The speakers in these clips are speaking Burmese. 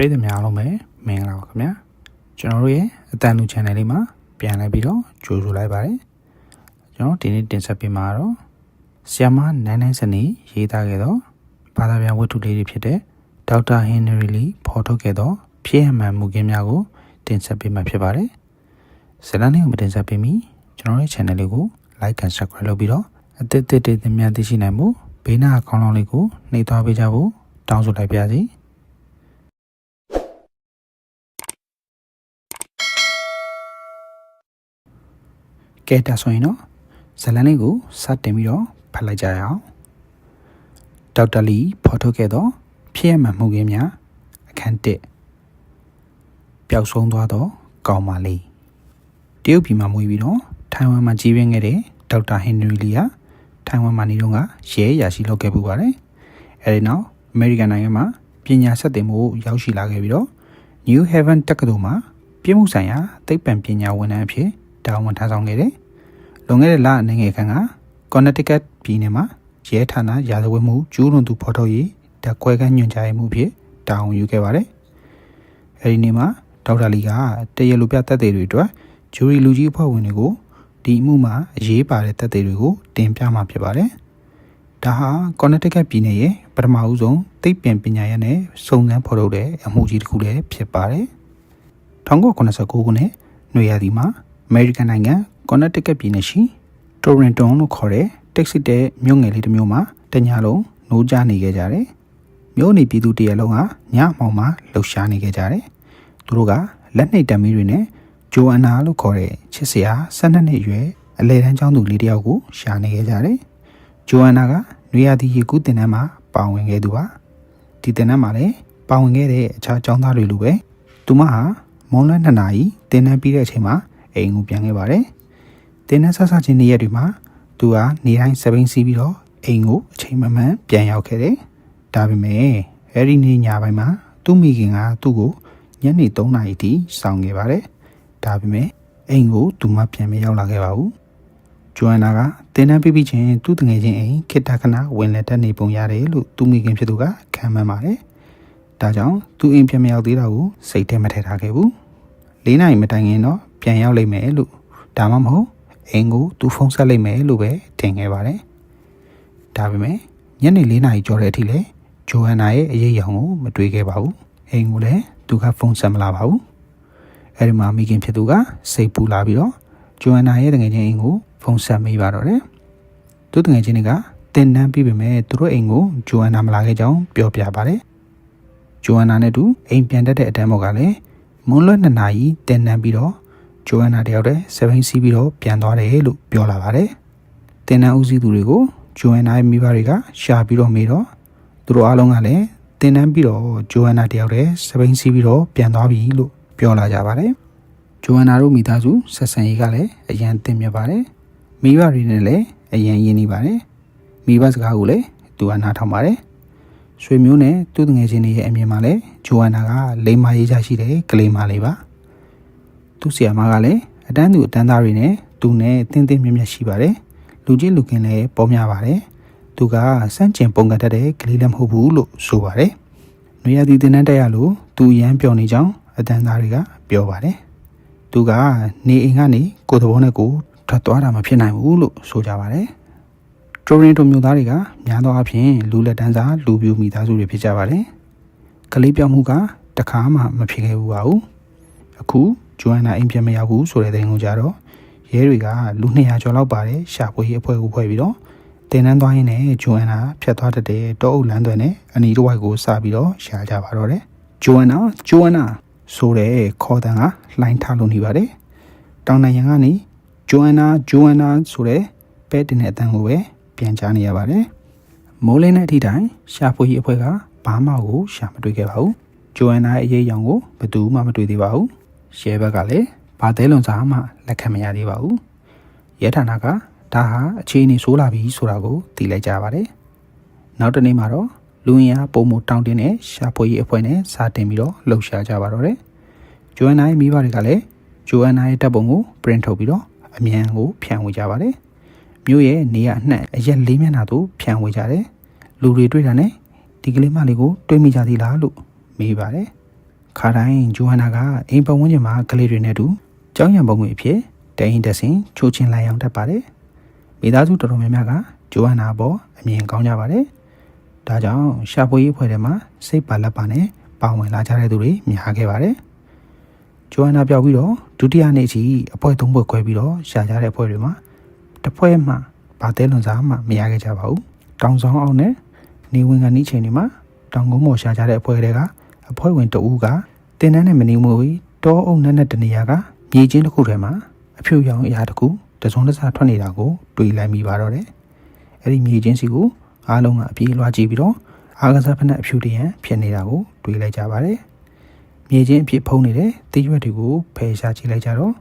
ပရိသတ်များအားလုံးပဲမင်္ဂလာပါခင်ဗျာကျွန်တော်တို့ရဲ့အတန်လူ channel လေးမှာပြန်လည်ပြီးတော့ကြိုဆိုလိုက်ပါတယ်ကျွန်တော်ဒီနေ့တင်ဆက်ပေးမှာတော့ဆီယာမနိုင်နိုင်စနေရေးသားခဲ့သောဘာသာပြန်ဝတ္ထုလေးတွေဖြစ်တဲ့ဒေါက်တာဟင်နရီလီဖော်ထုတ်ခဲ့သောဖြစ်ရမှန်မှုခင်းများကိုတင်ဆက်ပေးမှာဖြစ်ပါတယ်ဇာတ်လမ်းလေးကိုမတင်ဆက်ပေးမီကျွန်တော်ရဲ့ channel လေးကို like and subscribe လုပ်ပြီးတော့အသစ်တွေများသိရှိနိုင်မှုဘေးနားအကောင့်လေးကိုနှိပ်သွားပေးကြဖို့တောင်းဆိုလိုက်ပါရစေကဲဒါဆိုရင်တော့ဇာတ်လမ်းလေးကိုစတင်ပြီးတော့ဖတ်လိုက်ကြရအောင်ဒေါက်တာလီဖော်ထုတ်ခဲ့သောဖြစ်ရမှန်မှုခင်းများအခန်း1ပျောက်ဆုံးသွားသောကောင်မလေးတရုတ်ပြည်မှာမွေးပြီးတော့ထိုင်ဝမ်မှာကြီးပြင်းခဲ့တဲ့ဒေါက်တာဟင်နရီလီကထိုင်ဝမ်မှာနေတော့ကရဲအရာရှိလုပ်ခဲ့ပူပါတယ်အဲဒီနောက်အမေရိကန်နိုင်ငံမှာပညာဆက်တင်မှုရောက်ရှိလာခဲ့ပြီးတော့ New Haven တက္ကသိုလ်မှာပြည်မှုဆိုင်ရာသိပ္ပံပညာဝန်ထမ်းအဖြစ်တာဝန်ထမ်းဆောင်ခဲ့တယ်။လွန်ခဲ့တဲ့လအနေငယ်ခန့်က Connecticut ပြည်နယ်မှာရဲဌာနရာဇဝတ်မှုကျူးလွန်သူဖော်ထုတ်ရေးဓာတ်ခွဲခန်းညွှန်ကြားရေးမှုအဖြစ်တာဝန်ယူခဲ့ပါတယ်။အဲဒီနေ့မှာဒေါက်တာလီကတရလူပြသက်သေတွေအတွက်ဂျူရီလူကြီးအဖွဲ့ဝင်တွေကိုဒီအမှုမှာအရေးပါတဲ့သက်သေတွေကိုတင်ပြမှာဖြစ်ပါတယ်။ဒါဟာ Connecticut ပြည်နယ်ရဲ့ပထမဦးဆုံးသိပ္ပံပညာရပ်နဲ့စုံစမ်းဖော်ထုတ်တဲ့အမှုကြီးတစ်ခုလည်းဖြစ်ပါတယ်။1989ခုနှစ်နွေရာသီမှာအမေရိကန်နိုင်ငံ Connecticut ပြည်နယ်ရှိ Torrington လို့ခေါ်တဲ့တက်ဆီတဲ့မြို့ငယ်လေးတစ်မြို့မှာတညလုံးနိုးကြားနေခဲ့ကြတယ်။မြို့နေပြည်သူတရလုံးကညအမှောင်မှာလှုပ်ရှားနေခဲ့ကြတယ်။သူတို့ကလက်နှိပ်တံမီးတွေနဲ့ဂျိုအန်နာလို့ခေါ်တဲ့ချစ်စရာ12နှစ်အရွယ်အလယ်တန်းကျောင်းသူလေးတစ်ယောက်ကိုရှာနေခဲ့ကြတယ်။ဂျိုအန်နာကနွေရာသီရေကူးတင်တန်းမှာပါဝင်ခဲ့သူပါ။ဒီတင်တန်းမှာလည်းပါဝင်ခဲ့တဲ့အခြားကျောင်းသားတွေလိုပဲသူမဟာမွန်လွဲ2နာရီတင်တန်းပြီးတဲ့အချိန်မှာအိမ်ကိုပြန်ခဲ့ပါတယ်။တင်တန်းဆဆချင်းနေ့ရက်တွေမှာသူကနေတိုင်းစပိန်စီးပြီးတော့အိမ်ကိုအချိန်မှန်မှန်ပြန်ရောက်ခဲ့တယ်။ဒါပေမဲ့အဲဒီနေ့ညပိုင်းမှာသူ့မိခင်ကသူ့ကိုညနေ3နာရီထိစောင့်ခဲ့ပါတယ်။ဒါပေမဲ့အိမ်ကိုသူမပြန်မရောက်လာခဲ့ပါဘူး။ဂျိုအန်နာကတင်တန်းပြီးချင်းသူ့တငယ်ချင်းအိမ်ခေတ္တခဏဝင်လက်တက်နေပုံရတယ်လို့သူ့မိခင်ဖြစ်သူကခံမှန်းပါတယ်။ဒါကြောင့်သူ့အိမ်ပြန်မရောက်သေးတာကိုစိတ်ထဲမထည့်ထားခဲ့ဘူး။4နာရီမတိုင်ခင်တော့ပြန်ရောက်လိမ့်မယ်လို့ဒါမှမဟုတ်အိမ်ကိုသူဖုန်းဆက်လိမ့်မယ်လို့ပဲထင်ခဲ့ပါတယ်။ဒါပေမဲ့ညနေ4နာရီကျော်တဲ့အထိလည်းဂျိုအန်နာရဲ့အရေးအယောင်ကိုမတွေ့ခဲ့ပါဘူး။အိမ်ကိုလည်းသူကဖုန်းဆက်မလာပါဘူး။အဲဒီမှာမိခင်ဖြစ်သူကစိတ်ပူလာပြီးတော့ဂျိုအန်နာရဲ့တငယ်ချင်းအိမ်ကိုဖုန်းဆက်မိပါတော့တယ်။သူတငယ်ချင်းတွေကတင်တန်းပြီးပေမဲ့သူတို့အိမ်ကိုဂျိုအန်နာမလာခဲ့ကြောင်းပြောပြပါတယ်။ဂျိုအန်နာနဲ့တူအိမ်ပြန်တက်တဲ့အတန်းဘော်ကလည်းမွန်းလွဲ2နာရီတင်တန်းပြီးတော့ဂျိုအန်နာတယောက်တည်းစပိန်စီးပြီးတော့ပြန်သွားတယ်လို့ပြောလာပါတယ်။တင်တန်းဦးစီးသူတွေကိုဂျိုအန်နာရဲ့မိဘတွေကရှာပြီးတော့မေးတော့သူတို့အားလုံးကလည်းတင်တန်းပြီးတော့ဂျိုအန်နာတယောက်တည်းစပိန်စီးပြီးတော့ပြန်သွားပြီလို့ပြောလာကြပါတယ်။ဂျိုအန်နာတို့မိသားစုဆက်ဆံရေးကလည်းအရန်သင့်မြတ်ပါတယ်။မိဘတွေနဲ့လည်းအရန်ရင်းနေပါတယ်။မိဘစကားကိုလည်းသူကနားထောင်ပါတယ်။ဆွေမျိုးနဲ့သူ့တငယ်ချင်းတွေရဲ့အမြင်မှာလည်းဂျိုအန်နာကလိမ္မာရေးချရှိတဲ့ကလေးမလေးပါ။သူ့ဆီယာမကလည်းအတန်းသူအတန်းသားတွေနဲ့သူနဲ့တင်းတင်းမြတ်မြတ်ရှိပါတယ်။လူချင်းလူခင်လည်းပေါ်များပါတယ်။သူကစန့်ကျင်ပုံကတတ်တဲ့ကလေးလည်းမဟုတ်ဘူးလို့ဆိုပါတယ်။နွေရာသီတင်တန်းတက်ရလို့သူရမ်းပျော်နေကြောင်းအတန်းသားတွေကပြောပါတယ်။သူကနေအိမ်ကနေကိုယ်သဘောနဲ့ကိုထွက်သွားတာမဖြစ်နိုင်ဘူးလို့ဆိုကြပါတယ်။တိုရင်တိုမျိုးသားတွေကများသောအားဖြင့်လူလက်တန်းစားလူပြူမိသားစုတွေဖြစ်ကြပါတယ်။ကလေးပြောင်းမှုကတခါမှမဖြစ်ခဲ့ဘူးပါဘူး။အခုဂျိုအန်နာအိမ်ပြန်မရောက်ဘူးဆိုတဲ့သတင်းကိုကြတော့ရဲတွေကလူ200ကျော်လောက်ပါတယ်ရှာဖွေရေးအဖွဲ့ကိုဖွဲ့ပြီးတော့တင်တန်းသွားရင်းနဲ့ဂျိုအန်နာဖြတ်သွားတဲ့တောအုပ်လမ်းတွေနဲ့အနီးတစ်ဝိုက်ကိုစပြီးတော့ရှာကြပါတော့တယ်။ဂျိုအန်နာဆိုတဲ့ခေါ်တန်ကလှိုင်းထားလို့နေပါတယ်။တောင်နိုင်ငံကနေဂျိုအန်နာဆိုတဲ့ပဲတင်တဲ့အတန်းကိုပဲပြန်ကြားနေရပါတယ်။မိုးလင်းတဲ့အထိတိုင်းရှာဖွေရေးအဖွဲ့ကဘာမှကိုရှာမတွေ့ခဲ့ပါဘူး။ဂျိုအန်နာရဲ့အရေးအယောင်ကိုဘယ်သူမှမတွေ့သေးပါဘူး။ရဲဘက်ကလည်းဘာသေးလွန်စားမှလက်ခံမရသေးပါဘူး။ရဲဌာနကဒါဟာအခြေအနေဆိုးလာပြီဆိုတာကိုသိလိုက်ကြပါတယ်။နောက်တနေ့မှာတော့လူရင်းအားပုံမတောင်းတင်းတဲ့ရှာဖွေရေးအဖွဲ့နဲ့စာတင်ပြီးတော့လှုပ်ရှားကြပါတော့တယ်။ဂျိုအန်နာရဲ့မိဘတွေကလည်းဂျိုအန်နာရဲ့တပ်ပုံကို print ထုတ်ပြီးတော့အမြန်ကိုဖြန့်ဝေကြပါတယ်။မြို့ရဲ့နေရာအနှံ့အရက်4မျက်နှာသို့ဖြန့်ဝေကြတယ်။လူတွေတွေ့တာနဲ့ဒီကလေးမလေးကိုတွေးမိကြသေးလားလို့မေးပါတယ်။ ခါတိုင်းဂျိုဟန်နာကအိမ်ပတ်ဝန်းကျင်မှာကလေးတွေနဲ့တူကြောင်းရံပုံငွေအဖြစ်တရင်တဆင်ချိုးချင်းလိုက်အောင်တတ်ပါတယ်မိသားစုတော်တော်များများကဂျိုဟန်နာပေါ်အမြင်ကောင်းကြပါတယ်ဒါကြောင့်ရှာဖွေရေးအဖွဲ့ထဲမှာစိတ်ပါလက်ပါနဲ့ပါဝင်လာကြတဲ့သူတွေများခဲ့ပါတယ်ဂျိုဟန်နာပြောက်ပြီးတော့ဒုတိယနေ့အထိအဖွဲ့၃ဖွဲ့ခွဲပြီးတော့ရှာကြတဲ့အဖွဲ့တွေမှာတစ်ဖွဲ့မှဘာတဲလွန်စားမှမရခဲ့ကြပါဘူးတောင်ဆောင်အောင်နဲ့နေဝင်ကနီးချိန်တွေမှာတောင်ကုန်းပေါ်ရှာကြတဲ့အဖွဲ့တွေကအဖွဲ့ဝင်တဦးကတင်တန်းနဲ့မနေမွေတောအုပ်နဲ့တနေရာကမြေချင်းတစ်ခုထဲမှာအဖြူရောင်အရာတစ်ခုတစုံတစထွက်နေတာကိုတွေ့လိုက်မိပါတော့တယ်အဲ့ဒီမြေချင်းစီကိုအားလုံးကအပြေးလွှားကြည့်ပြီးတော့အားကစားဖက်နဲ့အဖြူတရံဖြစ်နေတာကိုတွေ့လိုက်ကြပါတယ်မြေချင်းအဖြစ်ဖုံးနေတဲ့တိရွက်တွေကိုဖယ်ရှားကြည့်လိုက်ကြတော့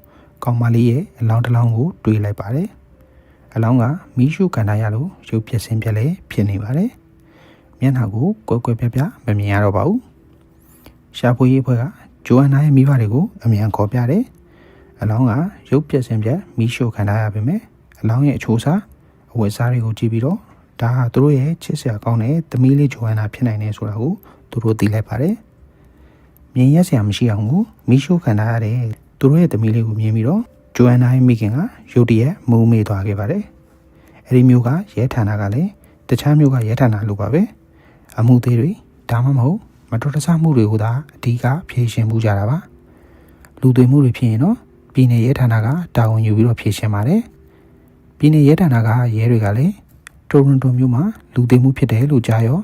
ကောင်မလေးရဲ့အလောင်းတစ်လောင်းကိုတွေ့လိုက်ပါတယ်အလောင်းကမီးရှို့ကန်ထားရလို့ရုပ်ပြက်ဆင်းပြက်လည်းဖြစ်နေပါတယ်မျက်နှာကိုကွယ်ကွယ်ပြပြမမြင်ရတော့ပါဘူးရှာဖွေရေးအဖွဲ့ကဂျိုဟန်နာရဲ့မိဘတွေကိုအမြန်ခေါ်ပြတယ်အလောင်းကရုပ်ပြက်ဆင်းပြက်မီးရှို့ခံထားရပေမဲ့အလောင်းရဲ့အချိုးစားအဝတ်စားတွေကိုကြည့်ပြီးတော့ဒါဟာသူတို့ရဲ့ချစ်စရာကောင်းတဲ့သမီးလေးဂျိုဟန်နာဖြစ်နိုင်တယ်ဆိုတာကိုသူတို့သိလိုက်ပါတယ်မြင်ရစရာမရှိအောင်ကိုမီးရှို့ခံထားရတဲ့သူတို့ရဲ့သမီးလေးကိုမြင်ပြီးတော့ဂျိုဟန်နာရဲ့မိခင်ကရုတ်တရက်မူးမေ့သွားခဲ့ပါတယ်အဲ့ဒီမျိုးကရဲဌာနကလည်းတခြားမျိုးကရဲဌာနလိုပါပဲအမှုသေးတွေဒါမှမဟုတ်မတော်တဆမှုတွေကိုသာအဓိကဖြေရှင်းမှုကြတာပါလူတွေမှုတွေဖြစ်ရင်တော့ပြည်နယ်ရဲဌာနကတာဝန်ယူပြီးတော့ဖြေရှင်းပါတယ်ပြည်နယ်ရဲဌာနကရဲတွေကလည်းတိုရွန်တိုမြို့မှာလူတွေမှုဖြစ်တယ်လို့ကြားရေ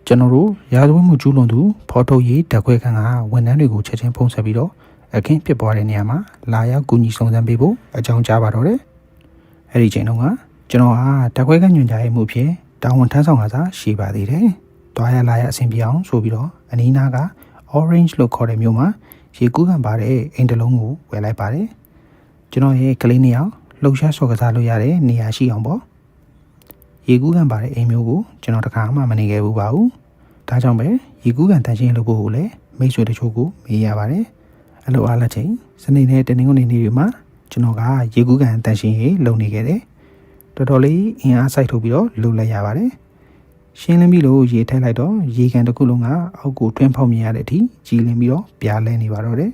ာကျွန်တော်တို့ရာဇဝတ်မှုကျူးလွန်သူဖော်ထုတ်ရေးတက်ခွဲခန်းကဝန်ထမ်းတွေကိုချက်ချင်းဖုံးဆက်ပြီးတော့အခင်းဖြစ်ပွားတဲ့နေရာမှာလာရောက်ကူညီဆောင်ရွက်ပေးဖို့အကြောင်းကြားပါတော့တယ်အဲ့ဒီချိန်တုန်းကကျွန်တော်ဟာတက်ခွဲခန်းညွှန်ကြားရေးမှုဖြစ်တာဝန်ထမ်းဆောင်ကစားရှိပါသေးတယ်တွားရလာရအဆင်ပြေအောင်ဆိုပြီးတော့အနီးနားက Orange လို့ခေါ်တဲ့မြို့မှာရေကူးကန်ပါတဲ့အိမ်တစ်လုံးကိုဝယ်လိုက်ပါတယ်ကျွန်တော်ရဲ့ကလေးနှစ်ယောက်လှုပ်ရှားဆော့ကစားလို့ရတဲ့နေရာရှိအောင်ပေါ့ရေကူးကန်ပါတဲ့အိမ်မျိုးကိုကျွန်တော်တခါမှမနေခဲ့ဘူးပါဘူးဒါကြောင့်ပဲရေကူးကန်တန်ရှင်းလုပ်ဖို့ကိုလည်းမိတ်ဆွေတချို့ကိုမေးရပါတယ်အလုပ်အားလက်ချိန်စနေနဲ့တနင်္ဂနွေနေ့တွေမှာကျွန်တော်ကရေကူးကန်တန်ရှင်းရေးလုပ်နေခဲ့တယ်တော်တော်လေးအင်အားစိုက်ထုတ်ပြီးတော့လုပ်လိုက်ရပါတယ်ရှင်းလင်းပြီးလို့ရေထည့်လိုက်တော့ရေကန်တစ်ခုလုံးကအောက်ကိုတွင်းဖောက်မြင်ရတဲ့အထိကြီးလင်းပြီးတော့ပြားလဲနေပါတော့တယ်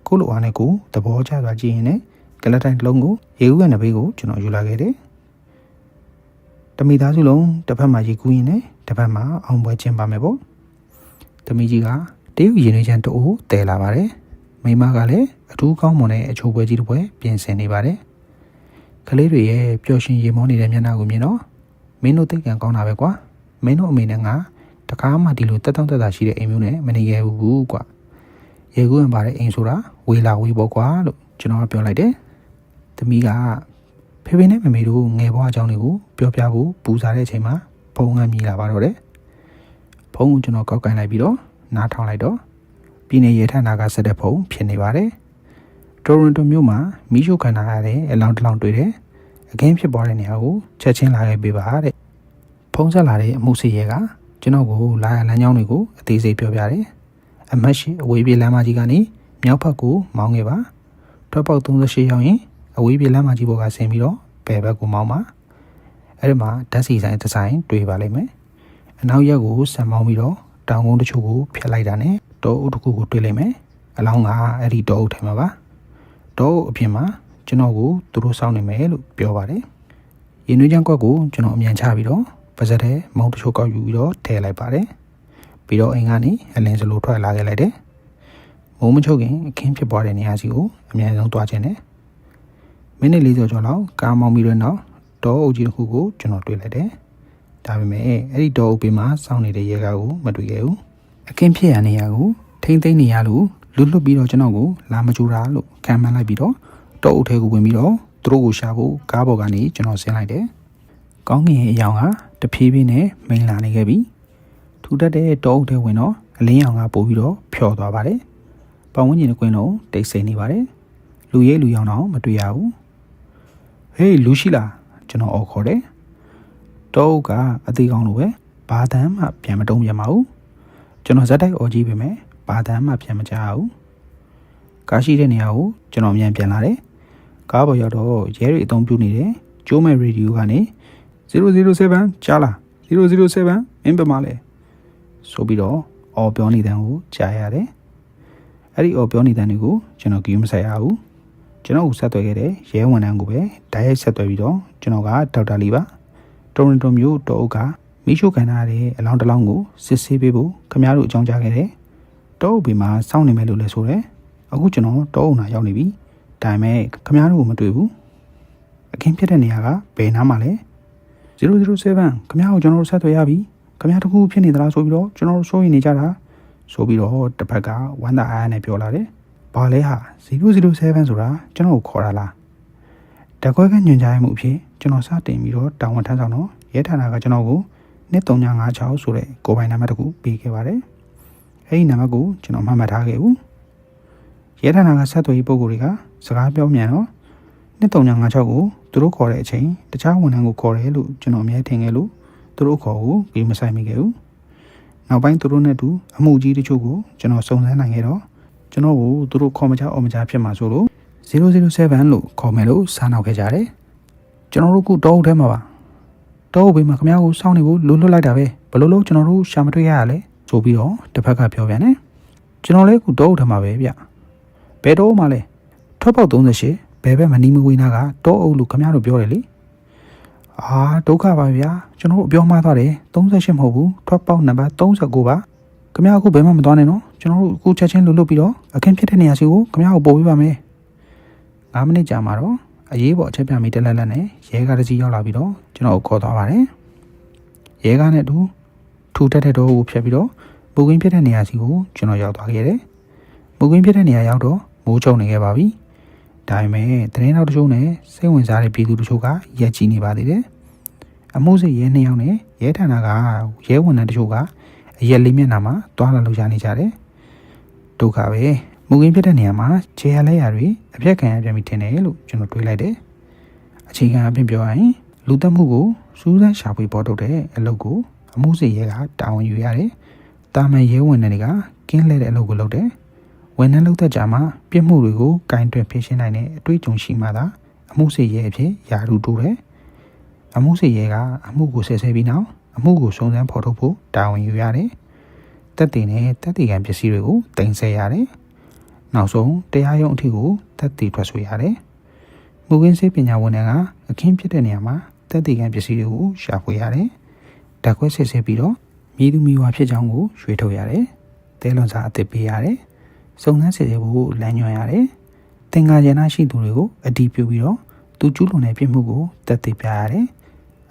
ကိုလိုအားနဲ့ကိုသဘောကျသွားကြည့်ရင်လည်းကလတိုင်းတစ်လုံးကိုရေကူးကန်တစ်ဘေးကိုကျွန်တော်ယူလာခဲ့တယ်တမိသားစုလုံးတစ်ဖက်မှာရေကူးရင်လည်းတစ်ဖက်မှာအောင်ပွဲကျင်းပါမယ်ပေါ့တမိကြီးကတရုတ်ရေနွေးချမ်းတိုးတဲလာပါတယ်မိမကလည်းအထူးကောင်းမွန်တဲ့အချိုးပွဲကြီးတစ်ပွဲပြင်ဆင်နေပါတယ်ကလေးတွေရဲ့ပျော်ရွှင်ရေမောနေတဲ့မျက်နှာကိုမြင်တော့မင်းတို့သိက္ခာကောင်းတာပဲကွာမင်းတို့အမေနဲ့ငါတကားမှဒီလိုတက်တောင့်တက်တာရှိတဲ့အိမ်မျိုးနဲ့မနေခဲ့ဘူးကွာရေကူးရင်ပါတဲ့အိမ်ဆိုတာဝေးလာဝေးပေါ့ကွာလို့ကျွန်တော်ကပြောလိုက်တယ်သမီးကဖေဖေနဲ့မမေတို့ငယ်ဘွားအကြောင်းတွေကိုပြောပြဖို့ပူစားတဲ့အချိန်မှာဖုန်းကမြည်လာပါတော့တယ်ဖုန်းကိုကျွန်တော်ကောက်ကင်လိုက်ပြီးတော့နားထောင်လိုက်တော့ပြည်နယ်ရဲဌာနကဆက်တဲ့ဖုန်းဖြစ်နေပါတယ်တိုရွန်တိုမြို့မှာမီးရှို့ခံထားရတဲ့အလောင်းတစ်လောင်းတွေ့တယ်အခင်းဖြစ်ပွားတဲ့နေရာကိုချက်ချင်းလာခဲ့ပေးပါတဲ့ဖုန်းဆက်လာတဲ့အမှုစီရဲကကျွန်တော်ကိုလာရလမ်းကြောင်းတွေကိုအသေးစိတ်ပြောပြတယ်အမတ်ရှိအဝေးပြေးလမ်းမကြီးကနေမြောက်ဘက်ကိုမောင်းခဲ့ပါထွက်ပေါက်38ရောက်ရင်အဝေးပြေးလမ်းမကြီးပေါ်ကဆင်းပြီးတော့ဘယ်ဘက်ကိုမောင်းပါအဲ့ဒီမှာဓာတ်စီဆိုင်တစ်ဆိုင်တွေ့ပါလိမ့်မယ်အနောက်ရက်ကိုဆက်မောင်းပြီးတော့တောင်ကုန်းတချို့ကိုဖျက်လိုက်တာနဲ့တောအုပ်တစ်ခုကိုတွေ့လိမ့်မယ်အလောင်းကအဲ့ဒီတောအုပ်ထဲမှာပါတောအပြင်မှာကျွန်တော်ကိုသူတို့စောင့်နေမယ်လို့ပြောပါတယ်ရင်နွေးချမ်းကွက်ကိုကျွန်တော်အမြန်ချပြီးတော့ပါဇက်ထဲမုံတချို့ကောက်ယူပြီးတော့ထည့်လိုက်ပါတယ်ပြီးတော့အိမ်ကနေအလင်းစလိုထွက်လာခဲ့လိုက်တယ်မိုးမချုပ်ခင်အခင်းဖြစ်ပွားတဲ့နေရာစီကိုအမြန်ဆုံးသွားခြင်းနဲ့မိနစ်40ကျော်လောက်ကားမောင်းပြီးတော့နောက်တောအုပ်ကြီးတစ်ခုကိုကျွန်တော်တွေ့လိုက်တယ်ဒါပေမဲ့အဲ့ဒီတောအုပ်ဘေးမှာစောင့်နေတဲ့ရဲကားကိုမတွေ့ခဲ့ဘူးအခင်းဖြစ်ရနေရာကိုထိမ့်သိမ့်နေရလို့လွတ်ပြီးတော့ကျွန်တော်ကိုလာမကြူတာလို့ခံမှန်းလိုက်ပြီးတော့တောအုပ်ထဲကိုဝင်ပြီးတော့သူတို့ကိုရှာဖို့ကားပေါ်ကနေကျွန်တော်ဆင်းလိုက်တယ်ကောင်းကင်ရဲ့အယောင်ကတဖြည်းဖြည်းနဲ့မိန်လာနေခဲ့ပြီထူထပ်တဲ့တောအုပ်ထဲဝင်တော့အလင်းရောင်ကပို့ပြီးတော့ဖြော်သွားပါတယ်ပတ်ဝန်းကျင်ကွင်းလုံးတိတ်ဆိတ်နေပါတယ်လူရဲလူရောင်တော့မတွေ့ရဘူးဟေးလူရှိလားကျွန်တော်အော်ခေါ်တယ်တောအုပ်ကအသေးကောင်းလိုပဲဘာတမ်းမှပြန်မတုံးပြန်ပါဘူးကျွန်တော်ဇက်တိုက်အော်ကြီးပဲမယ်ဘာတမ်းမှပြန်မကြဘူးကားရှိတဲ့နေရာကိုကျွန်တော်မြန်ပြန်လာတယ်ကားပေါ်ရောက်တော့ရဲတွေအသုံးပြုနေတဲ့ကျိုးမဲ့ရေဒီယိုကနေ007ကြားလား007မင်းပမာလဲဆိုပြီးတော့အော်ပြောနေတဲ့ကိုကြားရတယ် အဲ့ဒီအော်ပြောနေတဲ့နေကိုကျွန်တော်ကြည့်မဆိုင်ရဘူးကျွန်တော်ကိုဆက်သွယ်ခဲ့တဲ့ရဲဝန်ထမ်းကိုပဲဓာတ်ရိုက်ဆက်သွယ်ပြီးတော့ကျွန်တော်ကဒေါက်တာလီပါတိုရွန်တိုမြို့တောအုပ်ကမိရှုခံထားတဲ့အလောင်းတစ်လောင်းကိုစစ်ဆေးပေးဖို့ခင်ဗျားတို့အကြောင်းကြားခဲ့တယ်တောအုပ်ဘေးမှာစောင့်နေမယ်လို့လည်းဆိုတယ်အခုကျွန်တော်တောအုပ်နာရောက်နေပြီဒါပေမဲ့ခင်ဗျားတို့ကိုမတွေ့ဘူးအခင်းဖြစ်တဲ့နေရာကဘယ်နားမှာလဲ007ခင်ဗျားကိုကျွန်တော်တို့ဆက်သွယ်ရပြီခင်ဗျားတခုဖြစ်နေသလားဆိုပြီးတော့ကျွန်တော်တို့စိုးရိမ်နေကြတာဆိုပြီးတော့တစ်ဖက်ကဝမ်းသာအားနဲ့ပြောလာတယ်ဘာလဲဟာ007ဆိုတာကျွန်တော်ကိုခေါ်တာလားတကွဲကညွန်ကြားမှုအဖြစ်ကျွန်တော်စတင်ပြီးတော့တာဝန်ထမ်းဆောင်တော့ရဲဌာနကကျွန်တော်ကို2356ဆိုတဲ့ကိုယ်ပိုင်နံပါတ်တစ်ခုပေးခဲ့ပါတယ်အဲ့ဒီနံပါတ်ကိုကျွန်တော်မှတ်မှတ်ထားခဲ့ဘူးရဲဌာနကဆက်သွယ်ရေးပုဂ္ဂိုလ်တွေကစကားပြောမြန်တော့2356ကိုသူတို့ခေါ်တဲ့အချိန်တခြားဝန်ထမ်းကိုခေါ်တယ်လို့ကျွန်တော်အမြဲထင်ခဲ့လို့သူတို့ခေါ်ကိုပြီးမဆိုင်မိခဲ့ဘူးနောက်ပိုင်းသူတို့နဲ့တူအမှုကြီးတချို့ကိုကျွန်တော်စုံစမ်းနိုင်ခဲ့တော့ကျွန်တော်ကိုသူတို့ခေါ်မချအော်မချဖြစ်မှာဆိုလို့007လို့ခေါ်မယ်လို့စားနောက်ခဲ့ကြတယ်ကျွန်တော်တို့ကတောအုပ်ထဲမှာပါတောအုပ်ဘေးမှာခင်ဗျားကိုစောင့်နေဖို့လွတ်လိုက်တာပဲဘလို့လို့ကျွန်တော်တို့ရှာမတွေ့ရရလဲဆိုပြီးတော့တစ်ဖက်ကပြောပြန်တယ်ကျွန်တော်လည်းကတောအုပ်ထဲမှာပဲဗျဘယ်တောအုပ်မှာလဲထွက်ပေါက်38ဘယ်ဘက်မနီးမဝေးနာကတောအုပ်လို့ခင်ဗျားတို့ပြောတယ်လေဒုက္ခပါဗျာကျွန်တော်တို့အပြောမှားသွားတယ်38မဟုတ်ဘူးထွက်ပေါက်နံပါတ်39ပါခင်ဗျားအခုဘယ်မှမသွားနဲ့နော်ကျွန်တော်တို့အခုချက်ချင်းလွတ်ပြီးတော့အခင်းဖြစ်တဲ့နေရာစီကိုခင်ဗျားကိုပို့ပေးပါမယ်9မိနစ်ကြာမှာတော့အရေးပေါ်အချက်ပြမိတက်လက်လက်နဲ့ရဲကားတစ်စီးရောက်လာပြီးတော့ကျွန်တော်ကိုခေါ်သွားပါတယ်ရဲကားနဲ့တူထူတက်တဲ့တော့ကိုဖြတ်ပြီးတော့မူကင်းဖြစ်တဲ့နေရာစီကိုကျွန်တော်ရောက်သွားခဲ့တယ်မူကင်းဖြစ်တဲ့နေရာရောက်တော့မိုးချုံနေခဲ့ပါပြီဒါပေမဲ့သတင်းတော်တချို့နဲ့စိတ်ဝင်စားတဲ့ပြည်သူတချို့ကရက်ကြည့်နေပါသေးတယ်အမှုစစ်ရဲ2ယောက်နဲ့ရဲဌာနကရဲဝန်ထမ်းတချို့ကအရက်လေးမျက်နှာမှာတွားလာလို့ရနေကြတယ်ဒုက္ခပဲမူကင်းဖြစ်တဲ့နေရာမှာခြေရလက်ရတွေအပြက်ခံရပြန်ပြီထင်တယ်လို့ကျွန်တော်တွေးလိုက်တယ်အခြေခံအဖြစ်ပြောရရင်လူသက်မှုကိုစူးစမ်းရှာဖွေပေါ်ထုတ်တဲ့အလုပ်ကိုအမှုစစ်ရဲကတာဝန်ယူရတယ်တာမန်ရဲဝန်ထမ်းတွေကကင်းလဲတဲ့အလုပ်ကိုလုပ်တယ်ဝန်ထမ်းလုပ်တဲ့ကြာမှာပြစ်မှုတွေကိုကင်တွယ်ဖြေရှင်းနိုင်တဲ့အတွေ့အကြုံရှိမှသာအမှုစစ်ရဲအဖြစ်ယာရုတိုးတယ်အမှုစစ်ရဲကအမှုကိုဆဲဆဲပြီးနောက်အမှုကိုစုံစမ်းဖော်ထုတ်ဖို့တာဝန်ယူရတယ်တက်တည်နဲ့တက်တည်ကံပစ္စည်းတွေကိုတင်ဆက်ရတယ်နောက်ဆုံးတရားရုံးအထိကိုတက်တည်ထွက်ဆိုရတယ်မူကင်းစေပညာဝန်ထမ်းကအခင်းဖြစ်တဲ့နေရာမှာတက်တည်ကံပစ္စည်းတွေကိုရှာဖွေရတယ်ဓာတ်ခွဲစစ်ဆေးပြီးတော့မြေသူမြေဝါဖြစ်ကြောင်းကိုရွေးထုတ်ရတယ်တဲလွန်စာအသစ်ပေးရတယ်စုံစမ်းစစ်ဆေးဖို့လမ်းညွှန်ရတယ်သင်္ကာရဏရှိသူတွေကိုအတည်ပြုပြီးတော့သူကျူးလွန်တဲ့ပြစ်မှုကိုတက်တည်ပြရတယ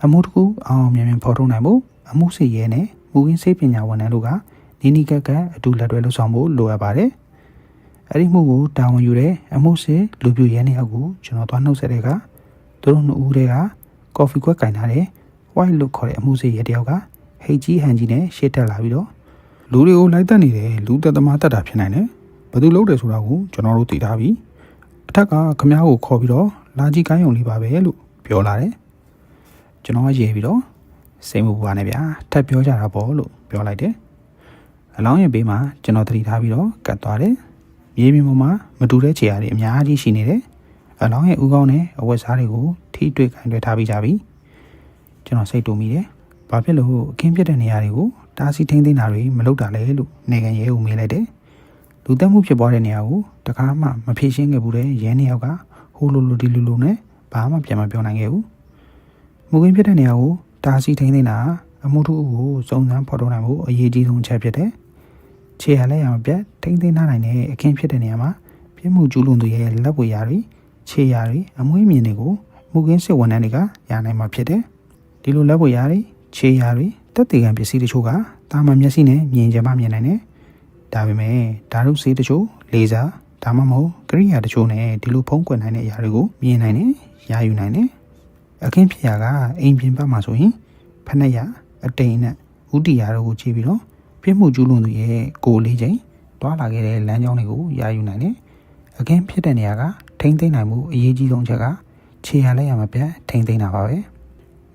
်အမှုတစ်ခုအောင်မြင်မြင်ဖော်ထုတ်နိုင်ဖို့အမှုစစ်ရဲနဲ့မူကင်းစေပညာဝန်ထမ်းတို့ကနီးနီးကပ်ကပ်အတူလက်တွဲလှုပ်ဆောင်ဖို့လိုအပ်ပါတယ်အဲ့ဒီမှုကိုတာဝန်ယူတဲ့အမှုစစ်လူပြရဲ2ယောက်ကိုကျွန်တော်သွားနှုတ်ဆက်တဲ့အခါသူတို့2ဦးတည်းကကော်ဖီခွက်ကင်ထားတဲ့ white လို့ခေါ်တဲ့အမှုစစ်ရဲတယောက်ကဟိတ်ကြီးဟန်ကြီးနဲ့ရှေ့တက်လာပြီးတော့လူတွေကိုလိုက်တက်နေတယ်လူသက်သမားတက်တာဖြစ်နိုင်တယ်ဘယ်သူလုပ်တယ်ဆိုတာကိုကျွန်တော်တို့သိထားပြီအထက်ကခမ ्या ကိုခေါ်ပြီးတော့လာကြည့်ကိုင်းုံလေးပါပဲလို့ပြောလာတယ်ကျွန်တော်ကရေးပြီးတော့စိတ်မပူပါနဲ့ဗျာထပ်ပြောကြတာပေါ့လို့ပြောလိုက်တယ်အလောင်းရဲ့ဘေးမှာကျွန်တော်သတိထားပြီးတော့ကတ်သွားတယ်မြေပြင်ပေါ်မှာမတူတဲ့ခြေရာတွေအများကြီးရှိနေတယ်အလောင်းရဲ့ဥကောင်းနဲ့အဝတ်စားတွေကိုထိတွေ့ကင်တွေ့ထားပြီးကြပြီကျွန်တော်စိတ်တူမိတယ်ဘာဖြစ်လို့အခင်းပြတဲ့နေရာတွေကိုတားဆီးထိန်းသိမ်းတာတွေမလုပ်တာလဲလို့နေကန်ရဲကိုမေးလိုက်တယ်လူသက်မှုဖြစ်ပွားတဲ့နေရာကိုတခါမှမဖြေရှင်းခဲ့ဘူးတဲ့ရဲ2ယောက်ကဟိုလိုလိုဒီလိုလိုနဲ့ဘာမှပြန်မပြောနိုင်ခဲ့ဘူးမူကင်းဖြစ်တဲ့နေရာကိုတားဆီးထိန်းသိမ်းတာအမှုထုကိုစုံစမ်းဖော်ထုတ်နိုင်ဖို့အရေးကြီးဆုံးချက်ဖြစ်တယ်ခြေရလက်ရမပြတ်ထိန်းသိမ်းနိုင်တဲ့အခင်းဖြစ်တဲ့နေရာမှာပြစ်မှုကျူးလွန်သူရဲ့လက်ဝဲရာတွေခြေရာတွေအမွှေးမြင်တွေကိုမူကင်းစစ်ဝန်ထမ်းတွေကရနိုင်မှာဖြစ်တယ်ဒီလိုလက်ဝဲရာတွေခြေရာတွေတက်တည်ကံပစ္စည်းတချို့ကတာမန်မျက်စိနဲ့မြင်ကြမှမြင်နိုင်တယ်ဒါပေမဲ့ဓာတ်ရုပ်ဆေးတချို့လေဆာဒါမှမဟုတ်ကရိယာတချို့နဲ့ဒီလိုဖုံးကွယ်နိုင်တဲ့အရာတွေကိုမြင်နိုင်တယ်ရယူနိုင်တယ်အခင်းဖြစ်ရာကအိမ်ပြင်ဘက်မှာဆိုရင်ဖက်နှက်ရအတိန်နဲ့ဥတီရာတို့ကိုကြည့်ပြီးတော့ပြစ်မှုကျူးလွန်သူရဲ့ကိုယ်လေးချိန်တွားလာခဲ့တဲ့လမ်းကြောင်းတွေကိုရယူနိုင်တယ်အခင်းဖြစ်တဲ့နေရာကထိမ့်သိမ်းနိုင်မှုအရေးကြီးဆုံးချက်ကခြေရလက်ရမပြတ်ထိမ့်သိမ်းတာပါပဲ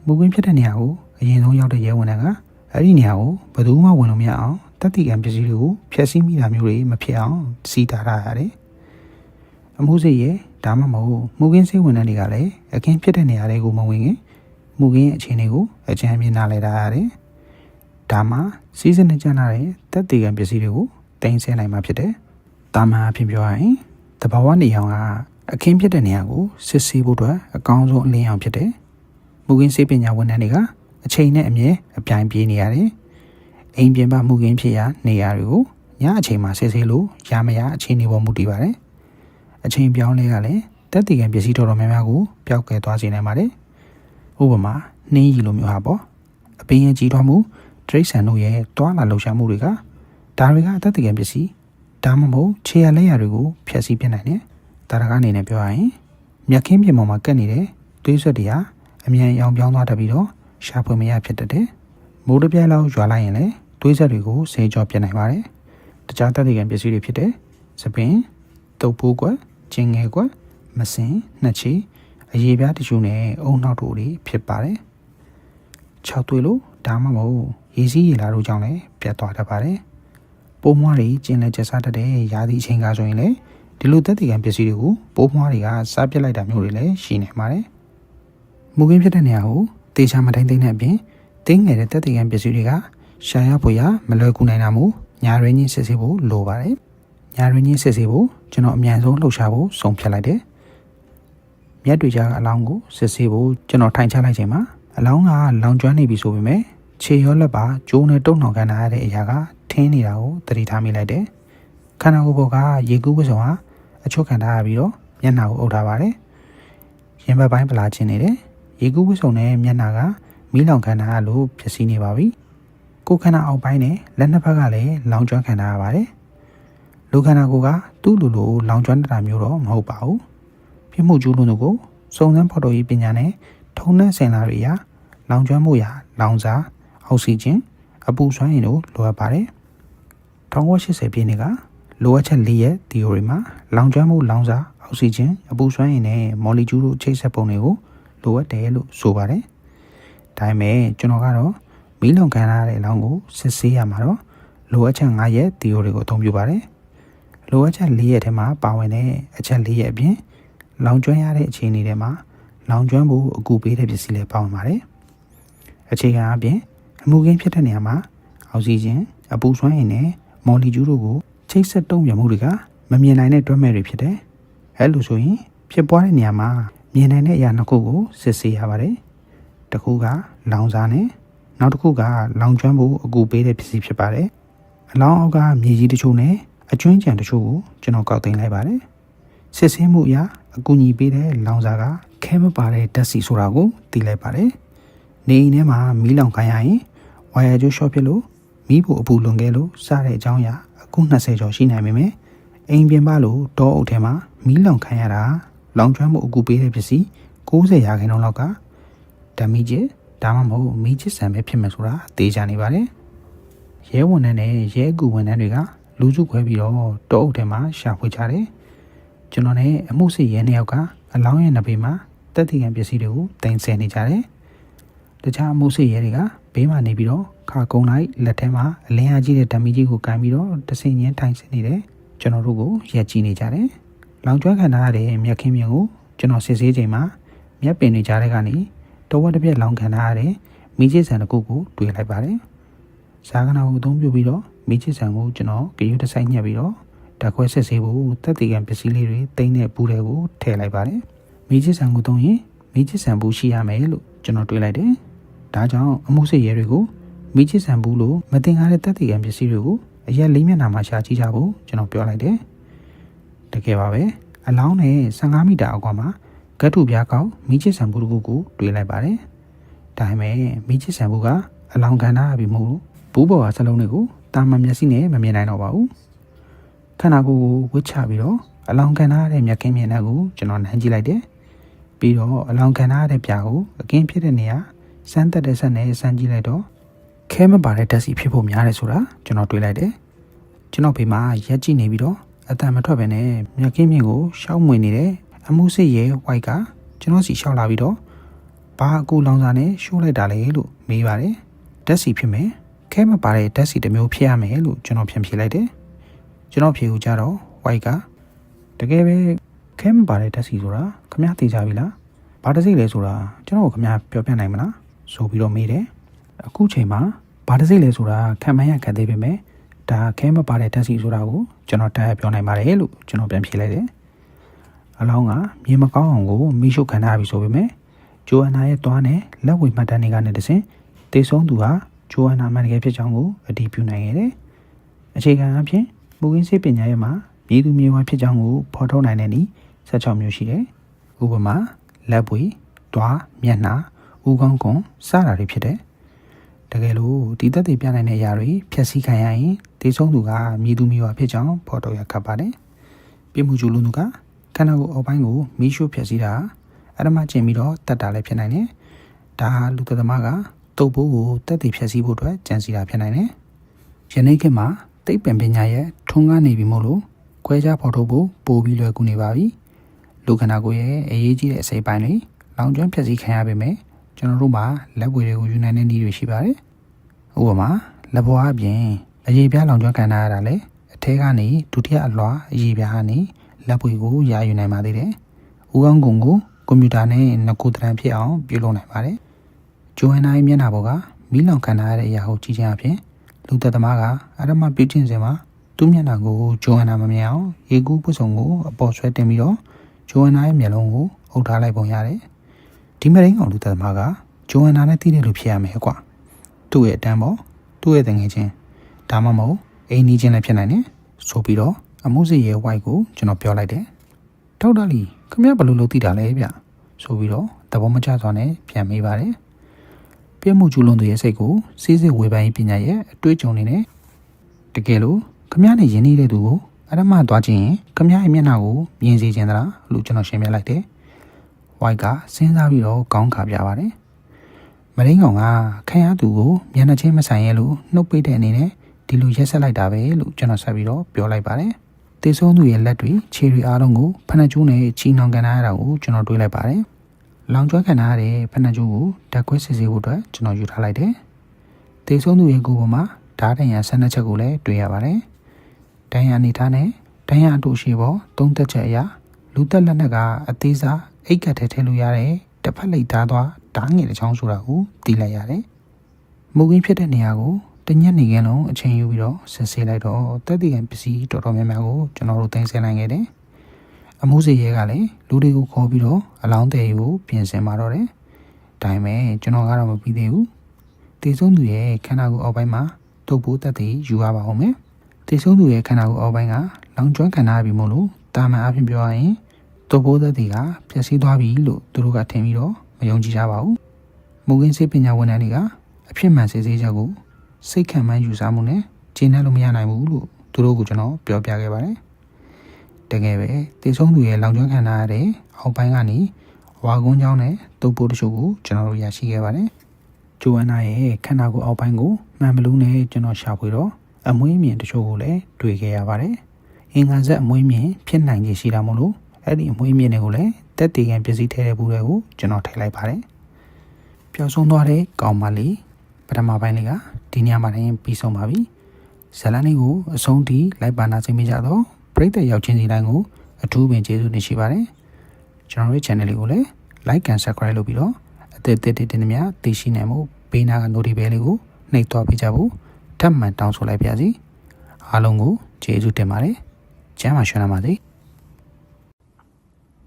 မူကင်းဖြစ်တဲ့နေရာကိုအရင်ဆုံးရောက်တဲ့ရဲဝန်ထမ်းကအဲ့ဒီနေရာကိုဘယ်သူမှဝင်လို့မရအောင်တက်တီကံပစ္စည်းတွေကိုဖျက်ဆီးမိတာမျိုးတွေမဖြစ်အောင်စီးတာထားရတယ်အမှုစစ်ရဲဒါမှမဟုတ်မူကင်းစိတ်ဝန်ထမ်းတွေကလည်းအခင်းဖြစ်တဲ့နေရာတွေကိုမဝင်ခင်မူကင်းအခြေအနေကိုအကြံပြနားလဲထားရတယ်ဒါမှစီးစနစ်ကျန်းတဲ့တက်တီကံပစ္စည်းတွေကိုတင်ဆက်နိုင်မှာဖြစ်တယ် တာမန်အဖြစ်ပြောရရင်တဘာဝနေအောင်ကအခင်းဖြစ်တဲ့နေရာကိုစစ်ဆေးဖို့အတွက်အကောင်းဆုံးအလင်းအောင်ဖြစ်တယ်မူခင်းစေပညာဝန်ထမ်းတွေကအချိန်နဲ့အမြဲအပြိုင်ပြေးနေရတယ်အိမ်ပြင်ပမူခင်းဖြစ်ရာနေရာတွေကိုညအချိန်မှာစစ်ဆေးလို့ရမရအချိန်တွေပေါ်မူတည်ပါတယ်အချိန်ပြောင်းလဲကလည်းတက်တည်ကံပစ္စည်းတော်တော်များများကိုပျောက်ကဲသွားစေနိုင်ပါတယ်ဥပမာနှင်းရီလိုမျိုးဟာပေါ့အပင်ရဲ့ကြီးထွားမှုတရိတ်ဆန်တို့ရဲ့တွာလာလှုပ်ရှားမှုတွေကဒါတွေကတက်တည်ကံပစ္စည်းဒါမှမဟုတ်ခြေရလက်ရတွေကိုဖျက်ဆီးပြနိုင်တယ်ဒါရကနေနဲ့ပြောရရင်မြက်ခင်းပြင်ပေါ်မှာကတ်နေတဲ့သွေးဆွက်တွေဟာအမြန်ရောင်ပြောင်းသွားတတ်ပြီးတော့ရှာဖွေမရဖြစ်တတ်တယ်မိုးတစ်ပြိုင်လောက်ရွာလိုက်ရင်လည်းသွေးဆက်တွေကိုဆေးကြောပြနိုင်ပါတယ်တခြားတက်တည်ကံပစ္စည်းတွေဖြစ်တဲ့စပင်တုပ်ပိုးကွက်ကျင်ငယ်ကွက်မစင်နှက်ချီအရေပြားတချို့နဲ့အုံနောက်တို့တွေဖြစ်ပါတယ်6သွေးလို့ဒါမှမဟုတ်ရေစီးရေလာတို့ကြောင့်လည်းပြတ်သွားတတ်ပါတယ်ပိုးမွှားတွေကျင်လက်ကျဆတတ်တဲ့ရာသီအချိန်ကဆိုရင်လည်းဒီလိုတက်တည်ကံပစ္စည်းတွေကိုပိုးမွှားတွေကစားပစ်လိုက်တာမျိုးတွေလည်းရှိနေပါတယ်မူခင်းဖြစ်တဲ့နေရာကိုတေချာမတိုင်းသိမ့်တဲ့အပြင်တင်းငယ်တဲ့တက်တည်ကံပစ္စည်းတွေကရှာရဖွေရမလွယ်ကူနိုင်တာမို့ညာရင်းချင်းစစ်ဆေးဖို့လိုပါတယ်ညာရင်းချင်းစစ်ဆေးဖို့ကျွန်တော်အမြန်ဆုံးလှုပ်ရှားဖို့ဆုံးဖြတ်လိုက်တယ်မြက်တွေကြားကအလောင်းကိုစစ်ဆေးဖို့ကျွန်တော်ထိုင်ချလိုက်ချိန်မှာအလောင်းကလောင်ကျွမ်းနေပြီဆိုပေမဲ့ခြေရောလက်ပါကျိုးနဲ့တုံ့နှောင်ခံထားရတဲ့အရာကထင်းနေတာကိုသတိထားမိလိုက်တယ်ခန္ဓာကိုယ်ပေါ်ကရေကူးဝတ်ဆောင်ဟာအချုပ်ခံထားရပြီးတော့မျက်နှာကိုအုပ်ထားပါတယ်ရင်ဘတ်ပိုင်းပလာချင်းနေတယ်ရေကူးဝတ်ဆောင်နဲ့မျက်နှာကမီးလောင်ခံထားရလို့ဖြစ်စီနေပါပြီကိုယ်ခန္ဓာအောက်ပိုင်းနဲ့လက်နှစ်ဖက်ကလည်းလောင်ကျွမ်းခံထားရပါတယ်လူခန္ဓာကိုယ်ကသူ့လိုလောင်ကျွမ်းတာမျိုးတော့မဟုတ်ပါဘူးပြမှုကျူးလွန်သူကိုစုံစမ်းဖော်ထုတ်ရေးပညာနဲ့ထုံနှံစင်လာတွေရာလောင်ကျွမ်းမှုရာလောင်စာအောက်ဆီဂျင်အပူစွမ်းရည်တို့လိုအပ်ပါတယ်1980ပြည့်နှစ်ကလိုအပ်ချက်၄ရဲ့ theory မှာလောင်ကျွမ်းမှုလောင်စာအောက်ဆီဂျင်အပူစွမ်းရည်နဲ့မော်လီကျူးတို့ချိတ်ဆက်ပုံတွေကိုလိုအပ်တယ်လို့ဆိုပါတယ်ဒါပေမဲ့ကျွန်တော်ကတော့မီးလောင်ခံရတဲ့အလောင်းကိုစစ်ဆေးရမှာတော့လိုအပ်ချက်5ရဲ့ theory ကိုအသုံးပြုပါတယ်လိုအပ်ချက်4ရဲ့ထဲမှာပါဝင်တဲ့အချက်4ရဲ့အပြင်လောင်ကျွမ်းရတဲ့အခြေအနေတွေမှာလောင်ကျွမ်းဖို့အကူပေးတဲ့ပစ္စည်းလည်းပါဝင်ပါတယ်အခြေခံအပြင်အမှုခင်းဖြစ်တဲ့နေရာမှာအောက်ဆီဂျင်အပူစွမ်းရည်နဲ့မော်လီကျူးတို့ကိုချိတ်ဆက်တုံ့ပြန်မှုတွေကမမြင်နိုင်တဲ့တွဲမဲ့တွေဖြစ်တယ်အဲလိုဆိုရင်ဖြစ်ပွားတဲ့နေရာမှာမြင်နိုင်တဲ့အရာနှစ်ခုကိုစစ်ဆေးရပါတယ်တစ်ခုကလောင်စာနဲ့နောက်တစ်ခုကလောင်ကျွမ်းဖို့အကူပေးတဲ့ပစ္စည်းဖြစ်ပါတယ်အလောင်းအောက်ကမြေကြီးတချို့နဲ့အကျွင်းကြံတချို့ကိုကျွန်တော်ကောက်သိမ်းလိုက်ပါတယ်စစ်ဆေးမှုအရာအကူအညီပေးတဲ့လောင်စာကခဲမပါတဲ့ဓာတ်ဆီဆိုတာကိုသိလိုက်ပါတယ်နေအိမ်ထဲမှာမီးလောင်ခံရရင်ဝါယာကြိုးရှော့ဖြစ်လို့မီးဖို့အပူလွန်ခဲ့လို့စတဲ့အကြောင်းအရာအခု20ကျော်ရှိနိုင်ပေမဲ့အိမ်ပြင်ပလို့တောအုပ်ထဲမှာမီးလောင်ခံရတာလောင်ကျွမ်းမှုအကူပေးတဲ့ပစ္စည်း90%လောက်ကဓာမီကျစ်ဒါမှမဟုတ်မီးချစ်ဆန်ပဲဖြစ်မယ်ဆိုတာသိကြနေပါတယ်ရဲဝန်ထမ်းနဲ့ရဲအကူဝန်ထမ်းတွေကလူစုခွဲပြီးတော့တောအုပ်ထဲမှာရှာဖွေကြတယ်ကျွန်တော်နဲ့အမှုစစ်ရဲနှစ်ယောက်ကအလောင်းရဲ့နှစ်ဘေးမှာတက်တည်ကံပစ္စည်းတွေကိုတင်ဆက်နေကြတယ်တခြားအမှုစစ်ရဲတွေကဘေးမှာနေပြီးတော့ခါကုန်းလိုက်လက်ထဲမှာအလင်းအားကြီးတဲ့ဓာမီကြီးကိုကန်ပြီးတော့တဆင်ချင်းထိုင်ဆင်းနေတယ်ကျွန်တော်တို့ကိုရက်ကြည့်နေကြတယ်လောင်ကျွမ်းခံထားရတဲ့မြက်ခင်းမြင်ကိုကျွန်တော်စစ်ဆေးချိန်မှာမြက်ပင်တွေကြားထဲကနေတော်ဝက်တစ်ပြက်လောင်ခံထားရတဲ့မီးချစ်ဆန်တစ်ခုကိုတွေ့လိုက်ပါတယ်ဇာကနာကိုအသုံးပြုပြီးတော့မီးချစ်ဆန်ကိုကျွန်တော်ဂရုတစိုက်ညှက်ပြီးတော့ဓာတ်ခွဲစစ်ဆေးဖို့တက်တည်ကံပစ္စည်းလေးတွေတိမ့်တဲ့ဘူးတွေကိုထည့်လိုက်ပါတယ်မီးချစ်ဆန်ကိုသုံးရင်မီးချစ်ဆန်ဘူးရှိရမယ်လို့ကျွန်တော်တွေးလိုက်တယ်ဒါကြောင့်အမှုစစ်ရဲတွေကိုမီးချစ်ဆန်ဘူးလို့မတင်ကားတဲ့တက်တည်ကံပစ္စည်းတွေကိုအရက်လေးမျက်နှာမှာရှာကြည့်ကြဖို့ကျွန်တော်ပြောလိုက်တယ်တကယ်ပါပဲအလောင်းနဲ့15မီတာအကွာမှာဂတ်ထုပြားကောက်မီးချစ်ဆန်ဘူးတစ်ခုကိုတွေးလိုက်ပါတယ်ဒါပေမဲ့မီးချစ်ဆန်ဘူးကအလောင်းခံထားပြီမို့ဘူးပေါ်ကစလုံးတွေကိုတာမန်မျက်စိနဲ့မမြင်နိုင်တော့ပါဘူးခန္ဓာကိုယ်ကိုဝစ်ချပြီးတော့အလောင်းခံထားတဲ့မြက်ခင်းမြင်တဲ့ကိုကျွန်တော်နှမ်းကြည့်လိုက်တယ်ပြီးတော့အလောင်းခံထားတဲ့ပြားကိုအကင်းဖြစ်တဲ့နေရာစမ်းတက်တဲ့ဆက်နဲ့စမ်းကြည့်လိုက်တော့ခဲမပါတဲ့ဓာတ်ဆီဖြစ်ဖို့များတယ်ဆိုတာကျွန်တော်တွေးလိုက်တယ်ကျွန်တော်ဘေးမှာရက်ကြည့်နေပြီးတော့အတန်မထွက်ပဲနဲ့မြက်ခင်းမြင်ကိုရှောက်မွေနေတဲ့အမှုစစ်ရဲဝိုက်ကကျွန်တော်စီရှောက်လာပြီးတော့ဘာအကူလောင်စာနဲ့ရှိုးလိုက်တာလေလို့မေးပါတယ်ဓာတ်ဆီဖြစ်မယ်ခဲမပါတဲ့ဓာတ်ဆီတစ်မျိုးဖြစ်ရမယ်လို့ကျွန်တော်ပြန်ဖြေလိုက်တယ်ကျွန်တော်ဖြေဦးကြတော့ဝိုက်ကတကယ်ပဲခဲမပါတဲ့ဓာတ်ဆီဆိုတာခမသိကြပြီလားဘာတစ်စိတ်လဲဆိုတာကျွန်တော်ခမပြောပြနိုင်မလားဆိုပြီးတော့မေးတယ်အခုချိန်မှာဘာတစ်စိတ်လဲဆိုတာခံမှန်းရခက်သေးပေမဲ့ ဒါခဲမပါတဲ့ဓာတ်ဆီဆိုတာကိုကျွန်တော်တက်ပြောနိုင်ပါတယ်လို့ကျွန်တော်ပြန်ဖြေလိုက်တယ်အလောင်းကမြေမကောင်းအောင်ကိုမိရှုခံထားပြီဆိုပေမဲ့ဂျိုအန်နာရဲ့သွားနဲ့လက်ဝဲမှတ်တမ်းတွေကနေတဆင့်တေဆုံးသူဟာဂျိုအန်နာမှန်တကယ်ဖြစ်ကြောင်းကိုအတည်ပြုနိုင်ခဲ့တယ်အခြေခံအဖြစ်မူရင်းဆေးပညာရဲ့မှာမြေသူမြေဝါဖြစ်ကြောင်းကိုဖော်ထုတ်နိုင်တဲ့နည်း16မျိုးရှိတယ်ဥပမာလက်ပွေသွားမျက်နှာဦးခေါင်းကွန်စတာတွေဖြစ်တယ်တကယ်လို့ဒီသက်သေပြနိုင်တဲ့အရာတွေဖြည့်ဆည်းခံရရင်တေဆုံးသူကမြေသူမြေဝါဖြစ်ကြောင်းဖော်ထုတ်ရခက်ပါတယ်ပြမှုကျူးလွန်သူကခန္ဓာကိုယ်အောက်ပိုင်းကိုမီးရှို့ဖျက်ဆီးတာအရမကျင်ပြီးတော့တတ်တာလည်းဖြစ်နိုင်တယ်ဒါဟာလူသမားကတုပ်ပိုးကိုတက်တည်ဖျက်ဆီးဖို့အတွက်ကြံစည်တာဖြစ်နိုင်တယ်ယနေ့ခေတ်မှာသိပ္ပံပညာရဲ့ထွန်းကားနေပြီမို့လို့ခွဲခြားဖော်ထုတ်ဖို့ပိုပြီးလွယ်ကူနေပါပြီလူခန္ဓာကိုယ်ရဲ့အရေးကြီးတဲ့အစိတ်ပိုင်းတွေလောင်ကျွမ်းဖျက်ဆီးခံရပေမဲ့ကျွန်တော်တို့မှာလက်ဝဲတွေကိုယူနိုင်တဲ့နည်းတွေရှိပါတယ်ဥပမာလက်ဘွားအပြင်အရေးပြားလောင်ကျွမ်းခံရတာလည်းအထဲကနေဒုတိယအလွှာအရေးပြားကနေလက်ပွေကိုရယူနိုင်ပါသေးတယ်ဦးခေါင်းကုံကိုကွန်ပျူတာနဲ့ငကိုတရံဖြစ်အောင်ပြုလုပ်နိုင်ပါတယ်ဂျိုဟန်နာရဲ့မျက်နှာပေါ်ကမီးလောင်ခံရတဲ့အရာကိုကြည့်ခြင်းအပြင်လူသက်သမားကအရမပြုတ်ခြင်းစင်မှာသူ့မျက်နှာကိုဂျိုဟန်နာမမြင်အောင်ရေကူးပုစုံကိုအပေါ်ဆွဲတင်ပြီးတော့ဂျိုဟန်နာရဲ့မျက်လုံးကိုအုပ်ထားလိုက်ပုံရတယ်ဒီမရင်းကောင်လူသက်သမားကဂျိုဟန်နာနဲ့တိတဲ့လူဖြစ်ရမယ်ကွာသူ့ရဲ့အတန်းပေါ်သူ့ရဲ့တငယ်ချင်းဒါမှမဟုတ်အိမ်နီးချင်းလည်းဖြစ်နိုင်တယ်ဆိုပြီးတော့အမှုစီရဲ့ white ကိုကျွန်တော်ပြောလိုက်တယ်ထောက်တာလီခမရဘလို့လို့သိတာလဲဗျဆိုပြီးတော့သဘောမကျစွာနဲ့ပြန်မေးပါတယ်ပြည့်မှုကျူးလွန်သူရဲ့စိတ်ကိုစီးစစ်ဝေဖန်ရေးပညာရဲ့အတွေ့အကြုံတွေနဲ့တကယ်လို့ခမရနဲ့ယဉ်နေတဲ့သူကိုအရမသွားခြင်းရင်ခမရရဲ့မျက်နှာကိုမြင်စေခြင်းသလားလို့ကျွန်တော်ရှင်းပြလိုက်တယ် white ကစဉ်းစားပြီးတော့ခေါင်းခါပြပါတယ်မရင်းကောင်ကခံရသူကိုမျက်နှာချင်းမဆိုင်ရဲ့လို့နှုတ်ပိတ်တဲ့အနေနဲ့ဒီလိုရက်ဆက်လိုက်တာပဲလို့ကျွန်တော်ဆက်ပြီးတော့ပြောလိုက်ပါတယ်တေဆုံးသူရဲ့လက်တွေခြေတွေအားလုံးကိုဖနှက်ကျိုးနဲ့ချီနှောင်ကန်ထားရတာကိုကျွန်တော်တွေးလိုက်ပါတယ်လောင်ကျွမ်းခံထားရတဲ့ဖနှက်ကျိုးကိုဓာတ်ခွဲစစ်ဆေးဖို့အတွက်ကျွန်တော်ယူထားလိုက်တယ်တေဆုံးသူရဲ့ကိုယ်ပေါ်မှာဓာတ်တန်ရ12ချက်ကိုလည်းတွေ့ရပါတယ်တန်ရအနေထားနဲ့တန်ရအတူရှိပေါ်3သက်ချက်အရာလူသက်လက်နက်ကအသေးစားအိတ်ကတ်ထဲထည့်လို့ရတဲ့တစ်ဖက်လိတ်သားသွားဓာတ်ငယ်တစ်ချောင်းဆိုတာကိုသိလိုက်ရတယ်မူရင်းဖြစ်တဲ့နေရာကိုတညက်နေကင်းလုံးအချိန်ယူပြီးတော့ဆက်ဆေးလိုက်တော့တက်တည်ကံပစ္စည်းတော်တော်များများကိုကျွန်တော်တို့သိမ်းဆည်းနိုင်ခဲ့တယ်။အမှုစီရဲကလည်းလူတွေကိုခေါ်ပြီးတော့အလောင်းတယ်ကိုပြင်ဆင်มาတော့တယ်။ဒါပေမဲ့ကျွန်တော်ကတော့မပြီးသေးဘူး။တေဆုံးသူရဲ့ခန္ဓာကိုယ်အောက်ပိုင်းမှာတုပ်ပိုးတက်တည်ယူရပါအောင်မယ်။တေဆုံးသူရဲ့ခန္ဓာကိုယ်အောက်ပိုင်းကလောင်ကျွမ်းခံရပြီမို့လို့တာမန်အဖြစ်ပြောရရင်တုပ်ပိုးတက်တည်ကပျက်စီးသွားပြီလို့သူတို့ကထင်ပြီးတော့မယုံကြည်ကြပါဘူး။မူရင်းစေပညာဝန်ထမ်းတွေကအဖြစ်မှန်စစ်ဆေးချက်ကိုစိတ်ခံမှန်းယူဆမှုနဲ့ကျင့်တတ်လို့မရနိုင်ဘူးလို့သူတို့ကကျွန်တော်ပြောပြခဲ့ပါတယ်။တကယ်ပဲတေဆုံးသူရဲ့လောင်ကျွမ်းခံရတဲ့အောက်ပိုင်းကနေဝါကုန်းချောင်းနဲ့တုပ်ပိုးတချို့ကိုကျွန်တော်တို့ရရှိခဲ့ပါတယ်။ဂျိုအန်နာရဲ့ခန္ဓာကိုယ်အောက်ပိုင်းကိုမှန်ဘလူးနဲ့ကျွန်တော်ရှာဖွေတော့အမွှေးမြင်တချို့ကိုလည်းတွေ့ခဲ့ရပါတယ်။အင်္ဂါဆက်အမွှေးမြင်ဖြစ်နိုင်ခြေရှိတာမို့လို့အဲ့ဒီအမွှေးမြင်တွေကိုလည်းတက်တည်ကံပစ္စည်းထဲတဲ့ဘူးတွေကိုကျွန်တော်ထည့်လိုက်ပါတယ်။ပျောက်ဆုံးသွားတဲ့ကောင်မလေးပထမပိုင်းလေးကဒီညမှာတင်ပြီးဆုံးပါပြီဇလန်လေးကိုအဆုံးထိလိုက်ပါနာစိတ်မိကြတော့ပရိသတ်ရောက်ချင်းစီတိုင်းကိုအထူးပင်ကျေးဇူးတင်ရှိပါတယ်ကျွန်တော်ရဲ့ channel လေးကိုလည်း like and subscribe လုပ်ပြီးတော့အသစ်တင်နေများသိရှိနိုင်မှုဘေးနာက notification လေးကိုနှိပ်သွားပေးကြဖို့ထပ်မံတောင်းဆိုလိုက်ပါရစေအားလုံးကိုကျေးဇူးတင်ပါတယ်ကျမ်းပါရှင်နာပါစေ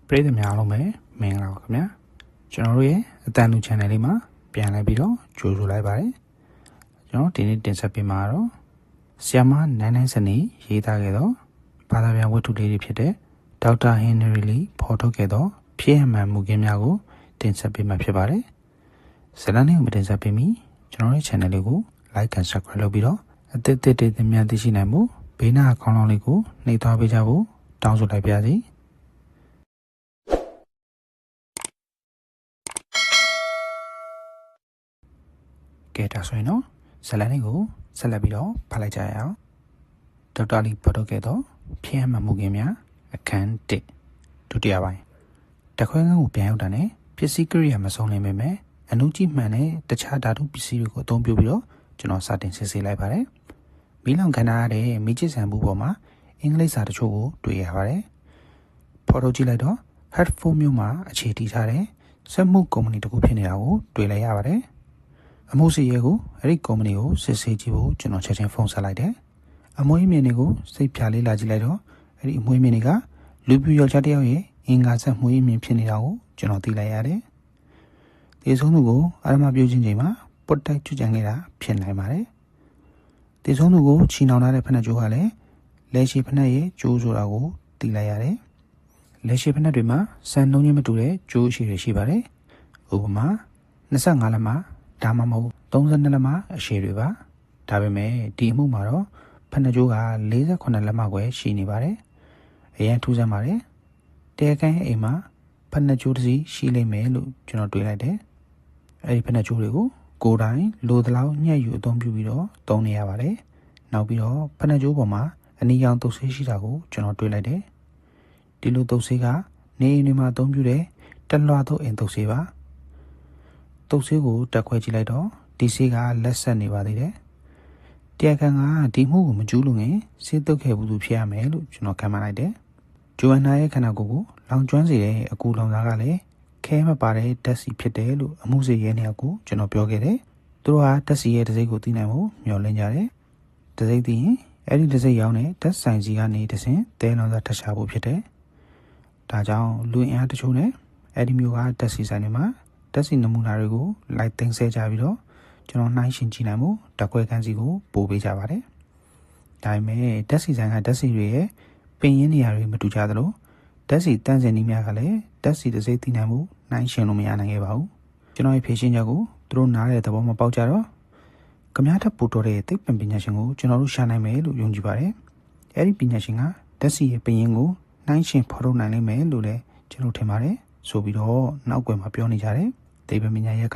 ပရိသတ်များအားလုံးပဲမင်္ဂလာပါခင်ဗျာကျွန်တော်တို့ရဲ့အတန်လူ channel လေးမှာပြန်လိုက်ပြီးတော့ကြိုဆိုလိုက်ပါတယ်ကျွန်တော်ဒီနေ့တင်ဆက်ပေးမှာတော့ဆီယမနန်းနန်းစနေရေးသားခဲ့သောဘာသာပြန်ဝတ္ထုလေးတွေဖြစ်တဲ့ဒေါက်တာဟင်နရီလီဖော်ထုတ်ခဲ့သောဖြစ်ရမှန်မူခင်းများကိုတင်ဆက်ပေးမှာဖြစ်ပါတယ်ဇာတ်လမ်းလေးကိုမတင်ဆက်ပေးမီကျွန်တော်ရဲ့ channel လေးကို like and subscribe လုပ်ပြီးတော့အသစ်တင်များသိရှိနိုင်မှုဘေးနာခေါင်းလောင်းလေးကိုနှိပ်သွားပေးကြဖို့တောင်းဆိုလိုက်ပါရစေကဲဒါဆိုရင်တော့ဇလန်လေးကိုဆက်လက်ပြီးတော့ဖတ်လိုက်ကြရအောင်ဒေါက်တာလီဖော်ထုတ်ခဲ့သောဖြစ်ရမှန်မူခင်းများအခန်း1ဒုတိယပိုင်းတခွဲခန်းကိုပြန်ရောက်တာနဲ့ပစ္စည်းကိရိယာမဆုံးလင်းပေမဲ့အနုကြီးမှန်တဲ့တခြားဓာတုပစ္စည်းတွေကိုအသုံးပြုပြီးတော့ကျွန်တော်စတင်စစ်ဆေးလိုက်ပါတယ်မီးလောင်ခံရတဲ့မိချစ်ဆန်ဘူးပေါ်မှာအင်္ဂလိပ်စာတချို့ကိုတွေ့ရပါတယ်ဖော်ထုတ်ကြည့်လိုက်တော့ Hertford မြို့မှာအခြေတည်ထားတဲ့စက်မှုကုမ္ပဏီတစ်ခုဖြစ်နေတာကိုတွေ့လိုက်ရပါတယ်အမှုစီရဲကိုအဲ့ဒီကုမ္ပဏီကိုစစ်ဆေးကြည့်ဖို့ကျွန်တော်ချက်ချင်းဖုန်းဆက်လိုက်တယ် အမွှေးမြင်တွေကိုစိတ်ဖြာလေးလာကြည့်လိုက်တော့အဲ့ဒီအမွှေးမြင်တွေကလူပြူယောက်ျားတစ်ယောက်ရဲ့အင်္ဂါဆက်မွှေးမြင်ဖြစ်နေတာကိုကျွန်တော်သိလိုက်ရတယ်။ဒီဆုံးသူကိုအာရမပြုခြင်းချိန်မှာပုတ်တိုက်ချွတ်ကြံခဲ့တာဖြစ်နိုင်ပါတယ်။ဒီဆုံးသူကိုချီနှောင်ထားတဲ့ဖက်နှက်ကြိုးကလည်းလက်ရှိဖက်နှက်ရဲ့ကြိုးဆိုတာကိုသိလိုက်ရတယ်။လက်ရှိဖက်နှက်တွေမှာစံနှုန်းချင်းမတူတဲ့ကြိုးအရှိတွေရှိပါတယ်။ဥပမာ25လက်မဒါမှမဟုတ်32လက်မအရှိတွေပါ။ဒါပေမဲ့ဒီအမှုမှာတော့ဖက်နှက်ကြိုးက48လက်မခွဲရှိနေပါတယ်။အရင်ထူးဆန်းပါတယ်။တဲကန်ရဲ့အိမ်မှာဖက်နှက်ကြိုးတစ်စီးရှိလိမ့်မယ်လို့ကျွန်တော်တွေးလိုက်တယ်။အဲဒီဖက်နှက်ကြိုးတွေကိုကိုယ်တိုင်လိုသလောက်ညှက်ယူအသုံးပြုပြီးတော့သုံးနေရပါတယ်။နောက်ပြီးတော့ဖက်နှက်ကြိုးပေါ်မှာအနီရောင်တုပ်ဆေးရှိတာကိုကျွန်တော်တွေးလိုက်တယ်။ဒီလိုတုပ်ဆေးကနေအိမ်တွေမှာအသုံးပြုတဲ့တက်လွှာတုပ်အိမ်တုပ်ဆေးပါ။တုပ်ဆေးကိုတက်ခွဲကြည့်လိုက်တော့ဒီဆေးကလက်ဆက်နေပါသေးတယ်။တရားခံကဒီမှုကိုမကျူးလွန်ရင်ဆေးတုပ်ခဲ့ဘူးသူဖြစ်ရမယ်လို့ကျွန်တော်ခံမှန်းလိုက်တယ်။ဂျိုအန်နာရဲ့ခန္ဓာကိုယ်ကိုလောင်ကျွမ်းစေတဲ့အကူလောင်စားကလည်းခဲမပါတဲ့ဓာတ်ဆီဖြစ်တယ်လို့အမှုစေရဲနေကိုကျွန်တော်ပြောခဲ့တယ်။သူတို့ဟာဓာတ်ဆီရဲ့တစိမ့်ကိုသိနိုင်ဖို့မျှော်လင့်ကြတယ်။တစိမ့်သိရင်အဲ့ဒီတစိမ့်ရောင်းတဲ့ဓာတ်ဆိုင်စီကနေတဆင့်တဲလောင်စားထပ်ရှာဖို့ဖြစ်တယ်။ဒါကြောင့်လူအင်အားတချို့နဲ့အဲ့ဒီမျိုးကဓာတ်ဆီဆိုင်တွေမှာဓာတ်ဆီနမူနာတွေကိုလိုက်သိမ်းဆဲကြပြီးတော့ကျွန်တော်နှိုင်းယှဉ်ကြည့်နိုင်မှုဓာတ်ခွဲခန်းစီကိုပို့ပေးကြပါတယ်။ဒါပေမဲ့ဓာတ်ဆီဆိုင်ကဓာတ်ဆီတွေရဲ့ပင်ရင်းနေရာတွေမတူကြသလိုဓာတ်ဆီတန့်စင်နည်းများကလည်းဓာတ်ဆီတစ်စိမ့်သိနိုင်မှုနှိုင်းယှဉ်လို့မရနိုင်ခဲ့ပါဘူး။ကျွန်တော်ရဲ့ဖြေရှင်းချက်ကိုသူတို့နားတဲ့သဘောမပေါက်ကြတော့ခမားထပ်ပို့တော်တဲ့သိပ္ပံပညာရှင်ကိုကျွန်တော်တို့ရှာနိုင်မယ်လို့ယုံကြည်ပါတယ်။အဲဒီပညာရှင်ကဓာတ်ဆီရဲ့ပင်ရင်းကိုနှိုင်းယှဉ်ဖော်ထုတ်နိုင်လိမ့်မယ်လို့လည်းကျွန်တော်ထင်ပါတယ်။ဆိုပြီးတော့နောက်ွယ်မှာပြောနေကြတယ်။သိပ္ပံပညာရက်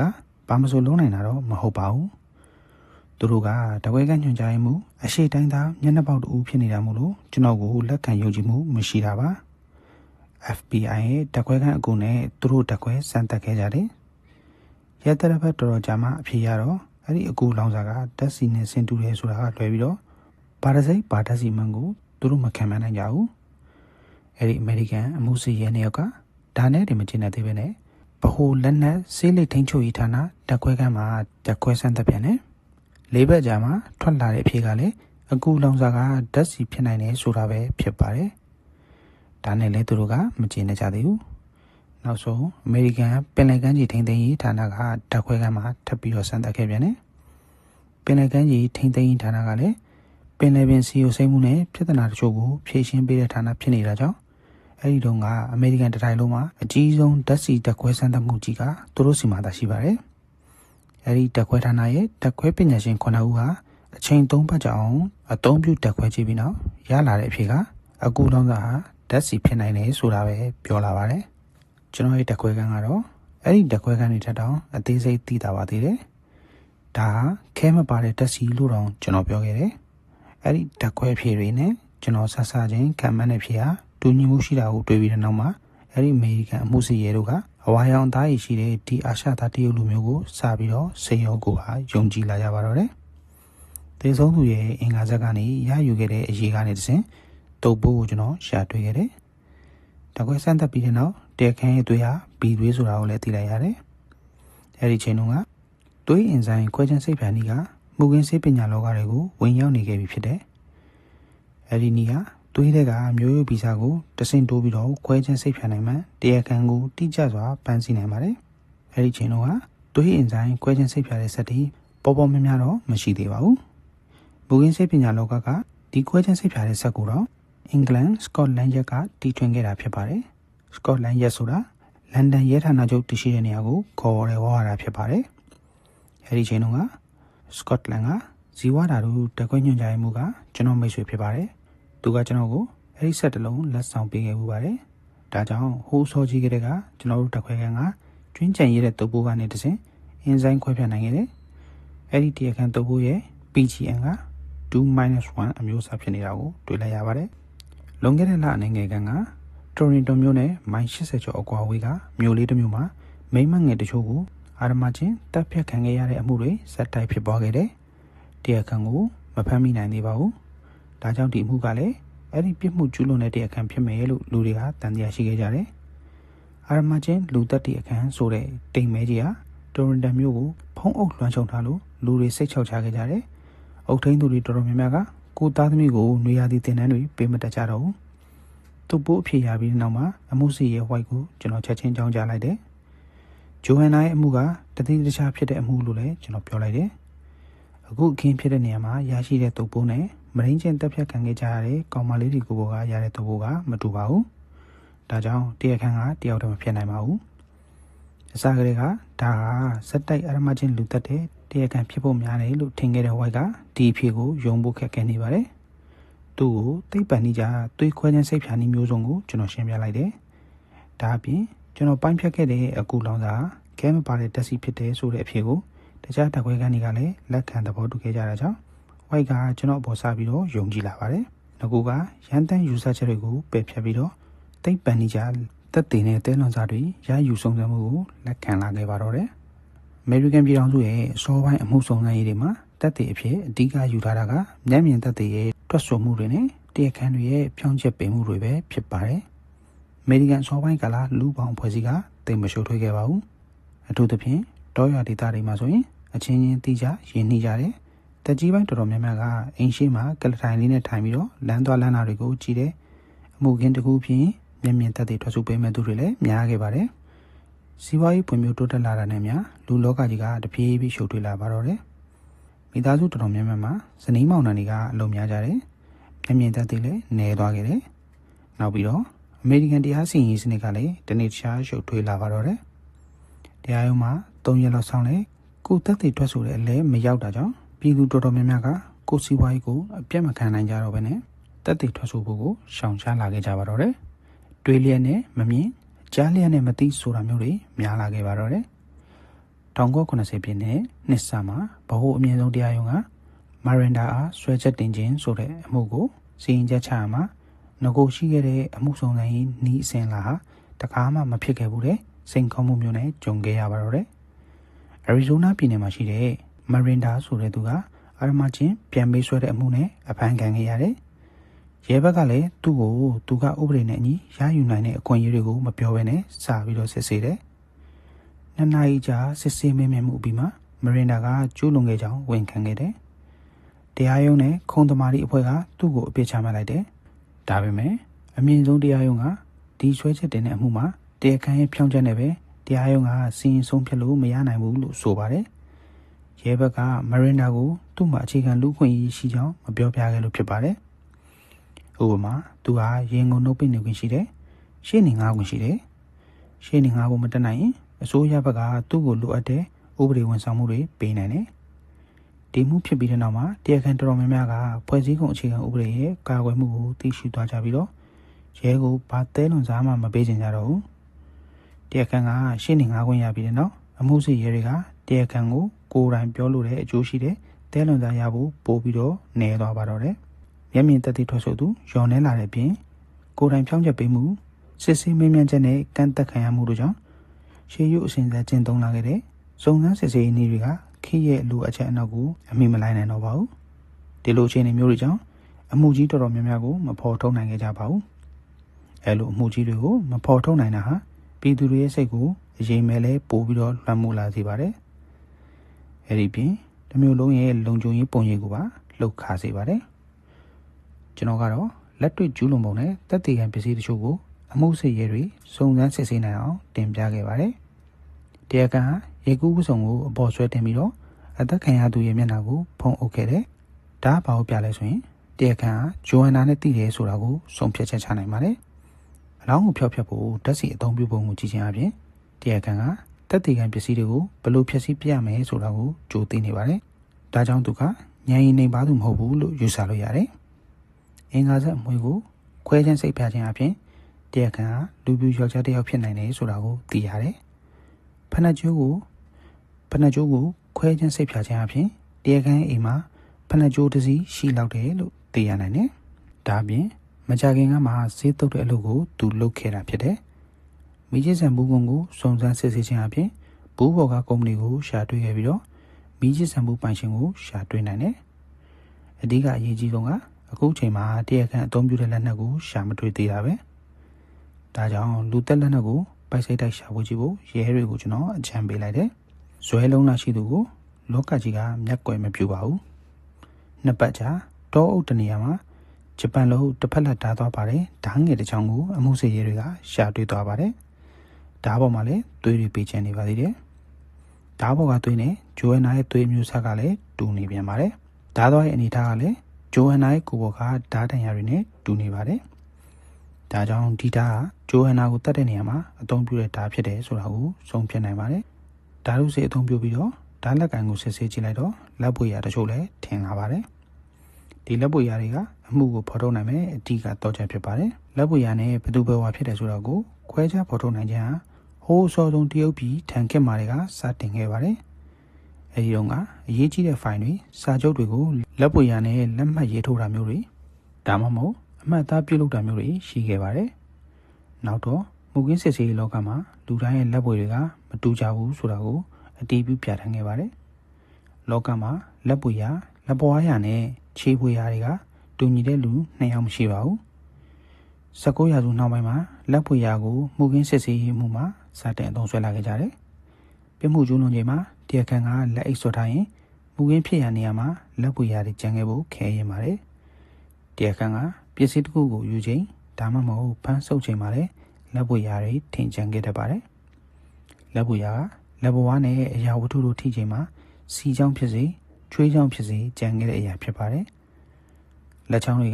ကဘာမဆိုလုံးနိုင်တာတော့မဟုတ်ပါဘူး။သူတို့ကတကွဲကညွှန်ကြားမှုအရှိတိုင်းသားမျက်နှာပေါက်တူဖြစ်နေတာမို့လို့ကျွန်တော်ကိုလက်ခံယုံကြည်မှုမရှိတာပါ။ FBI ရဲ့တကွဲခန့်အကူနဲ့သူတို့တကွဲစမ်းသပ်ခဲ့ကြတယ်။ရဲတရဘက်တော်ကြာမှအဖြေရတော့အဲ့ဒီအကူလောင်စာကဓာတ်ဆီနဲ့ဆင်တူတယ်ဆိုတာကလွဲပြီးတော့ဘာတစိမ့်ဘာဓာတ်ဆီမှန်ကိုသူတို့မခံမနိုင်ကြဘူး။အဲ့ဒီအမေရိကန်အမှုစီရဲနေရောက်ကဒါနဲ့ဒီမကျင်တဲ့သေးပဲနဲ့ဗဟိုလက်နက်ဆေးလိပ်ထိန်းချုပ်ရေးဌာနဓာတ်ခွဲခန်းမှာဓာတ်ခွဲစမ်းသပ်ပြန်တယ်။လေးဘက်ကြာမှာထွက်လာတဲ့အဖြေကလည်းအကူလောင်စာကဓာတ်ဆီဖြစ်နိုင်တယ်ဆိုတာပဲဖြစ်ပါတယ်။ဒါနဲ့လည်းသူတို့ကမကျင်နေကြသေးဘူး။နောက်ဆုံးအမေရိကန်ပင်လယ်ကမ်းခြေထိန်းသိမ်းရေးဌာနကဓာတ်ခွဲခန်းမှာထပ်ပြီးတော့စမ်းသပ်ခဲ့ပြန်တယ်။ပင်လယ်ကမ်းခြေထိန်းသိမ်းရေးဌာနကလည်းပင်လယ်ပြင်စီယိုစိမ့်မှုနဲ့ပြဿနာတချို့ကိုဖြေရှင်းပေးတဲ့ဌာနဖြစ်နေတာကြောင့်အဲ့ဒီတုန်းကအမေရိကန်တိုင်းလုံးမှာအကြီးဆုံးဓာတ်ဆီဓာတ်ခွဲစမ်းသပ်မှုကြီးကသူတို့စီမှာသာရှိပါတယ်။အဲ့ဒီဓာတ်ခွဲဌာနရဲ့ဓာတ်ခွဲပညာရှင်9ဦးဟာအချိန်3ပတ်ကြာအောင်အသုံးပြုဓာတ်ခွဲကြည့်ပြီးနောက်ရလာတဲ့အဖြေကအကူလောင်စာဟာဓာတ်ဆီဖြစ်နိုင်တယ်ဆိုတာပဲပြောလာပါတယ်။ကျွန်တော်ရဲ့ဓာတ်ခွဲခန်းကတော့အဲ့ဒီဓာတ်ခွဲခန်းတွေထက်တောင်အသေးစိတ်သိတာပါသေးတယ်။ဒါခဲမပါတဲ့ဓာတ်ဆီလို့တောင်ကျွန်တော်ပြောခဲ့တယ်။အဲ့ဒီဓာတ်ခွဲဖြေတွေနဲ့ကျွန်တော်ဆဆချင်းခံမှန်းတဲ့ဖြေဟာတူညီမှုရှိတာကိုတွေ့ပြီးတဲ့နောက်မှာအဲ့ဒီအမေရိကန်အမှုစီရဲတို့ကအဝါရောင်သားရည်ရှိတဲ့ဒီအာရှသားတရုတ်လူမျိုးကိုစပြီးတော့စိန်ရောကိုဟာယုံကြည်လာကြပါတော့တယ်။သေဆုံးသူရဲ့အင်္ဂါဇက်ကနေရယူခဲ့တဲ့အရေးကနေတစဉ်တုပ်ပိုးကိုကျွန်တော်ရှာတွေ့ခဲ့တယ်။ဒါကွဲစမ်းသပ်ပြီးတဲ့နောက်တဲခန်းရဲ့သွေးဟာဘီသွေးဆိုတာကိုလည်းသိလိုက်ရတယ်။အဲ့ဒီချိန်တုန်းကသွေးအင်ဇိုမ်ခွဲခြမ်းစိတ်ဖြာနီးကမှုခင်းဆေးပညာလောကတွေကိုဝင်ရောက်နေခဲ့ပြီဖြစ်တယ်။အဲ့ဒီနီးကသွေးတွေကမျိုးရိုးဗီဇကိုတဆင့်တိုးပြီးတော့ခွဲခြမ်းစိတ်ဖြာနိုင်မှတရားခံကိုတိကျစွာပန်းစီနိုင်ပါတယ်။အဲဒီချိန်တော့သွေးအင်ဇိုမ်ခွဲခြမ်းစိတ်ဖြာတဲ့စက်တွေပေါ်ပေါ်များများတော့မရှိသေးပါဘူး။မူရင်းစိတ်ပညာလောကကဒီခွဲခြမ်းစိတ်ဖြာတဲ့စက်ကိုတော့အင်္ဂလန်စကော့တလန်ရက်ကတီထွင်ခဲ့တာဖြစ်ပါတယ်။စကော့တလန်ရက်ဆိုတာလန်ဒန်ရဲဌာနချုပ်တည်ရှိတဲ့နေရာကိုခေါ်ရဲဝါရတာဖြစ်ပါတယ်။အဲဒီချိန်တော့စကော့တလန်ကဇီဝဓာတုဓာတ်ခွဲညွှန်ကြားမှုကကျွန်တော်မိတ်ဆွေဖြစ်ပါတယ်။သူကကျွန်တော်ကိုအဲ့ဒီဆက်တလုံးလက်ဆောင်ပေးခဲ့မှုပါတယ်။ဒါကြောင့်ဟိုးစောကြီးကလေးကကျွန်တော်တို့တက်ခွဲခန်းကကျွင်းကြံရတဲ့တုပ်ပိုးကနေတစဉ်အင်ဇိုမ်ခွဲဖြတ်နိုင်ခဲ့တယ်။အဲ့ဒီတရားခံတုပ်ပိုးရဲ့ PGN က 2-1 အမျိုးအစားဖြစ်နေတာကိုတွေ့လိုက်ရပါတယ်။လွန်ခဲ့တဲ့လအနေငယ်ကတိုရင်တိုမြို့နယ်မိုင်80ကျော်အကွာဝေးကမြို့လေးတစ်မြို့မှာမိမငယ်တချို့ကိုအာရမချင်းတပ်ဖြတ်ခံခဲ့ရတဲ့အမှုတွေဇက်တိုက်ဖြစ်ပေါ်ခဲ့တယ်။တရားခံကိုမဖမ်းမိနိုင်သေးပါဘူး။ဒါကြောင့်ဒီအမှုကလည်းအဲ့ဒီပြစ်မှုကျူးလွန်တဲ့တရားခံဖြစ်မယ်လို့လူတွေကတန်တရားရှိခဲ့ကြတယ်။အာရမချင်းလူသက်တရားခံဆိုတဲ့တိမ်မဲကြီးဟာတိုရင်တန်မြို့ကိုဖုံးအုပ်လွှမ်းခြုံထားလို့လူတွေစိတ်ချောက်ချခဲ့ကြတယ်။အုတ်ထင်းသူတွေတော်တော်များများက ကိုသားသမီးကိုနွေရာသီတင်တန်းတွေပေးမတက်ကြတော့ဘူးသူ့ပိုးအဖြေရပြီးနောက်မှာအမှုစီရဲ့ဝိုက်ကိုကျွန်တော်ချက်ချင်းကြောင်းကြလိုက်တယ်ဂျိုဟန်နာရဲ့အမှုကတတိတခြားဖြစ်တဲ့အမှုလို့လည်းကျွန်တော်ပြောလိုက်တယ်အခုအခင်းဖြစ်တဲ့နေရာမှာရရှိတဲ့တုပ်ပိုးနဲ့မရင်းချင်းတက်ဖြတ်ခံခဲ့ကြရတဲ့ကောင်မလေးတွေကိုဘောကရတဲ့တုပ်ပိုးကမတူပါဘူးဒါကြောင့်တရားခံကတယောက်တည်းမဖြစ်နိုင်ပါဘူးအစကတည်းကဒါဟာစက်တိုက်အရမချင်းလူတက်တဲ့တရားခံဖြစ်ဖို့များတယ်လို့ထင်ခဲ့တဲ့ဝိုက်ကဒီအဖြစ်ကိုယုံဖို့ခက်ခဲနေပါတယ်သူ့ကိုသိပ္ပံနည်းကြသွေးခွဲခြင်းစိတ်ဖြာနည်းမျိုးစုံကိုကျွန်တော်ရှင်းပြလိုက်တယ်ဒါအပြင်ကျွန်တော်ပိုင်းဖြတ်ခဲ့တဲ့အကူလောင်စာခဲမပါတဲ့တက်စီဖြစ်တယ်ဆိုတဲ့အဖြစ်ကိုတခြားတက်ခွဲခန်းတွေကလည်းလက်ခံသဘောတူခဲ့ကြတာကြောင့်ဝိုက်ကကျွန်တော်အပေါ်စားပြီးတော့ယုံကြည်လာပါတယ်ငကူကရန်တန်းယူဆချက်တွေကိုပယ်ဖြတ်ပြီးတော့သိပ္ပံနည်းကြတက်တည်တဲ့တဲလွန်စာတွေရယူဆုံးစမ်းမှုကိုလက်ခံလာခဲ့ပါတော့တယ်အမေရိကန်ပြည်ထောင်စုရဲ့အစောပိုင်းအမှုဆောင်ရေးတွေမှာတက်တည်အဖြစ်အဓိကယူထားတာကမျက်မြင်တက်တည်ရဲ့တွက်ဆိုမှုတွေနဲ့တရားခံတွေရဲ့ဖြောင်းချက်ပင်မှုတွေပဲဖြစ်ပါတယ်အမေရိကန်အစောပိုင်းကာလလူပေါင်းဖွဲ့စည်းကတိတ်မရှုပ်ထွေးခဲ့ပါဘူးအထူးသဖြင့်တောရွာဒေသတွေမှာဆိုရင်အချင်းချင်းတိကျရင်းနှီးကြတယ်တက်ကြီးပိုင်းတော်တော်များများကအိမ်ရှိမှာကလထိုင်လေးနဲ့ထိုင်ပြီးတော့လမ်းသွားလမ်းလာတွေကိုကြည့်တယ်အမှုခင်းတစ်ခုဖြင့်မျက်မြင်တက်တည်ထွက်ဆိုပေးမဲ့သူတွေလည်းများခဲ့ပါတယ်စီးပွားရေးဖွံ့ဖြိုးတိုးတက်လာတာနဲ့များလူလောကကြီးကတပြေးပြေးရှုပ်ထွေးလာပါတော့တယ်မိသားစုတော်တော်များများမှာဇနီးမောင်နှံတွေကအလုံးများကြတယ်မျက်မြင်တက်တည်လည်းနည်းသွားခဲ့တယ်နောက်ပြီးတော့အမေရိကန်တရားစီရင်ရေးစနစ်ကလည်းတနေ့တခြားရှုပ်ထွေးလာပါတော့တယ်တရားရုံးမှာ3ရက်လောက်ဆောင်လဲကိုတက်တည်ထွက်ဆိုတဲ့အလဲမရောက်တာကြောင့်ပြည်သူတော်တော်များများကကိုစီးပွားရေးကိုအပြတ်မခံနိုင်ကြတော့ဘဲနဲ့တက်တည်ထွက်ဆိုဖို့ကိုရှောင်ရှားလာခဲ့ကြပါတော့တယ်တွေးလျက်နဲ့မမြင်ကြားလျက်နဲ့မသိဆိုတာမျိုးတွေများလာခဲ့ပါတော့တယ်1980ပြည့်နှစ်စမှာဗဟိုအမြင့်ဆုံးတရားရုံးကမာရင်ဒါအားဆွဲချက်တင်ခြင်းဆိုတဲ့အမှုကိုစီရင်ချက်ချရမှာငကိုရှိခဲ့တဲ့အမှုဆောင်တိုင်းနီးအစဉ်လာဟာတခါမှမဖြစ်ခဲ့ဘူးတဲ့စိန်ခေါ်မှုမျိုးနဲ့ကြုံခဲ့ရပါတော့တယ်အရီဇိုနာပြည်နယ်မှာရှိတဲ့မာရင်ဒါဆိုတဲ့သူကအရမချင်းပြန်ပေးဆွဲတဲ့အမှုနဲ့အဖမ်းခံခဲ့ရတယ်ရဲဘက်ကလည်းသူ့ကိုသူကဥပဒေနဲ့အညီရယူနိုင်တဲ့အခွင့်အရေးတွေကိုမပြောဘဲနဲ့စာပြီးတော့စစ်ဆေးတယ်။နှစ်နာရီကြာစစ်ဆေးမေးမြန်းမှုပြီးမှမရင်ဒါကကျူးလွန်ခဲ့ကြောင်းဝန်ခံခဲ့တယ်။တရားရုံးနဲ့ခုံသမားတွေအဖွဲ့ကသူ့ကိုအပြစ်ချမှတ်လိုက်တယ်။ဒါပေမဲ့အမြင့်ဆုံးတရားရုံးကဒီဆွဲချက်တင်တဲ့အမှုမှာတရားခံရဲ့ဖြောင်းချက်နဲ့ပဲတရားရုံးကစီရင်ဆုံးဖြတ်လို့မရနိုင်ဘူးလို့ဆိုပါတယ်။ရဲဘက်ကမရင်ဒါကိုသူ့မှာအခြေခံလူ့အခွင့်အရေးရှိကြောင်းမပြောပြခဲ့လို့ဖြစ်ပါတယ်။ဥပမာသူဟာရင်ကုန်နှုတ်ပိတ်နေခွင့်ရှိတယ်ရှေ့နေငါးခွင့်ရှိတယ်ရှေ့နေငါးဖို့မတက်နိုင်ရင်အစိုးရဘက်ကသူ့ကိုလိုအပ်တဲ့ဥပဒေဝန်ဆောင်မှုတွေပေးနိုင်တယ်ဒီမှုဖြစ်ပြီးတဲ့နောက်မှာတရားခံတော်တော်များများကဖွဲ့စည်းကုန်အခြေခံဥပဒေရဲ့ကာကွယ်မှုကိုသိရှိသွားကြပြီးတော့ရဲကိုဘာတဲလွန်စားမှမပေးချင်ကြတော့ဘူးတရားခံကရှေ့နေငါးခွင့်ရပြီးတဲ့နောက်အမှုစစ်ရဲတွေကတရားခံကိုကိုယ်တိုင်ပြောလို့တဲ့အကျိုးရှိတဲ့တဲလွန်စားရဖို့ပို့ပြီးတော့နေသွားပါတော့တယ်မျက်မြင်သက်သေထွက်ဆိုသူရော်နေလာတဲ့အပြင်ကိုယ်တိုင်ဖြောင်းချက်ပေးမှုစစ်ဆေးမေးမြန်းချက်နဲ့ကန့်သက်ခံရမှုတို့ကြောင့်ရှေးရုပ်အစဉ်ဆက်ကျင့်သုံးလာခဲ့တဲ့စုံစမ်းစစ်ဆေးရေးနည်းတွေကခေတ်ရဲ့လိုအပ်ချက်အနောက်ကိုအမိမလိုက်နိုင်တော့ပါဘူးဒီလိုအခြေအနေမျိုးတွေကြောင့်အမှုကြီးတော်တော်များများကိုမဖော်ထုတ်နိုင်ခဲ့ကြပါဘူးအဲလိုအမှုကြီးတွေကိုမဖော်ထုတ်နိုင်တာဟာပြည်သူတွေရဲ့စိတ်ကိုအရေးမဲ့လဲပို့ပြီးတော့လွှမ်းမိုးလာစေပါတယ်အဲဒီပြင်တစ်မျိုးလုံးရဲ့လုံခြုံရေးပုံရိပ်ကိုပါလှုပ်ခါစေပါတယ်ကျွန်တော်ကတော့လက်တွေ့ကျူးလွန်ပုံနဲ့တက်တည်ခံပစ္စည်းတချို့ကိုအမှုစစ်ရဲတွေစုံစမ်းစစ်ဆေးနိုင်အောင်တင်ပြခဲ့ပါတယ်။တရားခံဟာရေကူးဝစုံကိုအပေါ်ဆွဲတင်ပြီးတော့အသက်ခံရသူရဲ့မျက်နှာကိုဖုံးအုပ်ခဲ့တယ်။ဒါဘာလို့ပြလဲဆိုရင်တရားခံဟာဂျိုဟန်နာနဲ့တည်တယ်ဆိုတာကိုစုံဖြတ်ချက်ချနိုင်ပါတယ်။အလောင်းကိုဖျောက်ဖျက်ဖို့ဓာတ်ဆီအသုံးပြုပုံကိုကြည့်ခြင်းအပြင်တရားခံကတက်တည်ခံပစ္စည်းတွေကိုဘယ်လိုဖျက်ဆီးပြရမယ်ဆိုတာကိုကြိုသိနေပါတယ်။ဒါကြောင့်သူကဉာဏ်ရည်နေပါသူမဟုတ်ဘူးလို့ယူဆလို့ရတယ်။အင်္ဂါဆက်အမွေကိုခွဲခြင်းစိတ်ပြခြင်းအပြင်တရားခံကလူပြူယောက်ျားတစ်ယောက်ဖြစ်နိုင်တယ်ဆိုတာကိုသိရတယ်။ဖနက်ကျိုးကိုခွဲခြင်းစိတ်ပြခြင်းအပြင်တရားခံအိမ်မှာဖနက်ကျိုးတစ်စီးရှိလောက်တယ်လို့သိရနိုင်တယ်။ဒါအပြင်မကြခင်ကမှဈေးတုပ်တဲ့အလုပ်ကိုသူလုပ်ခဲ့တာဖြစ်တယ်။မိချင်းဆန်ဘူးကုန်းကိုစုံစမ်းစစ်ဆေးခြင်းအပြင်ဘူးဘော်ကကုမ္ပဏီကိုရှာတွေ့ခဲ့ပြီးတော့မိချင်းဆန်ဘူးပိုင်ရှင်ကိုရှာတွေ့နိုင်တယ်။အဓိကအရေးကြီးဆုံးကအခုချိန်မှာတရားခံအသုံးပြုတဲ့လက်နက်ကိုရှာမတွေ့သေးတာပဲဒါကြောင့်လူသက်လက်နက်ကိုပိုက်စိတ်တိုက်ရှာဖို့ကြည့်ဖို့ရဲတွေကိုကျွန်တော်အကြံပေးလိုက်တယ်ဇွဲလုံးလာရှိသူကိုလောကကြီးကမျက်ကွယ်မပြူပါဘူးနှစ်ပတ်ကြာ တောအုပ်တနေရာမှာဂျပန်လိုတစ်ဖက်လက်ဓာတ်သွားပါတယ်ဓာတ်ငယ်တစ်ချောင်းကိုအမှုစေရဲတွေကရှာတွေ့သွားပါတယ်ဓာတ်ပေါ်မှာလည်းသွေးတွေပေးချင်နေပါသေးတယ်ဓာတ်ပေါ်ကသွေးနဲ့ဂျိုဟန်နာရဲ့သွေးမျိုးစားကလည်းတူနေပြန်ပါတယ်ဓာတ်သွားရဲ့အနေထားကလည်းဂျိုဟန်နာရဲ့ကိုယ်ပေါ်ကဓာတ်တန်ရာတွေနဲ့တူနေပါတယ်ဒါကြောင့်ဒီဓာတ်ကဂျိုဟန်နာကိုတတ်တဲ့နေရာမှာအသုံးပြုတဲ့ဓာတ်ဖြစ်တယ်ဆိုတာကိုဆုံးဖြတ်နိုင်ပါတယ်ဓာတ်ဥစေအသုံးပြုပြီးတော့ဓာတ်လက်ကန်ကိုစစ်ဆေးကြည့်လိုက်တော့လက်ပွေရာတချို့လည်းထင်လာပါတယ်ဒီလက်ပွေရာတွေကအမှုကိုဖော်ထုတ်နိုင်မယ်အဓိကတော့ချက်ဖြစ်ပါတယ်လက်ပွေရာနဲ့ဘယ်သူဘယ်ဝါဖြစ်တယ်ဆိုတာကိုခွဲခြားဖော်ထုတ်နိုင်ခြင်းဟာဟိုးစောဆုံးတရုတ်ပြည်ထန်ခစ်မာတွေကစတင်ခဲ့ပါတယ်အဲဒီတော့ကအရေးကြီးတဲ့ဖိုင်တွေစာချုပ်တွေကိုလက်ပွေရာနဲ့လက်မှတ်ရေးထိုးတာမျိုးတွေဒါမှမဟုတ်အမှတ်အသားပြုလုပ်တာမျိုးတွေရှိခဲ့ပါတယ်နောက်တော့မူကင်းစစ်ဆေးရေးလောကမှာလူတိုင်းရဲ့လက်ပွေတွေကမတူကြဘူးဆိုတာကိုအတည်ပြုပြဋ္ဌာန်းခဲ့ပါတယ်လောကမှာလက်ပွေရာလက်ပွားရာနဲ့ခြေပွေရာတွေကတူညီတဲ့လူ2ယောက်မရှိပါဘူး19ရာစုနောက်ပိုင်းမှာလက်ပွေရာကိုမူကင်းစစ်ဆေးရေးမှုမှာစတင်အသုံးဆွဲလာခဲ့ကြတယ်ပြမှုကျူးလွန်ချိန်မှာတရားခံကလက်အိတ်ဆွတ်ထားရင်မူကင်းဖြစ်ရာနေရာမှာလက်ပွေရာတွေကျန်ခဲ့ဖို့ခဲရင်ပါတယ်တရားခံကပစ္စည်းတစ်ခုကိုယူချိန်ဒါမှမဟုတ်ဖမ်းဆုပ်ချိန်မှာလည်းလက်ပွေရာတွေထင်ကျန်ခဲ့တတ်ပါတယ်လက်ပွေရာကလက်ဘဝနဲ့အရာဝတ္ထုတို့ထိချိန်မှာစီချောင်းဖြစ်စေချွေးချောင်းဖြစ်စေကျန်ခဲ့တဲ့အရာဖြစ်ပါတယ်လက်ချောင်းတွေ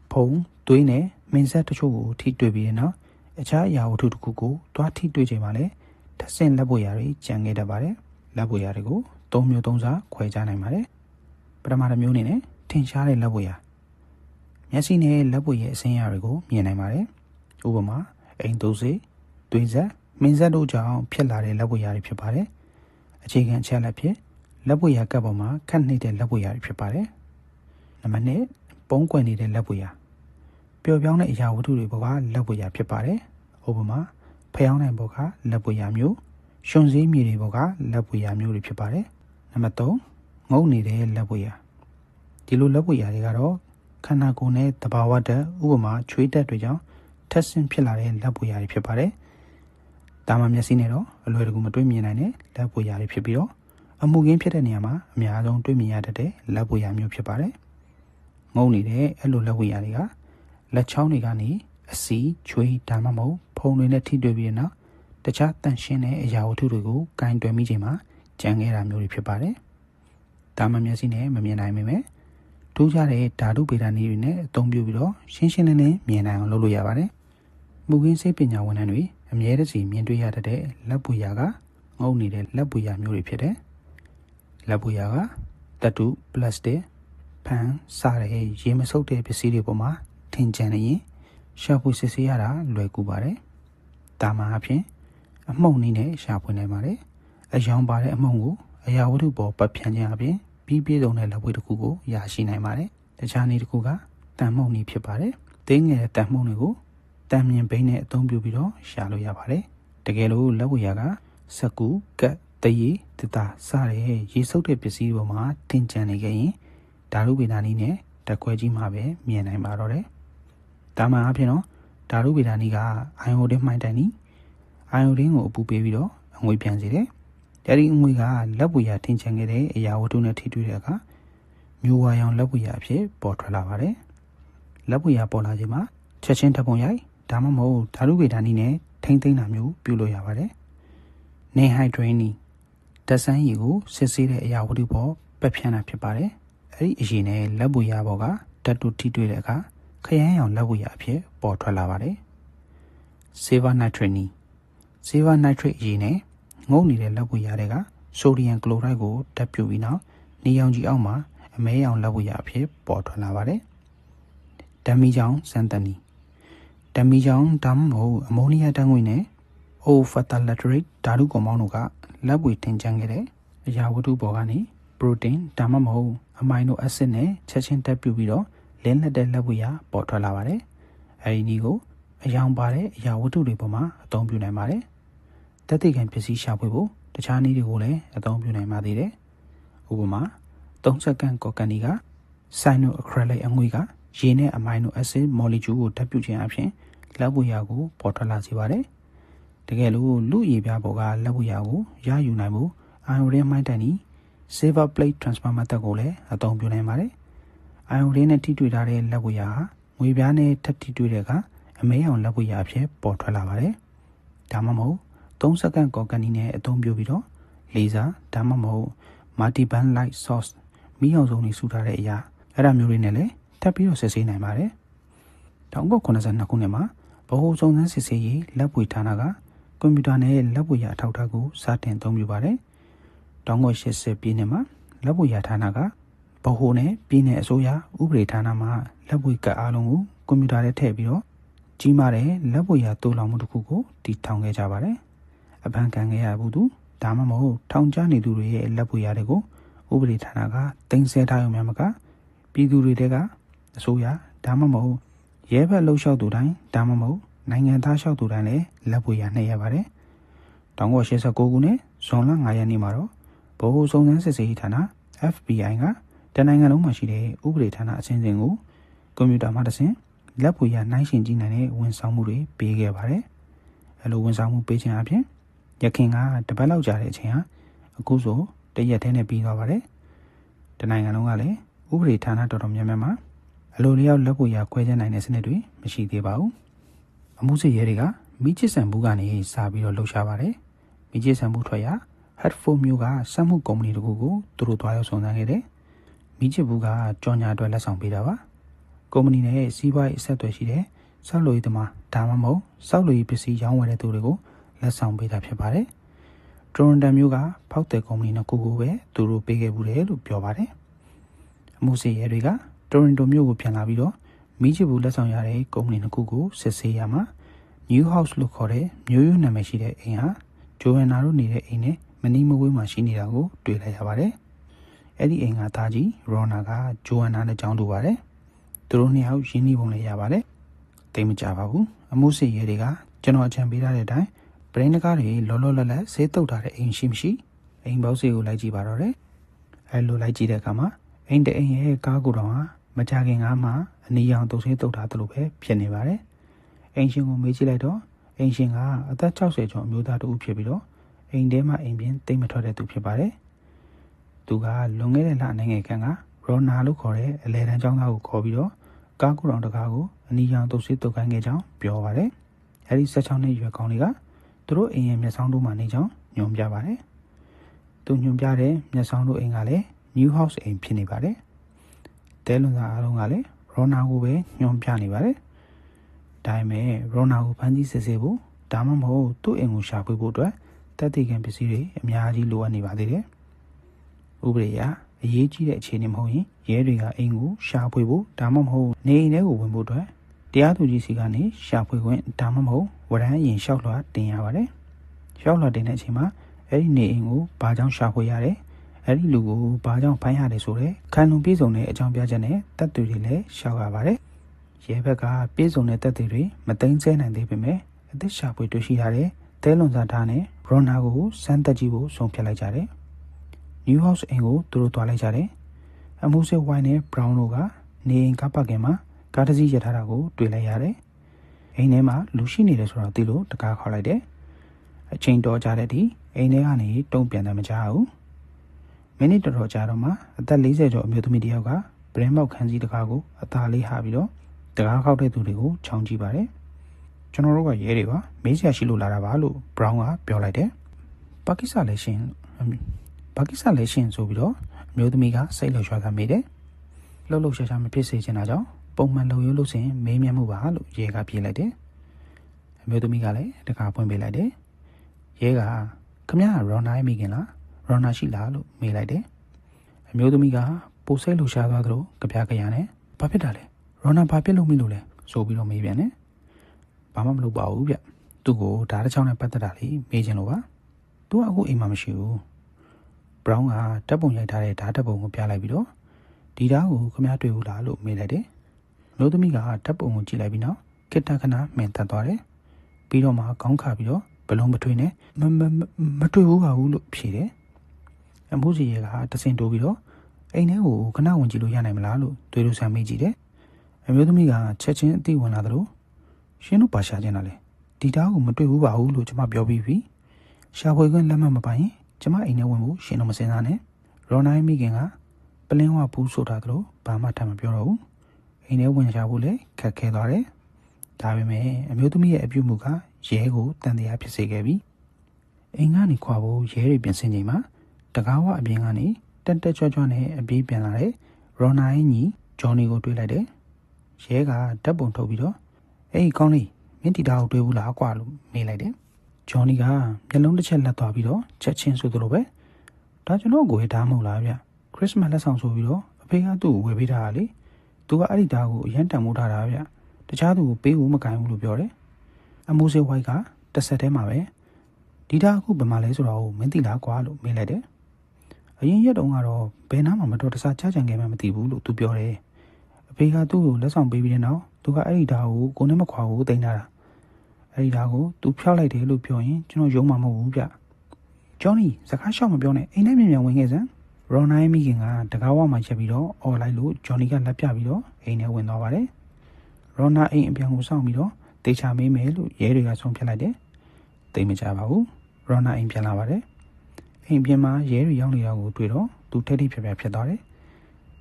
ကဖုံသွေးနဲ့မင်းဆက်တချို့ကိုထိတွေ့ပြီးတဲ့နောက်အခြားအရာဝတ္ထုတစ်ခုကိုတွားထိတွေ့ချိန်မှာလည်းထပ်ဆင့်လက်ပွေရာတွေကျန်ခဲ့တတ်ပါတယ်လက်ပွေရာတွေကို3မျိုး3စားခွဲခြားနိုင်ပါတယ်ပထမတစ်မျိုးအနေနဲ့ထင်ရှားတဲ့လက်ပွေရာမျက်စိနဲ့လက်ပွေရဲ့အစင်းအရာတွေကိုမြင်နိုင်ပါတယ်ဥပမာအိမ်သိုးစေသွေးဆက်မင်းဆက်တို့ကြောင့်ဖြစ်လာတဲ့လက်ပွေရာတွေဖြစ်ပါတယ်အခြေခံအချက်လက်ဖြစ်လက်ပွေရာကပ်ပေါ်မှာခတ်နေတဲ့လက်ပွေရာတွေဖြစ်ပါတယ်နံပါတ်1ပုံးကွယ်နေတဲ့လက်ပွေရာပျော်ပြောင်းတဲ့အရာဝတ္ထုတွေပေါ်ကလက်ပွေရာဖြစ်ပါတယ်ဥပမာဖျောင်းနိုင်ပေါ်ကလက်ပွေရာမျိုးရှင်စည်းမြေတွေပေါ်ကလက်ပွေရာမျိုးတွေဖြစ်ပါတယ်နံပါတ်3ငုံနေတဲ့လက်ပွေရာဒီလိုလက်ပွေရာတွေကတော့ခန္ဓာကိုယ်နဲ့တဘာဝဓာတ်ဥပမာချွေးဓာတ်တွေကြောင့်ထက်ဆင့်ဖြစ်လာတဲ့လက်ပွေရာတွေဖြစ်ပါတယ်ဒါမှမျက်စိနဲ့တော့အလွယ်တကူမတွေ့မြင်နိုင်တဲ့လက်ပွေရာတွေဖြစ်ပြီးတော့အမှုကင်းဖြစ်တဲ့နေရာမှာအများဆုံးတွေ့မြင်ရတတ်တဲ့လက်ပွေရာမျိုးဖြစ်ပါတယ်ငုံနေတဲ့အဲ့လိုလက်ပွေရာတွေကလက်ချောင်းတွေကနေအစီချွေးဒါမှမဟုတ်ဖုံတွေနဲ့ထိတွေ့ပြီးတဲ့နောက်တခြားတန့်ရှင်းတဲ့အရာဝတ္ထုတွေကိုကင်တွယ်မိချိန်မှာကျန်ခဲ့တာမျိုးတွေဖြစ်ပါတယ်ဒါမှမျက်စိနဲ့မမြင်နိုင်ပေမဲ့ထူးခြားတဲ့ဓာတုဗေဒနည်းတွေနဲ့အသုံးပြုပြီးတော့ရှင်းရှင်းလင်းလင်းမြင်နိုင်အောင်လုပ်လို့ရပါတယ်မူကင်းစိတ်ပညာဝန်ထမ်းတွေအမြဲတစေမြင်တွေ့ရတဲ့လက်ပွေရာကငုံနေတဲ့လက်ပွေရာမျိုးတွေဖြစ်တယ်လက်ပွေရာကသတ္တုပလတ်စတစ်ဖန်စားတဲ့ရေမဆုပ်တဲ့ပစ္စည်းတွေပေါ်မှာထင်ကျန်နေရင်ရှာဖွေစစ်ဆေးရတာလွယ်ကူပါတယ်ဒါမှအဖြစ်အမှုန့်နည်းနဲ့ရှာဖွေနိုင်ပါတယ်အယောင်ပါတဲ့အမှုန့်ကိုအရာဝတ္ထုပေါ်ပတ်ဖြန့်ခြင်းအပြင်ပြီးပြည့်စုံတဲ့လက်ပွေတစ်ခုကိုရရှိနိုင်ပါတယ်တခြားနည်းတစ်ခုကတန်မှုန့်နည်းဖြစ်ပါတယ်သေးငယ်တဲ့တန်မှုန့်တွေကိုတန်မြင်ဘိန်းနဲ့အသုံးပြုပြီးတော့ရှာလို့ရပါတယ်တကယ်လို့လက်ဝေရာကစကူကတ်တရေတတာစတဲ့ရေစုပ်တဲ့ပစ္စည်းပေါ်မှာတင်ကျန်နေခဲ့ရင်ဓာတုဗေဒနည်းနဲ့တက်ခွဲကြီးမှပဲမြင်နိုင်ပါတော့တယ်ဒါမှအဖြစ်တော့ဓာတုဗေဒနည်းကအိုင်အိုဒင်းမှိုင်းတိုင်နီအိုင်အိုဒင်းကိုအပူပေးပြီးတော့အငွေပြန်စေတယ်အဲဒီအငွေကလက်ပွေရာတင်ကျန်ခဲ့တဲ့အရာဝတ္ထုနဲ့ထိတွေ့တဲ့အခါမျိုးဝါရောင်လက်ပွေရာအဖြစ်ပေါ်ထွက်လာပါတယ်လက်ပွေရာပေါ်လာခြင်းမှာချက်ချင်းဓာတ်ပုံရိုက်ဒါမှမဟုတ်ဓာတုဗေဒနည်းနဲ့ထိမ့်သိမ်းတာမျိုးပြုလုပ်ရပါတယ်နေဟိုက်ဒရင်းနီဓာတ်ဆန်းရည်ကိုစစ်ဆေးတဲ့အရာဝတ္ထုပေါ်ပတ်ဖြန်းတာဖြစ်ပါတယ်အဲဒီအရည်နဲ့လက်ပွေရာပေါ်ကဓာတ်တို့ထိတွေ့တဲ့အခါခရမ်းရောင်လက်ပွေရာအဖြစ်ပေါ်ထွက်လာပါတယ်ဆေဗာနိုက်ထရိတ်နီဆေဗာနိုက်ထရိတ်အရည်နဲ့ငုံနေတဲ့လက်ပွေရာတွေကဆိုဒီယမ်ကလိုရိုက်ကိုဓာတ်ပြုပြီးနောက်နေရောင်ခြည်အောက်မှာအမဲရောင်လက်ပွေရာအဖြစ်ပေါ်ထွက်လာပါတယ်ဓာတ်မီးချောင်းစမ်းသပ်နည်းဓာတ်မီးချောင်းဒါမှမဟုတ်အမိုးနီးယားဓာတ်ငွေ့နဲ့အိုဖတာလက်ထရိတ်ဓာတုကွန်ပေါင်းတို့ကလက်ပွေတင်ကျန်ခဲ့တဲ့အရာဝတ္ထုပေါ်ကနေပရိုတင်းဒါမှမဟုတ်အမိုင်နိုအက်ဆစ်နဲ့ချက်ချင်းတက်ပြုပြီးတော့လင်းလက်တဲ့လက်ပွေရာပေါ်ထွက်လာပါတယ်အဲဒီနည်းကိုအယောင်ပါတဲ့အရာဝတ္ထုတွေပေါ်မှာအသုံးပြုနိုင်ပါတယ်တက်သိခံပစ္စည်းရှာဖွေဖို့တခြားနည်းတွေကိုလည်းအသုံးပြုနိုင်ပါသေးတယ်ဥပမာ3စက္ကန့်ကော်ကန်ဒီကဆိုင်နိုအခရလိတ်အငွေ့ကရေနဲ့အမိုင်နိုအက်ဆစ်မော်လီကျူးကိုဓာတ်ပြုခြင်းအပြင်လက်ပွေရာကိုပေါ်ထွက်လာစေပါတယ်တကယ်လို့လူရည်ပြားပေါ်ကလက်ပွေရာကိုရယူနိုင်ဖို့အိုင်ယိုဒင်းမိုင်းတန်နီ silver plate transfer method ကိုလည်းအသုံးပြုနိုင်ပါတယ် အာယုံလေးနဲ့ထိတွေ့ထားတဲ့လက်ဝေးရဟာငွေပြားနဲ့ထပ်ထိတွေ့တဲ့အခါအမဲအောင်လက်ဝေးရအဖြစ်ပေါ်ထွက်လာပါတယ်ဒါမှမဟုတ်3စက္ကန့်ကော်ကနီနဲ့အသုံးပြုပြီးတော့လေဆာဒါမှမဟုတ် multi-band light source မီးအောင်စုံတွေစုထားတဲ့အရာအဲ့ဒါမျိုးတွေနဲ့လည်းထပ်ပြီးတော့စစ်ဆေးနိုင်ပါတယ်1982ခုနှစ်မှာဗဟိုစုံစမ်းစစ်ဆေးရေးလက်ပွေဌာနကကွန်ပျူတာနဲ့လက်ပွေရအထောက်အထားကိုစတင်အသုံးပြုပါတယ်1980ပြည့်နှစ်မှာလက်ပွေရဌာနကဗဟိုနဲ့ပြည်내အစိုးရဥပဒေဌာနမှလက်ပွေကတ်အားလုံးကိုကွန်ပျူတာထဲထည့်ပြီးတော့ကြီးမားတဲ့လက်ပွေရတိုးလောင်မှုတစ်ခုကိုတည်ထောင်ခဲ့ကြပါတယ်အပန်းခံခဲ့ရဘူးသူဒါမှမဟုတ်ထောင်ချနေသူတွေရဲ့လက်ပွေရတွေကိုဥပဒေဌာနကတင်ဆက်ထားရုံများမကပြည်သူတွေကအစိုးရဒါမှမဟုတ်ရဲဘက်လှုပ်ရှားသူတိုင်းဒါမှမဟုတ်နိုင်ငံသားလျှောက်သူတိုင်းလည်းလက်ပွေရနှိပ်ရပါတယ်1989ခုနှစ်ဇွန်လ9ရက်နေ့မှာတော့ဗဟိုစုံစမ်းစစ်ဆေးရေးဌာန FBI ကတနိုင်ငံလုံးမှာရှိတဲ့ဥပဒေဌာနအချင်းချင်းကိုကွန်ပျူတာမှတစ်ဆင့်လက်ပွေရနှိုင်းယှဉ်ကြည့်နိုင်တဲ့ဝန်ဆောင်မှုတွေပေးခဲ့ပါတယ်အဲလိုဝန်ဆောင်မှုပေးခြင်းအပြင်ရခင်ကတပတ်လောက်ကြာတဲ့အချိန်ဟာအခုဆိုတရက်တည်းနဲ့ပြီးသွားပါတယ်တနိုင်ငံလုံးကလည်းဥပဒေဌာနတော်တော်များများမှာအလိုလျောက်လက်ပွေရခွဲခြားနိုင်တဲ့စနစ်တွေမရှိသေးပါဘူးအမှုစစ်ရဲတွေကမိချစ်ဆန်ဘူးကနေစပြီးတော့လှုပ်ရှားပါတယ်မိချစ်ဆန်ဘူးထွက်ရ Headphone မျိုးကစက်မှုကုမ္ပဏီတခုကိုသူတို့တွားရောက်စုံစမ်းခဲ့တယ်မိချစ်ဘူးကကြော်ညာအတွက်လက်ဆောင်ပေးတာပါကုမ္ပဏီနဲ့စီးပွားရေးအဆက်အသွယ်ရှိတဲ့စောက်လို့ရေးသမားဒါမှမဟုတ်စောက်လို့ရေးပစ္စည်းရောင်းဝယ်တဲ့သူတွေကိုလက်ဆောင်ပေးတာဖြစ်ပါတယ်ဒရိုန်တန်မျိုးကဖောက်တဲ့ကုမ္ပဏီနှစ်ခုကိုပဲသူတို့ပေးခဲ့ဘူးတယ်လို့ပြောပါတယ်အမှုစစ်ရဲတွေကတိုရင်တိုမြို့ကိုပြန်လာပြီးတော့မိချစ်ဘူးလက်ဆောင်ရတဲ့ကုမ္ပဏီနှစ်ခုကိုစစ်ဆေးရမှာ New House လို့ခေါ်တဲ့မျိုးရိုးနာမည်ရှိတဲ့အိမ်ဟာဂျိုဟန်နာတို့နေတဲ့အိမ်နဲ့မနီးမဝေးမှာရှိနေတာကိုတွေ့လိုက်ရပါတယ်အဲ့ဒီအိမ်ကသားကြီးရောနာကဂျိုဟန်နာနဲ့ကြောင်းတူပါတယ်သူတို့နှစ်ယောက်ရင်းနှီးပုံလေးရပါတယ်တိတ်မကြပါဘူးအမှုစစ်ရဲတွေကကျွန်တော်အကြံပေးထားတဲ့အတိုင်းပရင်းတကားတွေလောလောလတ်လတ်ဆေးတုပ်ထားတဲ့အိမ်ရှိမရှိအိမ်ပေါက်ဆေးကိုလိုက်ကြည့်ပါတော့တယ်အဲ့လိုလိုက်ကြည့်တဲ့အခါမှာအိမ်တအိမ်ရဲ့ကားကိုတော့မကြခင်ကမှအနီရောင်တုပ်ဆေးတုပ်ထားသလိုပဲဖြစ်နေပါတယ်အိမ်ရှင်ကိုမေးကြည့်လိုက်တော့အိမ်ရှင်ကအသက်60ကျော်အမျိုးသားတူဖြစ်ပြီးတော့အိမ်ထဲမှာအိမ်ပြင်တိတ်မထွက်တဲ့သူဖြစ်ပါတယ်သူကလွန်ခဲ့တဲ့လနိုင်ငံခန့်ကရောနာလို့ခေါ်တဲ့အလဲတန်းကျောင်းသားကိုခေါ်ပြီးတော့ကားကူတောင်တကားကိုအနီရောင်တုပ်ဆေးတုပ်ခိုင်းခဲ့ကြောင်းပြောပါတယ်အဲဒီ16နှစ်ရွယ်ကောင်းလေးကသူတို့အိမ်ရဲ့မျက်စောင်းတို့မှနေကြောင်းညွှန်ပြပါတယ်သူညွှန်ပြတဲ့မျက်စောင်းတို့အိမ်ကလည်း New House အိမ်ဖြစ်နေပါတယ်တဲလွန်သားအားလုံးကလည်းရောနာကိုပဲညွှန်ပြနေပါတယ်ဒါပေမဲ့ရောနာကိုဖမ်းဆီးစစ်ဆေးဖို့ဒါမှမဟုတ်သူ့အိမ်ကိုရှာဖွေဖို့အတွက်တပ်တည်ခံပစ္စည်းတွေအများကြီးလိုအပ်နေပါသေးတယ်ဥပဒေအရအရေးကြီးတဲ့အခြေအနေမဟုတ်ရင်ရဲတွေကအိမ်ကိုရှာဖွေဖို့ဒါမှမဟုတ်နေအိမ်ထဲကိုဝင်ဖို့အတွက်တရားသူကြီးစီကနေရှာဖွေခွင့်ဒါမှမဟုတ်ဝရမ်းရင်လျှောက်လွှာတင်ရပါတယ်လျှောက်လွှာတင်တဲ့အချိန်မှာအဲ့ဒီနေအိမ်ကိုဘာကြောင့်ရှာဖွေရတယ်အဲ့ဒီလူကိုဘာကြောင့်ဖမ်းရတယ်ဆိုတဲ့ခံလုံပြေဆုံးတဲ့အကြောင်းပြချက်နဲ့တပ်တွေလည်းရှောက်ရပါတယ်ရဲဘက်ကပြေဆုံးတဲ့တပ်တွေမသိမ်းဆဲနိုင်သေးပေမဲ့အသက်ရှာဖွေတွေ့ရှိရတဲ့တဲလွန်စာသားနဲ့ရောနာကိုစမ်းသက်ကြည့်ဖို့ဆုံးဖြတ်လိုက်ကြတယ် New House အိမ်ကိုသူတို့တွားလိုက်ကြတယ်အမှုစစ်ဝိုင်းနဲ့ Brown တို့ကနေအိမ်ကားပါကင်မှာကားတစ်စီးရထားတာကိုတွေ့လိုက်ရတယ်အိမ်ထဲမှာလူရှိနေတယ်ဆိုတော့သိလို့တကားခေါက်လိုက်တယ်အချိန်တော်ကြတဲ့ဒီအိမ်ထဲကနေတုံ့ပြန်တယ်မကြဘူးမိနစ်တော်ကြာတော့မှအသက်40ကျော်အမျိုးသမီးတစ်ယောက်ကဗရင်မောက်ခန်းကြီးတကားကိုအသာလေးဟာပြီးတော့တကားခောက်တဲ့သူတွေကိုချောင်းကြည့်ပါတယ်ကျွန်တော်တို့ကရဲတွေပါမေးစရာရှိလို့လာတာပါလို့ Brown ကပြောလိုက်တယ်ပါကစ္စတန်လည်းရှင်ဆိုပြီးတော့အမျိုးသမီးကစိတ်လှုပ်ရှားတာမေးတယ်လှုပ်ရှားမဖြစ်စေချင်တာကြောင့်ပုံမှန်လုံရိုးလို့စင်မေးမြန်းမှုပါလို့ရဲကပြေးလိုက်တယ်အမျိုးသမီးကလည်းတကားဖွင့်ပေးလိုက်တယ်ရဲကခမရရောနာမိခင်လားရောနာရှိလားလို့မေးလိုက်တယ်အမျိုးသမီးကပိုစိတ်လှုပ်ရှားသွားသလိုကြပြကြရနဲ့ဘာဖြစ်တာလဲရောနာဘာဖြစ်လို့မိလို့လဲဆိုပြီးတော့မေးပြန်တယ်ဘာမှမလုပ်ပါဘူးဗျသူ့ကိုဓာတ်တစ်ချောင်းနဲ့ပတ်သက်တာလေးမေးချင်လို့ပါသူကအခုအိမ်မှာမရှိဘူးဘရောင်းကတပ်ပုံရိုက်ထားတဲ့ဓာတ်တပ်ပုံကိုပြလိုက်ပြီးတော့ဒီဓာတ်ကိုခမရတွေ့ဘူးလားလို့မေးလိုက်တယ်မျိုးသမီးကဓာတ်ပုံကိုကြည့်လိုက်ပြီးနောက်ကိတ္တခဏမှန်တက်သွားတယ်ပြီးတော့မှခေါင်းခါပြီးတော့ဘလုံးမထွေးနဲ့မတွေ့ဘူးပါဘူးလို့ဖြေတယ်အမှုစီရဲကတဆင်တိုးပြီးတော့အိမ်ထဲကိုခဏဝင်ကြည့်လို့ရနိုင်မလားလို့တွေးလို့ဆမ်းမေးကြည့်တယ်အမျိုးသမီးကချက်ချင်းအသိဝင်လာသလိုရှင်းလို့ပါရှာခြင်းလားလေဒီဓာတ်ကိုမတွေ့ဘူးပါဘူးလို့ကျွန်မပြောပြီးပြီရှာဖွေခွင့်လက်မှတ်မပိုင်ကျမအိမ်ထဲဝင်ဖို့ရှင်တော့မစင်စားနဲ့ရော်နိုင်မိခင်ကဘ လင်းဝပူးဆိုတာတို့ဘာမှထပ်မပြောတော့ဘူးအိမ်ထဲဝင်ကြဖို့လည်းခက်ခဲသွားတယ်ဒါပေမဲ့အမျိုးသမီးရဲ့အပြုအမူကရဲကိုတန်တရားဖြစ်စေခဲ့ပြီအိမ်ကနေခွာဖို့ရဲတွေပြင်ဆင်ချိန်မှာတကားဝအပြင်ကနေတက်တက်ကြွကြွနဲ့အပြေးပြန်လာတဲ့ရော်နာရဲ့ညီဂျော်နီကိုတွေ့လိုက်တယ်ရဲကဓာတ်ပုံထုတ်ပြီးတော့အေးကောင်းလေးမင်းတီတာကိုတွေ့ဘူးလားကွာလို့မေးလိုက်တယ်ဂျော်နီကမျက်လုံးတစ်ချက်လက်သွားပြီးတော့ချက်ချင်းဆိုသလိုပဲဒါကျွန်တော်ကိုရထားမဟုတ်လားဗျခရစ်စမတ်လက်ဆောင်ဆိုပြီးတော့အဖေကသူ့ကိုဝယ်ပေးထားတာလေသူကအဲ့ဒီတားကိုအရန်တန်မိုးထားတာဗျတခြားသူကိုပေးဖို့မကင်ဘူးလို့ပြောတယ်အမိုးစေးဝိုက်ကတစ်ဆက်တည်းမှာပဲဒီတားအခုဘယ်မှာလဲဆိုတော့မင်းသိလားကွာလို့မေးလိုက်တယ်အရင်ရက်တုန်းကတော့ဘယ်နားမှမတော်တဆချကြံခဲ့မှမသိဘူးလို့သူပြောတယ်အဖေကသူ့ကိုလက်ဆောင်ပေးပြီးတဲ့နောက်သူကအဲ့ဒီတားကိုကိုနဲ့မခွာဘူးတင်ထားတာအဲ့ဒီတားကိုသူဖျောက်လိုက်တယ်လို့ပြောရင်ကျွန်တော်ယုံမှာမဟုတ်ဘူးဗျဂျော်နီစကားရှောက်မပြောနဲ့အိမ်ထဲမြန်ဝင်ခဲ့စမ်းရော်နိုင်မိခင်ကတကားဝမှာချက်ပြီးတော့အော်လိုက်လို့ဂျော်နီကလက်ပြပြီးတော့အိမ်ထဲဝင်သွားပါတယ်ရော်နာအိမ်အပြန်ကိုစောင့်ပြီးတော့တေချာမေးမယ်လို့ရဲတွေကဆုံးဖြတ်လိုက်တယ်သိမကြပါဘူးရော်နာအိမ်ပြန်လာပါတယ်အိမ်ပြန်မှာရဲတွေရောက်နေတာကိုတွေ့တော့သူထိတ်ထိတ်ဖြက်ဖြက်ဖြစ်သွားတယ်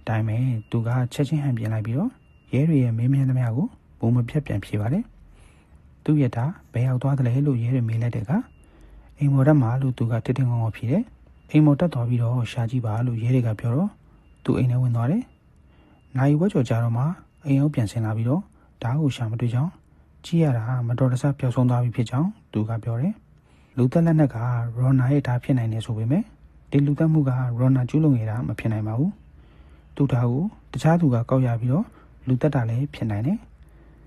ဒါပေမဲ့သူကချက်ချင်းဟန်ပြင်လိုက်ပြီးတော့ရဲတွေရဲ့မေးမြန်းသမျှကိုဘုံမဖြတ်ပြန်ဖြေပါတယ်သူ့ရတာဘယ်ရောက်သွားတယ်လဲလို့ရဲတွေမေးလိုက်တဲ့အခါအိမ်မော်တက်မှာလို့သူကတစ်တင်ငုံငုံဖြေတယ်အိမ်မော်တက်သွားပြီးတော့ရှာကြည့်ပါလို့ရဲတွေကပြောတော့သူအိမ်ထဲဝင်သွားတယ်နိုင်ဝက်ကျော်ကြတော့မှအိမ်ရောက်ပြန်ဆင်းလာပြီးတော့ဓာတ်ကိုရှာမတွေ့ကြောင်းကြည့်ရတာမတော်တဆပျောက်ဆုံးသွားပြီဖြစ်ကြောင်းသူကပြောတယ်လူသက်လက်နက်ကရော်နာရဲ့ဓာတ်ဖြစ်နိုင်တယ်ဆိုပေမဲ့ဒီလူသက်မှုကရော်နာကျူးလွန်နေတာမဖြစ်နိုင်ပါဘူးသူဓာတ်ကိုတခြားသူကကောက်ရပြီးတော့လူသက်တာလည်းဖြစ်နိုင်တယ်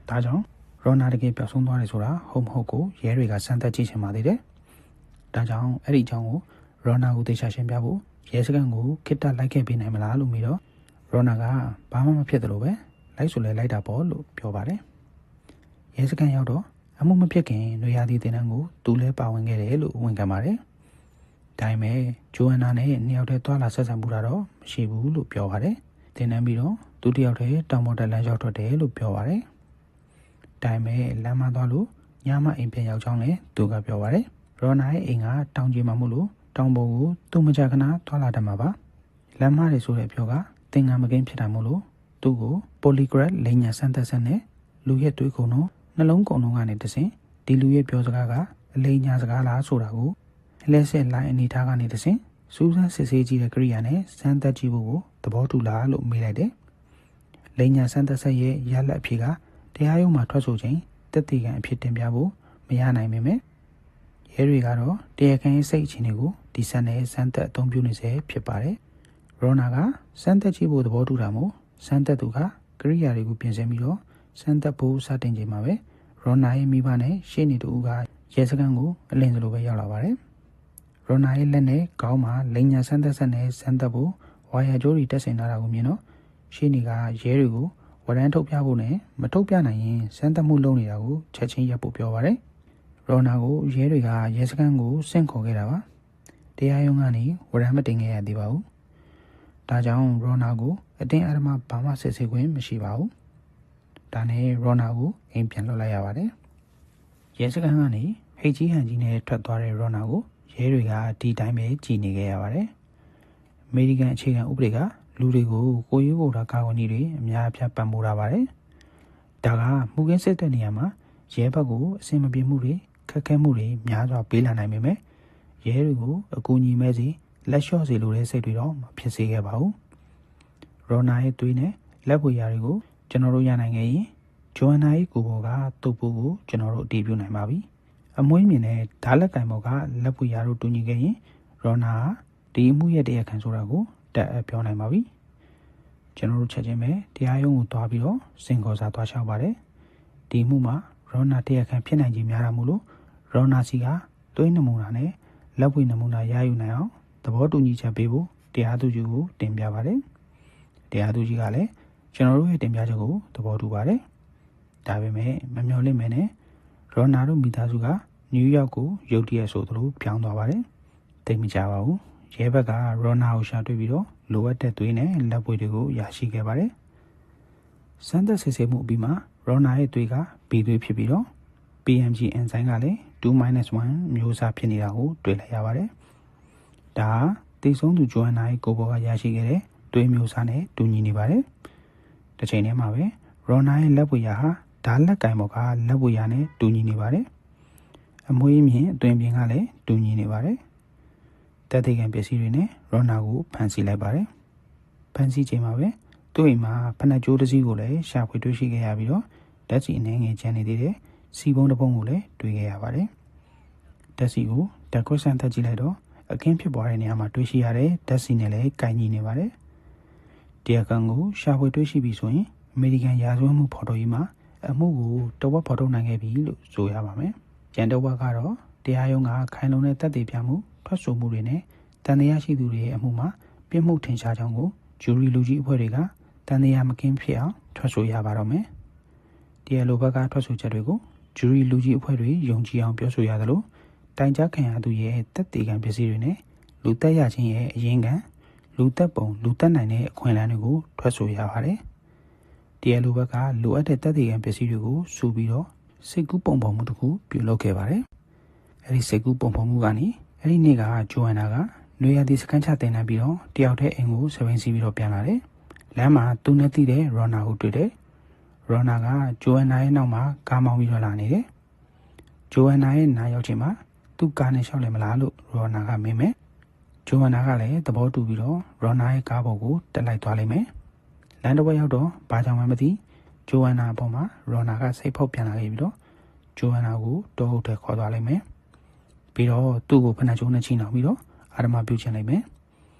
ဒါကြောင့်ရော်နာတကယ်ပျောက်ဆုံးသွားတယ်ဆိုတာဟုတ်မဟုတ်ကိုရဲတွေကစမ်းသပ်ကြည့်ချင်ပါသေးတယ်ဒါကြောင့်အဲ့ဒီအကြောင်းကိုရော်နာကိုသေချာရှင်းပြဖို့ရဲစခန်းကိုခစ်တလိုက်ခဲ့ပေးနိုင်မလားလို့မေးတော့ရော်နာကဘာမှမဖြစ်တယ်လို့ပဲလိုက်ဆိုလဲလိုက်တာပေါ့လို့ပြောပါတယ်ရဲစခန်းရောက်တော့အမှုမဖြစ်ခင်နွေရာသီတင်တန်းကိုသူလည်းပါဝင်ခဲ့တယ်လို့ဝန်ခံပါတယ်ဒါပေမဲ့ဂျိုအန်နာနဲ့နှစ်ယောက်တည်းတွာလာဆက်ဆံမှုတော့မရှိဘူးလို့ပြောပါတယ်တင်တန်းပြီးတော့သူတယောက်တည်းတောင်ပေါ်တက်လမ်းရောက်ထွက်တယ်လို့ပြောပါတယ်ဒါပေမဲ့လမ်းမသွားလို့ညမအိမ်ပြန်ရောက်ချောင်းလည်းသူကပြောပါတယ်ရော်နာရဲ့အိမ်ကတောင်ကြီးမှာမို့လို့တောင်ပေါ်ကိုသူ့မကြခဏတွာလာတတ်မှာပါလမ်းမတွေဆိုတဲ့အပြောကသင်္ကန်းမကင်းဖြစ်တာမို့လို့သူ့ကို polygraph လိမ်ညာစမ်းသပ်ဆက်နဲ့လူရဲ့တွေးကုန်တော့နှလုံးကုန်လုံးကနေတဆင့်ဒီလူရဲ့ပြောစကားကအလိမ်ညာစကားလားဆိုတာကိုလဲဆက်လိုင်းအနေထားကနေတဆင့်စူးစမ်းစစ်ဆေးကြည့်တဲ့ကိရိယာနဲ့စမ်းသပ်ကြည့်ဖို့ကိုသဘောတူလားလို့မေးလိုက်တယ်လိမ်ညာစမ်းသပ်ဆက်ရဲ့ရလက်အဖြစ်ကတရားရုံးမှာထွက်ဆိုခြင်းတက်တည်ခံအဖြစ်တင်ပြဖို့မရနိုင်ပေမဲ့ရဲတွေကတော့တရားခံရဲ့စိတ်အခြေအနေကိုဒီစမ်းနဲ့စမ်းသက်အသုံးပြုနေစေဖြစ်ပါတယ်။ရော်နာကစမ်းသက်ကြည့်ဖို့သဘောတူတာမို့စမ်းသက်သူကကိရိယာတွေကိုပြင်ဆင်ပြီးတော့စမ်းသက်ဖို့စတင်ချိန်မှာပဲရော်နာရဲ့မိဘနဲ့ရှေ့နေတူကရဲစခန်းကိုအလင်းစလိုပဲရောက်လာပါတယ်။ရော်နာရဲ့လက်နဲ့ခေါင်းမှာလိန်ညာစမ်းသက်ဆက်နဲ့စမ်းသက်ဖို့ဝါယာကြိုးတွေတက်ဆင်ထားတာကိုမြင်တော့ရှေ့နေကရဲတွေကိုဝရမ်းထုတ်ပြဖို့နဲ့မထုတ်ပြနိုင်ရင်စမ်းသက်မှုလုပ်နေတာကိုချက်ချင်းရပ်ဖို့ပြောပါတယ်။ရော်နာကိုရဲတွေကရဲစခန်းကိုဆင့်ခေါ်ခဲ့တာပါတရားရုံးကနေဝရမ်းမတင်ခဲ့ရသေးပါဘူးဒါကြောင့်ရော်နာကိုအတင်းအဓမ္မဘာမှစစ်ဆေးခွင့်မရှိပါဘူးဒါနဲ့ရော်နာကိုအိမ်ပြန်လွှတ်လိုက်ရပါတယ်ရဲစခန်းကနေဟိတ်ကြီးဟန်ကြီးနဲ့ထွက်သွားတဲ့ရော်နာကိုရဲတွေကဒီတိုင်းပဲကြည်နေခဲ့ရပါတယ်အမေရိကန်အခြေခံဥပဒေကလူတွေကိုကိုရွေးကိုယ်တာကာကွယ်နည်းတွေအများအပြားပံ့ပိုးထားပါတယ်ဒါကမှုခင်းစစ်တဲ့နေရာမှာရဲဘက်ကိုအဆင်မပြေမှုတွေခက်ခဲမှုတွေများစွာပေးလာနိုင်ပေမဲ့ရဲတွေကိုအကူအညီမဲ့စီလက်လျှော့စီလိုတဲ့စိတ်တွေတော့မဖြစ်စေခဲ့ပါဘူးရော်နာရဲ့သွေးနဲ့လက်ပွေရာတွေကိုကျွန်တော်တို့ရနိုင်ခဲ့ရင်ဂျိုအန်နာရဲ့ကိုယ်ပေါ်ကတုပ်ပိုးကိုကျွန်တော်တို့အတည်ပြုနိုင်ပါပြီအမွှေးမြင်တဲ့ဓာတ်လက်ကင်ပေါ်ကလက်ပွေရာတို့တူညီခဲ့ရင်ရော်နာဒီအမှုရဲ့တရားခံဆိုတာကိုတက်အပ်ပြောနိုင်ပါပြီကျွန်တော်တို့ချက်ချင်းပဲတရားရုံးကိုသွားပြီးတော့စင်ခေါ်စာသွားလျှောက်ပါတယ်ဒီမှုမှာရော်နာတရားခံဖြစ်နိုင်ခြင်းများတာမို့လို့ရော်နာစီကသွေးနမူနာနဲ့လက်ပွေနမူနာရယူနိုင်အောင်သဘောတူညီချက်ပေးဖို့တရားသူကြီးကိုတင်ပြပါတယ်တရားသူကြီးကလည်းကျွန်တော်တို့ရဲ့တင်ပြချက်ကိုသဘောတူပါတယ်ဒါပေမဲ့မမျှော်လင့်မဲနဲ့ရော်နာတို့မိသားစုကနယူးယောက်ကိုရုတ်တရက်ဆိုသလိုပြောင်းသွားပါတယ်သိမကြပါဘူးရဲဘက်ကရော်နာကိုရှာတွေ့ပြီးတော့လိုအပ်တဲ့သွေးနဲ့လက်ပွေတွေကိုရရှိခဲ့ပါတယ်စမ်းသပ်စစ်ဆေးမှုအပြီးမှာရော်နာရဲ့သွေးက B သွေးဖြစ်ပြီးတော့ PMG အန်ဇိုင်းကလည်း 2-1 မျိုးစားဖြစ်နေတာကိုတွေ့လိုက်ရပါတယ်ဒါဟာတည်ဆုံးသူဂျိုအန်နာရဲ့ကိုယ်ပေါ်ကရရှိခဲ့တဲ့ သွေးမျိုးစားနဲ့တူညီနေပါတယ်။တစ်ချိန်တည်းမှာပဲရော်နာရဲ့လက်ဝေရာဟာဓာတ်လက်ကင်ဘော်ကလက်ဝေရာနဲ့တူညီနေပါတယ်။အမွှေးမြင့်အတွင်ပြင်ကလည်းတူညီနေပါတယ်။တက်သေးကံပစ္စည်းတွေနဲ့ရော်နာကိုဖန်ဆီးလိုက်ပါတယ်။ဖန်ဆီးချိန်မှာပဲသူ့အိမ်မှာဖနက်ကြိုးတစ်စီးကိုလည်းရှာဖွေတွေ့ရှိခဲ့ရပြီးတော့ဓာတ်စီအနေငယ်ကျန်နေသေးတဲ့စီပုံတစ်ပုံကိုလည်းတွေ့ခဲ့ရပါတယ်။ဓာတ်စီကိုဓာတ်ခွဲစမ်းသပ်ကြည့်လိုက်တော့အခင်းဖြစ်ပွားတဲ့နေရာမှာတွေ့ရှိရတဲ့ဓာတ်စီနဲ့လည်းကိုင်ညီနေပါတယ်။တရားခံကိုရှာဖွေတွေ့ရှိပြီဆိုရင်အမေရိကန်ရာဇဝတ်မှုဖော်ထုတ်ရေးမှာအမှုကိုတဝက်ဖော်ထုတ်နိုင်ခဲ့ပြီလို့ဆိုရပါမယ်။ကျန်တဝက်ကတော့တရားရုံးကခိုင်လုံတဲ့သက်သေပြမှုထွက်ဆိုမှုတွေနဲ့တန်တရားရှိသူတွေရဲ့အမှုမှာပြစ်မှုထင်ရှားကြောင်းကိုဂျူရီလူကြီးအဖွဲ့တွေကတန်တရားမကင်းဖြစ်အောင်ထွက်ဆိုရပါတော့မယ်။တရားလိုဘက်ကထွက်ဆိုချက်တွေကိုဂျူရီလူကြီးအဖွဲ့တွေယုံကြည်အောင်ပြောဆိုရသလိုတိုင်ကြားခံရသူရဲ့သက်သေခံပစ္စည်းတွေနဲ့လူသက်ရခြင်းရဲ့အရင်းခံလူသက်ပုံလူသက်နိုင်တဲ့အခွင့်အလမ်းတွေကိုထွက်ဆိုရပါတယ်။တရားလိုဘက်ကလိုအပ်တဲ့သက်သေခံပစ္စည်းတွေကိုစုပြီးတော့စိတ်ကူးပုံဖော်မှုတစ်ခုပြုလုပ်ခဲ့ပါတယ်။အဲဒီစိတ်ကူးပုံဖော်မှုကနေအဲဒီနေ့ကဂျိုအန်နာကနွေရာသီစခန်းချတင်နေပြီးတော့တယောက်တည်းအိမ်ကိုစပိန်စီပြီးတော့ပြန်လာတယ်။လမ်းမှာသူနဲ့တည်တဲ့ရော်နာကိုတွေ့တယ်။ရော်နာကဂျိုအန်နာရဲ့နောက်မှာကားမောင်းပြီးတော့လာနေတယ်။ဂျိုအန်နာရဲ့နားရောက်ချိန်မှာသူ့ကားနဲ့ရှောက်လည်းမလားလို့ရော်နာကမေးမယ်။ဂျိုအန်နာကလည်းသဘောတူပြီးတော့ရော်နာရဲ့ကားပေါ်ကိုတက်လိုက်သွားလိမ့်မယ်။လမ်းတစ်ဝက်ရောက်တော့ဘာကြောင့်မှမသိဂျိုအန်နာအပေါ်မှာရော်နာကစိတ်ဖောက်ပြန်လာခဲ့ပြီးတော့ဂျိုအန်နာကိုတောဟုတ်ထဲခေါ်သွားလိမ့်မယ်။ပြီးတော့သူ့ကိုဖနက်ကျိုးနဲ့ချိနှောင်ပြီးတော့အာရမပြုတ်ချင်လိုက်မယ်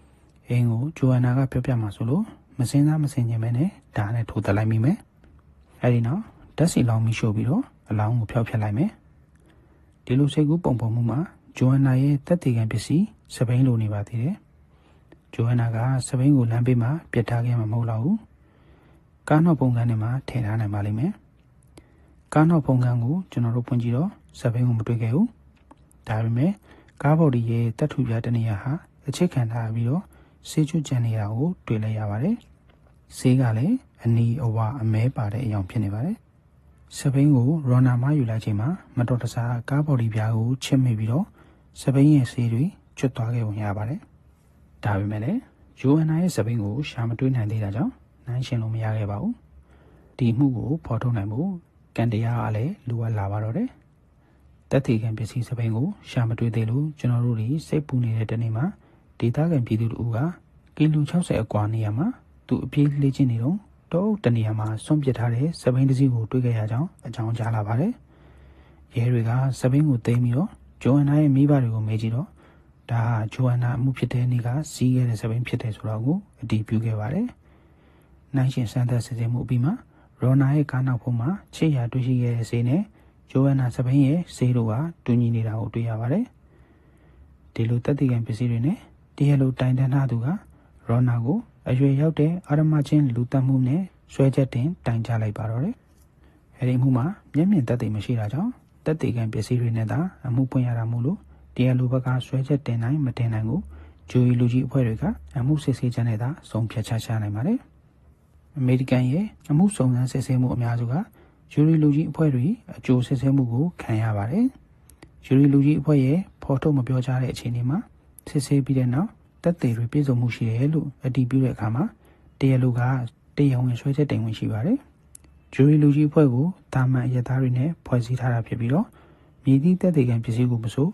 ။အင်းကိုဂျိုအန်နာကပြောပြမှာဆိုလို့မစင်းသားမစင်ချင်မဲနဲ့ဒါနဲ့ထိုးတက်လိုက်မိမယ်။အဲဒီနောက်ဓာတ်စီလောင်းပြီးရှို့ပြီးတော့အလောင်းကိုဖျောက်ဖျက်လိုက်မယ်။ဒီလိုစိတ်ကူးပုံပုံမှုမှာဂျိုအန်နာရဲ့တက်တေကန်ပစ္စည်းစပိန်လိုနေပါသေးတယ်။ဂျိုအန်နာကစပိန်ကိုလမ်းပေးမှာပြစ်ထားခဲ့မှာမဟုတ်တော့ဘူး။ကားနောက်ပုံကန်းထဲမှာထည့်ထားနိုင်ပါလိမ့်မယ်။ကားနောက်ပုံကန်းကိုကျွန်တော်တို့ဖွင့်ကြည့်တော့စပိန်ကိုမတွေ့ခဲ့ဘူး။ဒါပေမဲ့ကားဘော်ဒီရဲ့တက်ထူပြတနေရာဟာအခြေခံထားပြီးတော့ဆေးကျွတ်ကြံနေတာကိုတွေ့လိုက်ရပါတယ်။ဆေးကလည်းအနီအဝအမဲပါတဲ့အကြောင်းဖြစ်နေပါတယ်။စပိန်ကိုရော်နာမယူလိုက်ချိန်မှာမတော်တဆကားဘော်ဒီပြားကိုချစ်မိပြီးတော့စပိန်ရဲ့ဆေးတွေကျွတ်သွားခဲ့ပုံရပါတယ်။ဒါပေမဲ့လည်းဂျိုအန်နာရဲ့စပိန်ကိုရှာမတွေ့နိုင်သေးတာကြောင့်နိုင်ရှင်လို့မရခဲ့ပါဘူး။ဒီမှုကိုဖော်ထုတ်နိုင်ဖို့ကန်တရားကလည်းလိုအပ်လာပါတော့တယ်။တက်သေးကန်ပစ္စည်းစပိန်ကိုရှာမတွေ့သေးလို့ကျွန်တော်တို့တွေစိတ်ပူနေတဲ့တနေ့မှာဒေသခံပြည်သူတို့ကကီလို60အကွာနေရာမှာသူအပြေးလေးချင်းနေတော့တောတနေရာမှာဆွန့်ပစ်ထားတဲ့စပိန်တစ်စီးကိုတွေ့ခဲ့ရကြောင်းအကြောင်းကြားလာပါတယ်။ရဲတွေကစပိန်ကိုသိမ်းပြီးတော့ဂျိုအန်နာရဲ့မိဘတွေကိုမေးကြည့်တော့ဒါဟာဂျိုအန်နာအမှုဖြစ်တဲ့နေ့ကစီးခဲ့တဲ့စပိန်ဖြစ်တယ်ဆိုတော့ကိုအတည်ပြုခဲ့ပါတယ်။နိုင်ရှင်စမ်းသပ်စစ်ဆေးမှုအပြီးမှာရော်နာရဲ့ကားနောက်ဖုံးမှာချစ်ရတွေ့ရှိခဲ့တဲ့ဆေးနဲ့ဂျိုအန်နာစပိန်ရဲ့ဆေးတို့ကတူညီနေတာကိုတွေ့ရပါတယ်။ဒီလိုတက်တေကန်ပစ္စည်းတွေနဲ့တရားလိုတိုင်တန်းထားသူကရော်နာကိုအရွယ်ရောက်တဲ့အာရမချင်းလူတက်မှုနဲ့ဆွဲချက်တင်တိုင်ကြားလိုက်ပါတော့တယ်။အဲဒီမှုမှာမျက်မြင်သက်သေမရှိတာကြောင့်တက်တေကန်ပစ္စည်းတွေနဲ့သာအမှုပွင့်ရတာမို့လို့တရားလိုဘက်ကဆွဲချက်တင်နိုင်မတင်နိုင်ကိုဂျူရီလူကြီးအဖွဲ့တွေကအမှုစစ်ဆေးချက်နဲ့သာဆုံးဖြတ်ချနိုင်ပါတယ်။အမေရိကန်ရဲ့အမှုစုံစမ်းစစ်ဆေးမှုအများစုကဂျူရီလူကြီးအဖွဲ့တွေအကျိုးစစ်ဆေးမှုကိုခံရပါတယ်။ဂျူရီလူကြီးအဖွဲ့ရဲ့ဖော်ထုတ်မပြောကြတဲ့အခြေအနေမှာစစ်ဆေးပြီးတဲ့နောက်တက်သေးတွေပြည့်စုံမှုရှိတယ်လို့အတည်ပြုတဲ့အခါမှာတရားလိုကတရားဝင်ဆွဲချက်တင်ဝင်ရှိပါတယ်။ဂျူရီလူကြီးအဖွဲ့ကိုတာမန်အရသားတွေနဲ့ဖွဲ့စည်းထားတာဖြစ်ပြီးတော့မြည်သည့်တက်သေးကံပစ္စည်းကိုမဆို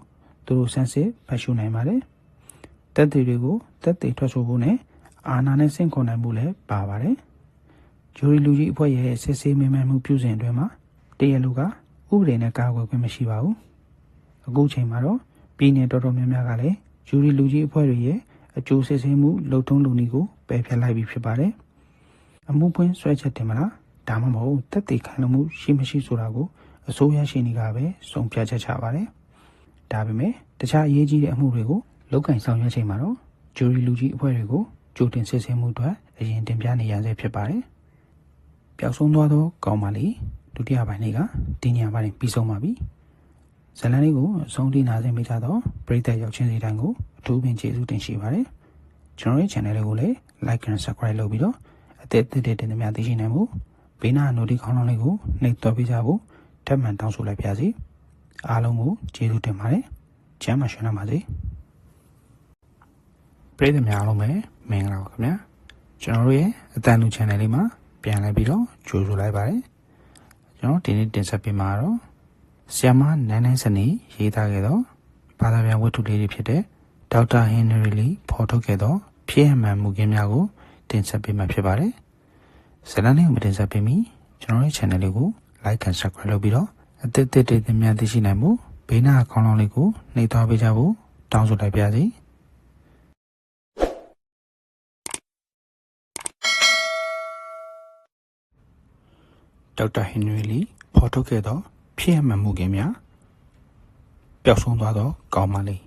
သူတို့ဆန်းစစ်ဖတ်ရှုနိုင်ပါတယ်။တက်သေးတွေကိုတက်သေးထွက်ဆိုဖို့နဲ့အာဏာနဲ့ဆင့်ခေါ်နိုင်ဖို့လည်းပါပါတယ်။ဂျူရီလူကြီးအဖွဲ့ရဲ့စစ်ဆေးမေးမြန်းမှုပြုစဉ်အတွင်းမှာတရားလိုကဥပဒေနဲ့ကာကွယ်ခွင့်မရှိပါဘူး။အခုချိန်မှာတော့ပြည်နယ်တော်တော်များများကလည်းဂျူရီလူကြီးအဖွဲ့တွေရဲ့အကျိုးစစ်ဆေးမှုလုံထုံးလုံနည်းကိုပယ်ဖျက်လိုက်ပြီဖြစ်ပါတယ်။အမှုပွင့်ဆွဲချက်တင်မလားဒါမှမဟုတ်တက်သေးခံလို့မှုရှိမရှိဆိုတာကိုအစိုးရရှိနေကပဲဆုံးဖြတ်ချက်ချပါတယ်။ဒါပေမဲ့တခြားအရေးကြီးတဲ့အမှုတွေကိုလောက်ကင်ဆောင်ရွက်ချိန်မှာတော့ဂျူရီလူကြီးအဖွဲ့တွေကိုကြိုတင်စစ်ဆေးမှုအတွက်အရင်တင်ပြနေရဆဲဖြစ်ပါတယ်။ပျောက်ဆုံးသွားသောကောင်းပါလေဒုတိယပိုင်းလေးကဒီညပိုင်းပြီးဆုံးပါပြီ။ဇလန်လေးကိုအဆုံးထိနာဆင်ပေးကြတော့ပရိသတ်ရောက်ချင်းစီတိုင်းကိုအထူးပင်ကျေးဇူးတင်ရှိပါတယ်။ကျွန်တော်ရဲ့ channel လေးကိုလည်း like and subscribe လုပ်ပြီးတော့အသက်အသက်တင်သမျှသိရှိနိုင်ဖို့ဘေးနား notification ခေါင်းလောင်းလေးကိုနှိပ်တော့ပေးကြဖို့ထပ်မံတောင်းဆိုလိုက်ပါရစေ။အားလုံးကိုကျေးဇူးတင်ပါတယ်။ကျမ်းမှာရှင်နာပါစေ။ပရိသတ်များအားလုံးပဲမင်္ဂလာပါခင်ဗျာ။ ကျွန်တော်တို့ရဲ့အတန်လူ channel လေးမှာပြန်လဲပြီးတော့ကြိုဆိုလိုက်ပါတယ်ကျွန်တော်ဒီနေ့တင်ဆက်ပေးမှာတော့ဆီယမနန်းနန်းစနေရေးသားခဲ့သောဘာသာပြန်ဝတ္ထုလေးတွေဖြစ်တဲ့ဒေါက်တာဟင်နရီလီဖော်ထုတ်ခဲ့သောဖြစ်ရမှန်မှုခင်းများကိုတင်ဆက်ပေးမှာဖြစ်ပါတယ်ဇာတ်လမ်းလေးကိုတင်ဆက်ပေးပြီးကျွန်တော်ရဲ့ channel လေးကို like and subscribe လုပ်ပြီးတော့အသစ်တွေများသိရှိနိုင်မှုဘေးနားအကောင့်လေးကိုနှိပ်သွားပေးကြဖို့တောင်းဆိုလိုက်ပါရစေဒေါက်တာဟင်နရီလီဖော်ထုတ်ခဲ့သောဖြစ်ရမှန်မှုခင်းများပျောက်ဆုံးသွားသောကောင်းမလေး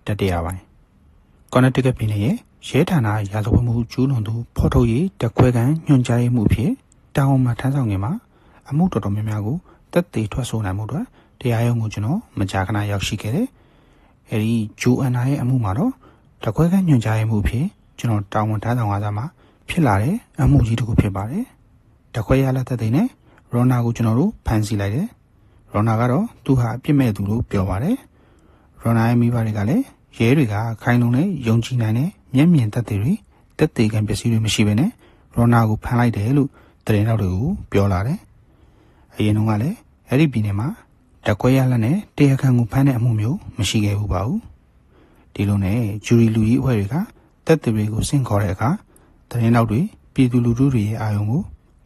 တတိယပိုင်းကော်နက်တစ်ကပ်ပြည်နယ်ရဲ့ရဲဌာနရာဇဝတ်မှုကျူးလွန်သူဖော်ထုတ်ရေးတခွဲကန်ညွှန်ကြားရေးမှုဖြစ်တာဝန်မှထမ်းဆောင်နေမှာအမှုတော်တော်များများကိုတက်သေးထွက်ဆိုနိုင်မှုအတွက်တရားရုံးကိုကျွန်တော်မကြာခဏရောက်ရှိခဲ့တယ်။အဲဒီဂျိုအန်နာရဲ့အမှုမှာတော့တခွဲကန်ညွှန်ကြားရေးမှုဖြစ်ကျွန်တော်တာဝန်ထမ်းဆောင်ရမှာဖြစ်လာတဲ့အမှုကြီးတစ်ခုဖြစ်ပါတယ်။တခွဲရလက်သက်သိနဲ့ရောနာကိုကျွန်တော်တို့ဖမ်းဆီးလိုက်တယ်။ရောနာကတော့သူဟာအပြစ်မဲ့သူလို့ပြောပါတယ်။ရောနာရဲ့မိဘတွေကလည်းရဲတွေကခိုင်လုံနဲ့ယုံကြည်နိုင်တဲ့မျက်မြင်သက်သေတွေတက်သေးကံပစ္စည်းတွေမရှိဘဲနဲ့ရောနာကိုဖမ်းလိုက်တယ်လို့သတင်းတော်တွေကိုပြောလာတယ်။အရင်တုန်းကလည်းအဲ့ဒီပြည်နယ်မှာတကွဲရလက်နဲ့တရားခံကိုဖမ်းတဲ့အမှုမျိုးမရှိခဲ့ဘူးပါဘူး။ဒီလိုနဲ့ဂျူရီလူကြီးအဖွဲ့တွေကတက်သေးတွေကိုဆင့်ခေါ်တဲ့အခါသတင်းတော်တွေပြည်သူလူထုတွေရဲ့အာရုံကို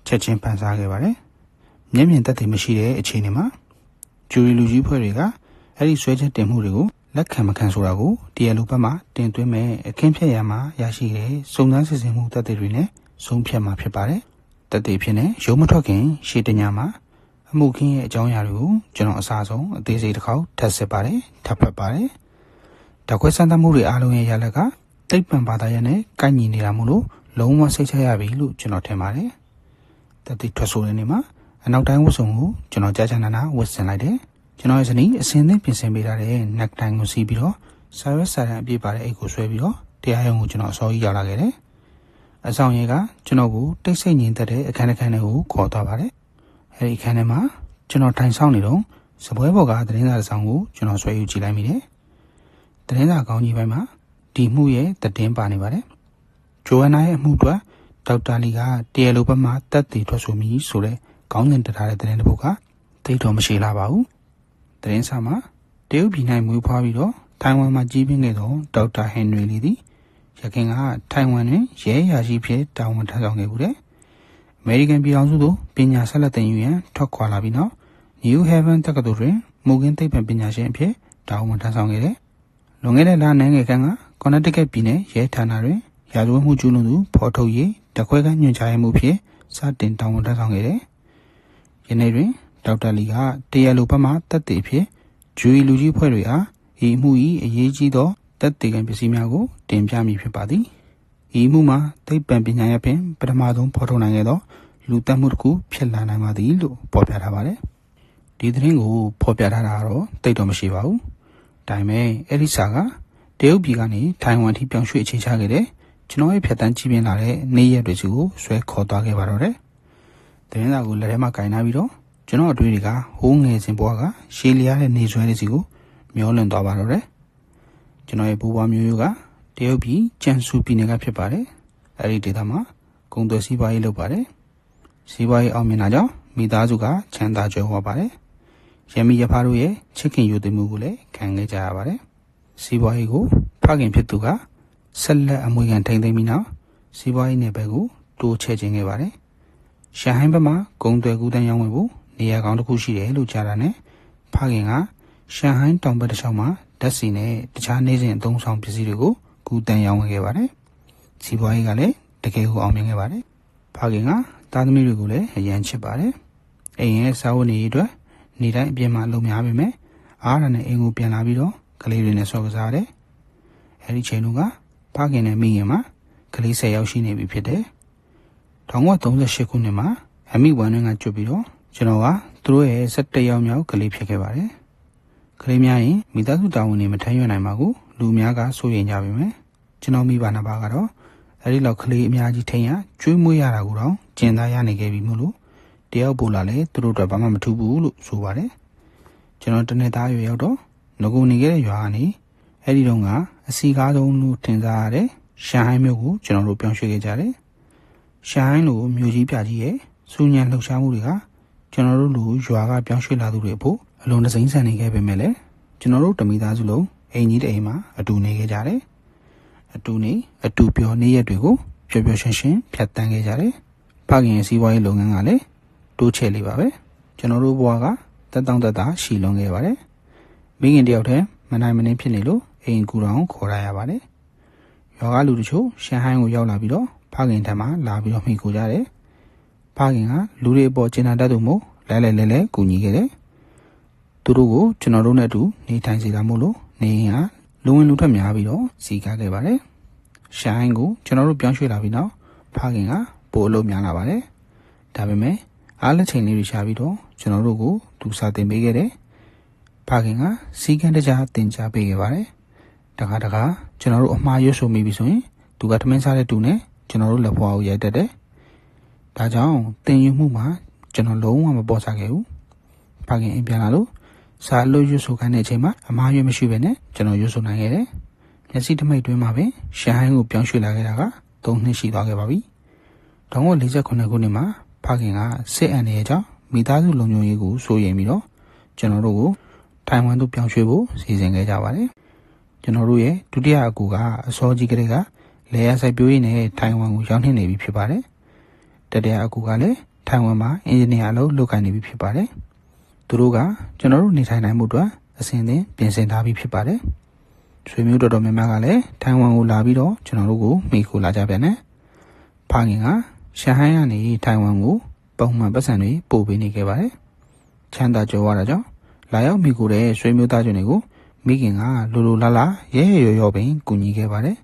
ချက်ချင်းဖန်ဆားခဲ့ပါတယ်။မျက်မြင်သက်သေမရှိတဲ့အခြေအနေမှာဂျူရီလူကြီးအဖွဲ့တွေကအဲ့ဒီဆွဲချက်တင်မှုတွေကိုလက်ခံမခံဆိုတာကိုတရားလိုဘက်မှတင်သွင်းမဲ့အခင်းဖြတ်ရမှာရရှိတဲ့စုံစမ်းစစ်ဆေးမှုသက်သေတွေနဲ့ဆုံးဖြတ်မှာဖြစ်ပါတယ်။သက်သေဖြစ်နေရုံးမထွက်ခင်ရှေ့တညမှာအမှုခင်းရဲ့အကြောင်းအရာတွေကိုကျွန်တော်အစားဆုံးအသေးစိတ်တစ်ခေါက်ထပ်စစ်ပါတယ်ထပ်ဖတ်ပါတယ်။ဓာတ်ခွဲစမ်းသပ်မှုတွေအားလုံးရဲ့ရလက်ကတိတ်ပံဘာသာရပ်နဲ့ကိုက်ညီနေတာမို့လို့လုံးဝစိတ်ချရပြီလို့ကျွန်တော်ထင်ပါတယ်။သက်သေထွက်ဆိုတဲ့နေ့မှာအနောက်တိုင်းဝတ်စုံကိုကျွန်တော်ကြာကြာနာနာဝတ်ဆင်လိုက်တယ်။ကျွန်တော်ရဲ့ဇနီးအစင်းသင်းပြင်ဆင်ပေးထားတဲ့နက်တိုင်ကိုစီးပြီးတော့ဆာရွက်ဆာရန်အပြည့်ပါတဲ့အိတ်ကိုဆွဲပြီးတော့တရားရုံးကိုကျွန်တော်အစောကြီးရောက်လာခဲ့တယ်။အဆောင်ရဲကကျွန်တော်ကိုတိတ်ဆိတ်ငြိမ်သက်တဲ့အခန်းထဲကိုခေါ်သွားပါတယ်။အဲဒီအခန်းထဲမှာကျွန်တော်ထိုင်ဆောင်နေတော့စပွဲပေါ်ကသတင်းစာတစ်စောင်ကိုကျွန်တော်ဆွဲယူကြည့်လိုက်မိတယ်။သတင်းစာကောင်းကြီးပိုင်းမှာဒီမှုရဲ့သတင်းပါနေပါတယ်။ဂျိုအန်နာရဲ့အမှုအတွက်ဒေါက်တာလီကတရားလိုဘက်မှတက်တည်ထွက်ဆိုမိဆိုတဲ့ခေါင်းစဉ်တက်ထားတဲ့သတင်းတစ်ပုဒ်ကသိတော့မရှိလာပါဘူး။သတင်းစာမှာတရုတ်ပြည်၌မွေးဖွားပြီးတော့ထိုင်ဝမ်မှာကြီးပြင်းခဲ့သောဒေါက်တာဟင်နရီလီသည်ရခင်ကထိုင်ဝမ်တွင်ရဲရာရှိဖြစ်တာဝန်ထမ်းဆောင်ခဲ့မှုတဲ့အမေရိကန်ပြည်ထောင်စုသို့ပညာဆက်လက်သင်ယူရန်ထွက်ခွာလာပြီးနောက် New Haven တက္ကသိုလ်တွင်မူခင်းသိပ္ပံပညာရှင်အဖြစ်တာဝန်ထမ်းဆောင်ခဲ့တဲ့လွန်ခဲ့တဲ့လနိုင်ငံကကော်နက်တစ်ကပ်ပြည်နယ်ရဲဌာနတွင်ရာဇဝတ်မှုကျူးလွန်သူဖော်ထုတ်ရေးတခွဲကညွှန်ကြားမှုဖြစ်စတင်တာဝန်ထမ်းဆောင်ခဲ့တဲ့ယနေ့တွင်ဒေါက်တာလီကတရားလိုဘက်မှတက်သေးဖြစ်ဂျူရီလူကြီးဖွဲ့တွေအားဤမှု၏အရေးကြီးသောတက်သေးကံပစ္စည်းများကိုတင်ပြမည်ဖြစ်ပါသည်ဤမှုမှာသိပ္ပံပညာရပ်ဖြင့်ပထမဆုံးဖော်ထုတ်နိုင်ခဲ့သောလူသက်မှုတစ်ခုဖြစ်လာနိုင်ပါသည်လို့ဖော်ပြထားပါတယ်ဒီသတင်းကိုဖော်ပြထားတာတော့တိတ်တော့မရှိပါဘူးဒါပေမဲ့အဲ့ဒီစာကတရုတ်ပြည်ကနေထိုင်ဝမ်ထိပြောင်းရွှေ့အခြေချခဲ့တဲ့ကျွန်တော်ရဲ့ဖြတ်တန်းကြီးပြင်းလာတဲ့နေ့ရက်တွေစီကိုဆွဲခေါ်သွားခဲ့ပါတော့တယ်သတင်းစာကိုလက်ထဲမှာကင်ထားပြီးတော့ကျွန်တော်အတွေ့တွေကဟိုးငယ်စဉ်ဘဝကရှည်လျားတဲ့နေဆွဲတွေစီကိုမျောလွန်သွားပါတော့တယ်ကျွန်တော်ရဲ့ဘိုးဘွားမျိုးရိုးကတရုတ်ပြည်ကျန်ဆူပြည်နယ်ကဖြစ်ပါတယ်အဲ့ဒီဒေသမှာကုန်သွယ်စီးပွားရေးလုပ်ပါတယ်စီးပွားရေးအောင်မြင်တာကြောင့်မိသားစုကချမ်းသာကြွယ်ဝပါတယ်ရမီရဖားတို့ရဲ့ချစ်ခင်ယူသွင်းမှုကိုလည်းခံခဲ့ကြရပါတယ်စီးပွားရေးကိုဖခင်ဖြစ်သူကဆက်လက်အမွေခံထိန်းသိမ်းပြီးနောက်စီးပွားရေးနယ်ပယ်ကိုတိုးချဲ့ခြင်းခဲ့ပါတယ်ရှန်ဟိုင်းဘက်မှာကုန်သွယ်ကူးသန်းရောင်းဝယ်ဖို့နေရာကောင်းတစ်ခုရှိတယ်လို့ကြားတာနဲ့ဖခင်ကရှန်ဟိုင်းတောင်ဘက်တစ်လျှောက်မှာဓာတ်ဆီနဲ့တခြားနေစဉ်အသုံးဆောင်ပစ္စည်းတွေကိုကူးသန်းရောင်းဝယ်ခဲ့ပါတယ်စီးပွားရေးကလည်းတကယ်ကိုအောင်မြင်ခဲ့ပါတယ်ဖခင်ကသားသမီးတွေကိုလည်းအရန်ချစ်ပါတယ်အိမ်ရဲ့စားဝတ်နေရေးအတွက်နေတိုင်းအပြင်မှာလုံများပေမဲ့အားရနဲ့အိမ်ကိုပြန်လာပြီးတော့ကလေးတွေနဲ့ဆော့ကစားတယ်အဲဒီချိန်တုန်းကဖခင်နဲ့မိခင်မှာကလေး10ယောက်ရှိနေပြီဖြစ်တယ်1938ခုနှစ်မှာအမိဝန်တွင်းကကျွတ်ပြီးတော့ကျွန်တော်ကသူတို့ရဲ့17ယောက်မြောက်ကလေးဖြစ်ခဲ့ပါတယ်ကလေးများရင်မိသားစုတာဝန်တွေမထမ်းရွက်နိုင်ပါဘူးလူများကစိုးရိမ်ကြပါမယ်ကျွန်တော်မိဘနှစ်ပါးကတော့အဲဒီလောက်ကလေးအများကြီးထိန်ရကျွေးမွေးရတာကိုတော့ကျင်သားရနေခဲ့ပြီမို့လို့တယောက်ပို့လာလဲသူတို့အတွက်ဘာမှမထူးဘူးလို့ဆိုပါတယ်ကျွန်တော်တနေ့သားရွယ်ရောက်တော့ငကိုနေခဲ့တဲ့ရွာကနေအဲဒီတော့ကအစီကားဆုံးလို့ထင်စားရတဲ့ ရှန်ဟိုင်းမြို့ကိုကျွန်တော်တို့ပြောင်းရွှေ့ခဲ့ကြတယ်ရှန်ဟိုင်းလိုမြို့ကြီးပြကြီးရဲ့စူညံလှုပ်ရှားမှုတွေကကျွန်တော်တို့လူရွာကပြောင်းရွှေ့လာသူတွေအဖို့အလွန်တစိမ့်ဆန်နေခဲ့ပေမဲ့လည်းကျွန်တော်တို့တမိသားစုလုံးအိမ်ကြီးတအိမ်မှာအတူနေခဲ့ကြတယ်အတူနေအတူပြောနေရက်တွေကိုပျော်ပျော်ရွှင်ရွှင်ဖြတ်တန်းခဲ့ကြတယ်ဖခင်ရဲ့စီးပွားရေးလုပ်ငန်းကလည်းတိုးချဲ့လေးပါပဲကျွန်တော်တို့ဘဝကတက်တောင့်တက်တာရှီလွန်ခဲ့ပါတယ်မိခင်တယောက်တည်းမနိုင်မနှင်းဖြစ်နေလို့အိမ်ကူတော်ခေါ်ရပါတယ်ရွာကလူတချို့ရှန်ဟိုင်းကိုရောက်လာပြီးတော့ဖခင်ထံမှာလာပြီးတော့မိခိုကြတယ်ဖခင်ကလူတွေအပေါ်ကျင်နာတတ်သူမို့လဲကူညီခဲ့တယ်သူတို့ကိုကျွန်တော်တို့နဲ့အတူနေထိုင်စေတာမို့လို့နေရင်ကလူဝင်လူထွက်များပြီးတော့စီကားခဲ့ပါတယ်ရှန်ဟိုင်းကိုကျွန်တော်တို့ပြောင်းရွှေ့လာပြီးတော့ဖခင်ကပို့အလုပ်များလာပါတယ်ဒါပေမဲ့အားလက်ချိန်လေးတွေရှာပြီးတော့ကျွန်တော်တို့ကိုသူစာသင်ပေးခဲ့တယ်ဖခင်ကစီကံတကြားသင်ကြားပေးခဲ့ပါတယ်တခါကျွန်တော်တို့အမှားရွတ်ဆိုမိပြီဆိုရင်သူကထမင်းစားတဲ့တူနဲ့ကျွန်တော်တို့လက်ဖွားကိုရိုက်တတ်တယ်ဒါကြောင့်သင်ယူမှုမှာကျွန်တော်လုံးဝမပေါ်စားခဲ့ဘူးဖခင်အိမ်ပြန်လာလို့စာအလုပ်ရွတ်ဆိုခိုင်းတဲ့အချိန်မှာအမှားရွတ်မရှိဘဲနဲ့ကျွန်တော်ရွတ်ဆိုနိုင်ခဲ့တယ်မျက်စိတမိတ်တွင်းမှာပဲရှန်ဟိုင်းကိုပြောင်းရွှေ့လာခဲ့တာက3နှစ်ရှိသွားခဲ့ပါပြီ1948ခုနှစ်မှာဖခင်ကစစ်အန်ရဲ့ကြောင့်မိသားစုလုံခြုံရေးကိုစိုးရိမ်ပြီးတော့ကျွန်တော်တို့ကိုထိုင်ဝမ်သို့ပြောင်းရွှေ့ဖို့စီစဉ်ခဲ့ကြပါတယ်ကျွန်တော်တို့ရဲ့ဒုတိယအကူကအစောကြီးကလေးကလေယာစိုက်ပျိုးရေးနဲ့ထိုင်ဝမ်ကိုရောက်နေပြီဖြစ်ပါတယ်တတိယအကူကလည်းထိုင်ဝမ်မှာအင်ဂျင်နီယာအလုပ်လုပ်ကိုင်နေပြီဖြစ်ပါတယ်သူတို့ကကျွန်တော်တို့နေထိုင်နိုင်မှုအတွက်အစဉ်အသင်းပြင်ဆင်ထားပြီးဖြစ်ပါတယ်ဆွေမျိုးတော်များများကလည်းထိုင်ဝမ်ကိုလာပြီးတော့ကျွန်တော်တို့ကိုမိခိုလာကြပြန်တယ်ဖခင်ကရှန်ဟိုင်းကနေထိုင်ဝမ်ကိုပုံမှန်ပတ်စံတွေပို့ပေးနေခဲ့ပါတယ်ချမ်းသာကြွယ်ဝတာကြောင့်လာရောက်မိခိုတဲ့ဆွေမျိုးသားချင်းတွေကိုမိခင်ကလိုလာလာရဲရောပင်ကူညီခဲ့ပါတယ်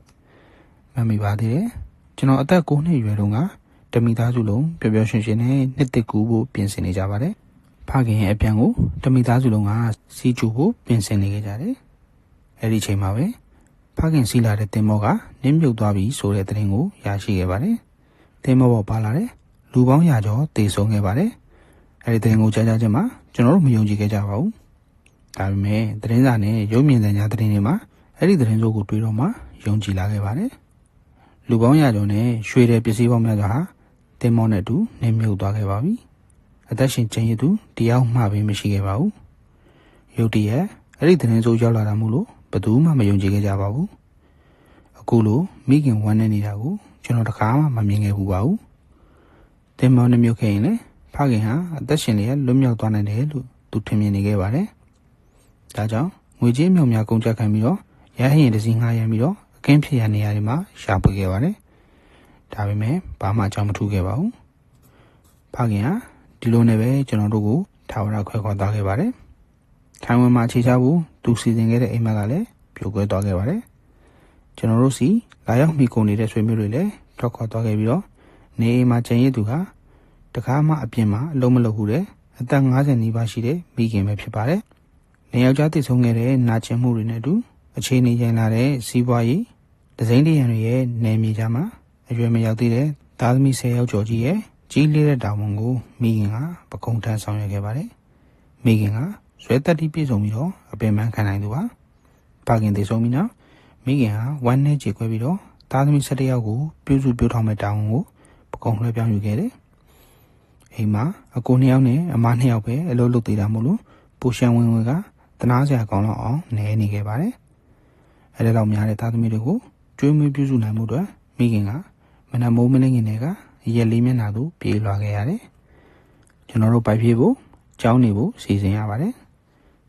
မမိပါသေးတယ်ကျွန်တော်အသက်9နှစ်အရွယ်တုန်းကတမိသားစုလုံးပျော်ပျော်ရွှင်ရွှင်နဲ့နှစ်သက်ကူဖို့ပြင်ဆင်နေကြပါတယ်ဖခင်ရဲ့အပြန်ကိုတမိသားစုလုံးကစီးကျူဖို့ပြင်ဆင်နေကြတယ်အဲ့ဒီချိန်မှာပဲဖခင်စီးလာတဲ့တင်မောကနင်းမြုပ်သွားပြီဆိုတဲ့သတင်းကိုရရှိခဲ့ပါတယ်တင်မောပေါ်ပါလာတဲ့လူပေါင်းရာကျော်တေဆုံးခဲ့ပါတယ်အဲ့ဒီသတင်းကိုကြားချင်းမှာကျွန်တော်တို့မယုံကြည်ခဲ့ကြပါဘူးဒါပေမဲ့သတင်းစာနဲ့ရုပ်မြင်သံကြားသတင်းတွေမှာအဲ့ဒီသတင်းစိုးကိုတွေ့တော့မှယုံကြည်လာခဲ့ပါတယ်လူပေါင်းရာကျော်နဲ့ရွှေတဲ့ပစ္စည်းပေါင်းများစွာဟာတင်မောနဲ့အတူနင်းမြုပ်သွားခဲ့ပါပြီအသက်ရှင်ကျန်ရည်သူတရားမှပဲမရှိခဲ့ပါဘူးရုတ်တရက်အဲ့ဒီသတင်းစိုးရောက်လာတာမို့လို့ဘယ်သူမှမယုံကြည်ခဲ့ကြပါဘူးအခုလိုမိခင်ဝမ်းနေနေတာကိုကျွန်တော်တခါမှမမြင်ခဲ့ဘူးပါဘူးတင်မောနဲ့မြုပ်ခဲ့ရင်လေဖခင်ဟာအသက်ရှင်လျက်လွတ်မြောက်သွားနိုင်တယ်လို့သူထင်မြင်နေခဲ့ပါတယ်ဒါကြောင့်ငွေကြေးမြောက်များကုန်ကျခံပြီးတော့ရဟရင်တစည်းငှားရမ်းပြီးတော့အခင်းဖြစ်ရနေရာတွေမှာရှာဖွေခဲ့ပါတယ်ဒါပေမဲ့ဘာမှအကြောင်းမထူးခဲ့ပါဘူးဖခင်ဟာဒီလိုနဲ့ပဲကျွန်တော်တို့ကိုထာဝရခွဲခေါ်သွားခဲ့ပါတယ်ထိုင်ဝမ်မှာအခြေချဖို့သူစီစဉ်ခဲ့တဲ့အိမ်မက်ကလည်းပြိုကွဲသွားခဲ့ပါတယ်ကျွန်တော်တို့စီလာရောက်မိကုန်နေတဲ့ဆွေမျိုးတွေလည်းထွက်ခွာသွားခဲ့ပြီးတော့နေအိမ်မှာကျန်ရည်သူကတကားမှအပြင်မှာအလုံးမလုပ်ဘူးတဲ့အသက်50နီးပါးရှိတဲ့မိခင်ပဲဖြစ်ပါတယ်နေယောက်ျားတည်ဆုံးခဲ့တဲ့နာကျင်မှုတွေနဲ့အတူအခြေအနေရင်လာတဲ့စီးပွားရေးဒဇိမ့်တရံတွေရဲ့နယ်မြေကြားမှာအရွယ်မရောက်သေးတဲ့သားသမီး10ယောက်ကျော်ကြီးရဲ့ကြီးလေးတဲ့တောင်ဝန်ကိုမိခင်ကပကုံးထမ်းဆောင်ရွက်ခဲ့ပါတယ်မိခင်ကဇွဲတက်တိပြည့်စုံပြီးတော့အပင်ပန်းခံနိုင်သူပါဖခင်တည်ဆုံးပြီးနောက်မိခင်ဟာဝမ်းနဲ့ကြေခွဲပြီးတော့သားသမီး17ယောက်ကိုပြုစုပြောထောင်မဲ့တောင်ဝန်ကိုပကုံးလွှဲပြောင်းယူခဲ့တယ်အိမ်မှာအကို2ယောက်နဲ့အမ2ယောက်ပဲအလုပ်လုပ်သေးတာမို့လို့ပူရှန်ဝင်ကတနာစရာကောင်းတော့အောင်နေနေခဲ့ပါတယ်အဲ့ဒါလောက်များတဲ့သားသမီးတွေကိုကျွေးမွေးပြုစုနိုင်မှုအတွက်မိခင်ကမနက်မိုးမလင်းခင်တည်းကရက်လေးမျက်နှာသို့ပြေးလွှာခဲ့ရတယ်ကျွန်တော်တို့ပိုက်ပြေးဖို့ကြောင်းနေဖို့စီစဉ်ရပါတယ်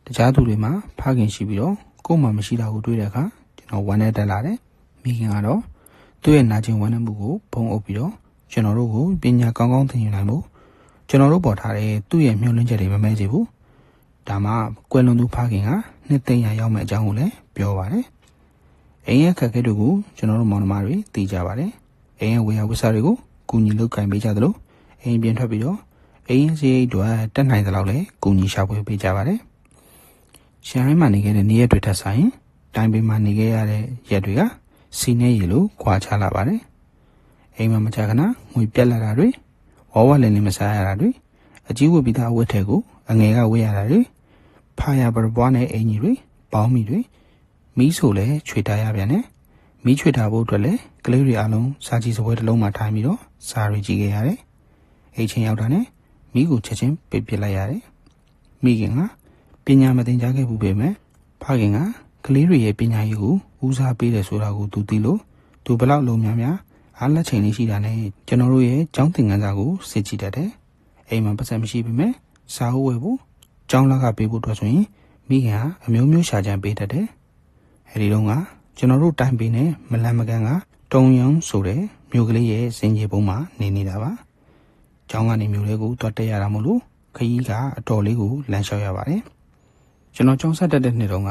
တခြားသူတွေမှာဖခင်ရှိပြီးတော့ကိုယ်မှမရှိတာကိုတွေ့တဲ့အခါကျွန်တော်ဝမ်းနဲ့တက်လာတယ်မိခင်ကတော့သူ့ရဲ့နာကျင်ဝမ်းနည်းမှုကိုဖုံးအုပ်ပြီးတော့ကျွန်တော်တို့ကိုပညာကောင်းကောင်းသင်ယူနိုင်ဖို့ကျွန်တော်တို့ပေါ်ထားတဲ့သူ့ရဲ့မျှော်လင့်ချက်တွေမမဲစေဘူးဒါမှကွယ်လွန်သူဖခင်ကနှစ်သိမ့်ရရောက်မဲ့အကြောင်းကိုလည်းပြောပါတယ်အိမ်ရဲ့ခက်ခဲတွေကိုကျွန်တော်တို့မောင်နှမတွေသိကြပါတယ်အိမ်ရဲ့ဝေယဝစ္စတွေကိုကူညီလုပ်ကင်ပေးကြသလိုအိမ်ပြင်ထွက်ပြီးတော့အိမ်ရဲ့စရိတ်တွေတက်နိုင်သလောက်လည်းကူညီရှာဖွေပေးကြပါတယ်ရှန်ဟိုင်းမှာနေခဲ့တဲ့နေ့ရက်တွေထက်ဆိုင်တိုင်းပြည်မှာနေခဲ့ရတဲ့ရက်တွေကစီနေရီလိုခွာခြားလာပါတယ်အိမ်မှာမကြာခဏငွေပြက်လာတာတွေဝါဝလင်းလင်းမစားရတာတွေအကြီးဝတ်ပြီးသားအဝတ်ထဲကိုအငယ်ကဝတ်ရတာတွေဖာယာပရပွားနဲ့အင်ကြီးတွေပေါင်းမိတွေမီးဆိုလဲခြွေထားရပြန်တယ် မိချွေထားဖို့အတွက်လည်းကလေးတွေအားလုံးစာကြည့်စပွဲတစ်လုံးမှာထိုင်ပြီးတော့စာတွေကြည့်ခဲ့ရတယ်အိမ်ချင်းရောက်တာနဲ့မိကိုချက်ချင်းပိတ်ပစ်လိုက်ရတယ်မိခင်ကပညာမသင်ကြားခဲ့ဘူးပေမဲ့ဖခင်ကကလေးတွေရဲ့ပညာရေးကိုဦးစားပေးတယ်ဆိုတာကိုသူသိလို့သူဘလောက်လုံးများများအားလက်ချိန်လေးရှိတာနဲ့ကျွန်တော်တို့ရဲ့ကျောင်းသင်ခန်းစာကိုစစ်ကြည့်တတ်တယ်အိမ်မှာပတ်စံမရှိပေမဲ့စာအုပ်ဝယ်ဖို့ကျောင်းလာကပေးဖို့အတွက်ဆိုရင်မိခင်ကအမျိုးမျိုးရှာကြံပေးတတ်တယ်အဲဒီတော့ကကျွန်တော်တို့တိုင်ပင်နဲ့မလန်မကန်ကတုံယုံဆိုတဲ့မြို့ကလေးရဲ့စင်ကြီးပုံမှာနေနေတာပါကျောင်းကနေမြို့လေးကိုတွတ်တက်ရတာမို့လို့ခရီးကအတော်လေးကိုလမ်းလျှောက်ရပါတယ်ကျွန်တော်ကျောင်းဆက်တက်တဲ့နှစ်တုန်းက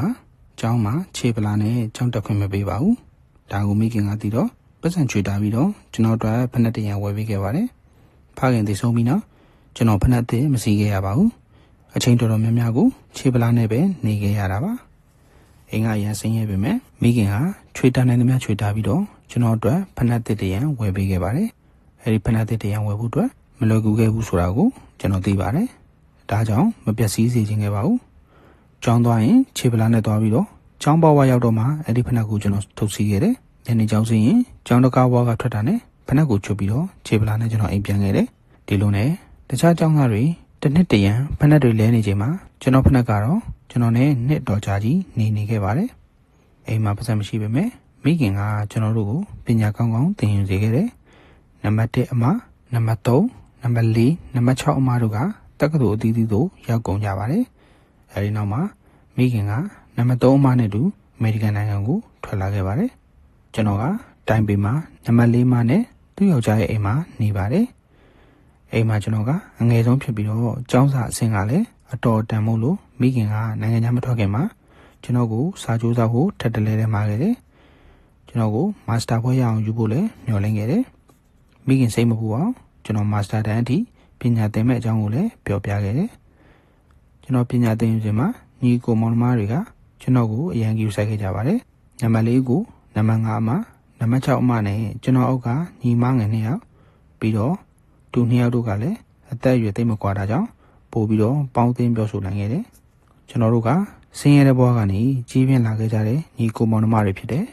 ကျောင်းမှာခြေပလာနဲ့ကျောင်းတက်ခွင့်မပေးပါဘူးဒါကိုမိခင်ကသိတော့ပတ်စံချွေတာပြီးတော့ကျွန်တော်တို့ဖက်နဲ့တရံဝယ်ပေးခဲ့ပါတယ်ဖခင်သိဆုံးပြီးတော့ကျွန်တော်ဖက်နဲ့တည်းမစီခဲ့ရပါဘူးအချိန်တော်တော်များများကိုခြေပလာနဲ့ပဲနေခဲ့ရတာပါအိမ်ကရန်ဆင်းရဲပေမဲ့မိခင်ဟာချွေတာနိုင်သမျှချွေတာပြီးတော့ကျွန်တော်တို့ဖက်နဲ့တရံဝယ်ပေးခဲ့ပါတယ်အဲဒီဖက်နဲ့တရံဝယ်ဖို့အတွက်မလွယ်ကူခဲ့ဘူးဆိုတာကိုကျွန်တော်သိပါတယ်ဒါကြောင့်မပြတ်စည်းစေခြင်းခဲ့ပါဘူးကျောင်းသွားရင်ခြေပလာနဲ့သွားပြီးတော့ကျောင်းပေါ်ဝါရောက်တော့မှအဲ့ဒီဖက်နှက်ကိုကျွန်တော်ထုတ်စီခဲ့တယ်ညနေကျောင်းစီရင်ကျောင်းတကားဘွားကထွက်တာနဲ့ဖက်နှက်ကိုချွတ်ပြီးတော့ခြေပလာနဲ့ကျွန်တော်အိမ်ပြန်ခဲ့တယ်ဒီလိုနဲ့တခြားကျောင်းသားတွေတစ်နှစ်တရံဖက်နှက်တွေလဲနေချိန်မှာကျွန်တော်ဖက်နှက်ကတော့ကျွန်တော်နဲ့နှစ်တော်ကြာကြီးနေခဲ့ပါတယ်အိမ်မှာပတ်စံမရှိပေမဲ့မိခင်ကကျွန်တော်တို့ကိုပညာကောင်းကောင်းသင်ယူစေခဲ့တယ်နံပါတ်1အမနံပါတ်3နံပါတ်4နံပါတ်6အမတို့ကတက္ကသိုလ်အသီးသီးသို့ရောက်ကုန်ကြပါတယ်အဲဒီနောက်မှာမိခင်ကနံပါတ်3အမနဲ့တူအမေရိကန်နိုင်ငံကိုထွက်လာခဲ့ပါတယ်ကျွန်တော်ကတိုင်ပေမှာနံပါတ်4အမနဲ့သူ့ယောက်ျားရဲ့အိမ်မှာနေပါတယ်အိမ်မှာကျွန်တော်ကအငယ်ဆုံးဖြစ်ပြီးတော့ကျောင်းစာအဆင့်ကလည်းအတော်တန်မို့လို့မိခင်ကနိုင်ငံခြားမထွက်ခင်မှာကျွန်တော်ကိုစာကြိုးစားဖို့ထပ်တလဲထဲမှာခဲ့တယ်ကျွန်တော်ကိုမာစတာဘွဲ့ရအောင်ယူဖို့လည်းမျှော်လင့်ခဲ့တယ်မိခင်စိတ်မပူအောင်ကျွန်တော်မာစတာတန်းအထိပညာသင်မဲ့အကြောင်းကိုလည်းပြောပြခဲ့တယ်ကျွန်တော်ပညာသင်ယူစဉ်မှာညီကိုမောင်နှမတွေကကျွန်တော်ကိုအရန်ကြီးစိုက်ခဲ့ကြပါတယ်နံပါတ်4ကိုနံပါတ်5အမနံပါတ်6အမနဲ့ကျွန်တော်အောက်ကညီမငယ်2ယောက်ပြီးတော့သူ2ယောက်တို့ကလည်းအသက်အရွယ်သိမကွာတာကြောင့်ပို့ပြီးတော့ပေါင်းသင်းပြောဆိုနိုင်ခဲ့တယ်ကျွန်တော်တို့ကဆင်းရဲတဲ့ဘဝကနေကြီးပြင်းလာခဲ့ကြတဲ့ညီကိုမောင်နှမတွေဖြစ်တယ်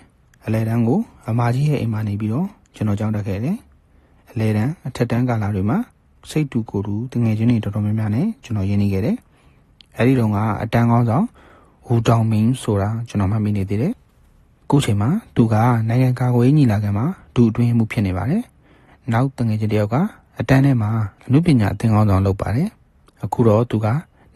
အလဲတန်းကိုအမကြီးရဲ့အိမ်မှာနေပြီးတော့ကျွန်တော်ကြောင်းတက်ခဲ့တယ်အလဲတန်းအထက်တန်းကာလတွေမှာစိတ်တူကိုယ်တူတငယ်ချင်းတွေတော်တော်များများနဲ့ကျွန်တော်ရင်းနှီးခဲ့တယ်အဲဒီတော့ကအတန်းကောင်းဆောင်ဦးတောင်မင်းဆိုတာကျွန်တော်မှမိနေသေးတယ်ခုချိန်မှာသူကနိုင်ငံကာကွယ်ရေးညီလာခံမှာဒုအတွင်းမှုဖြစ်နေပါတယ်နောက်တငယ်ချင်းတယောက်ကအတန်းထဲမှာအမှုပညာအသင်ကောင်းဆောင်လုပ်ပါတယ်အခုတော့သူက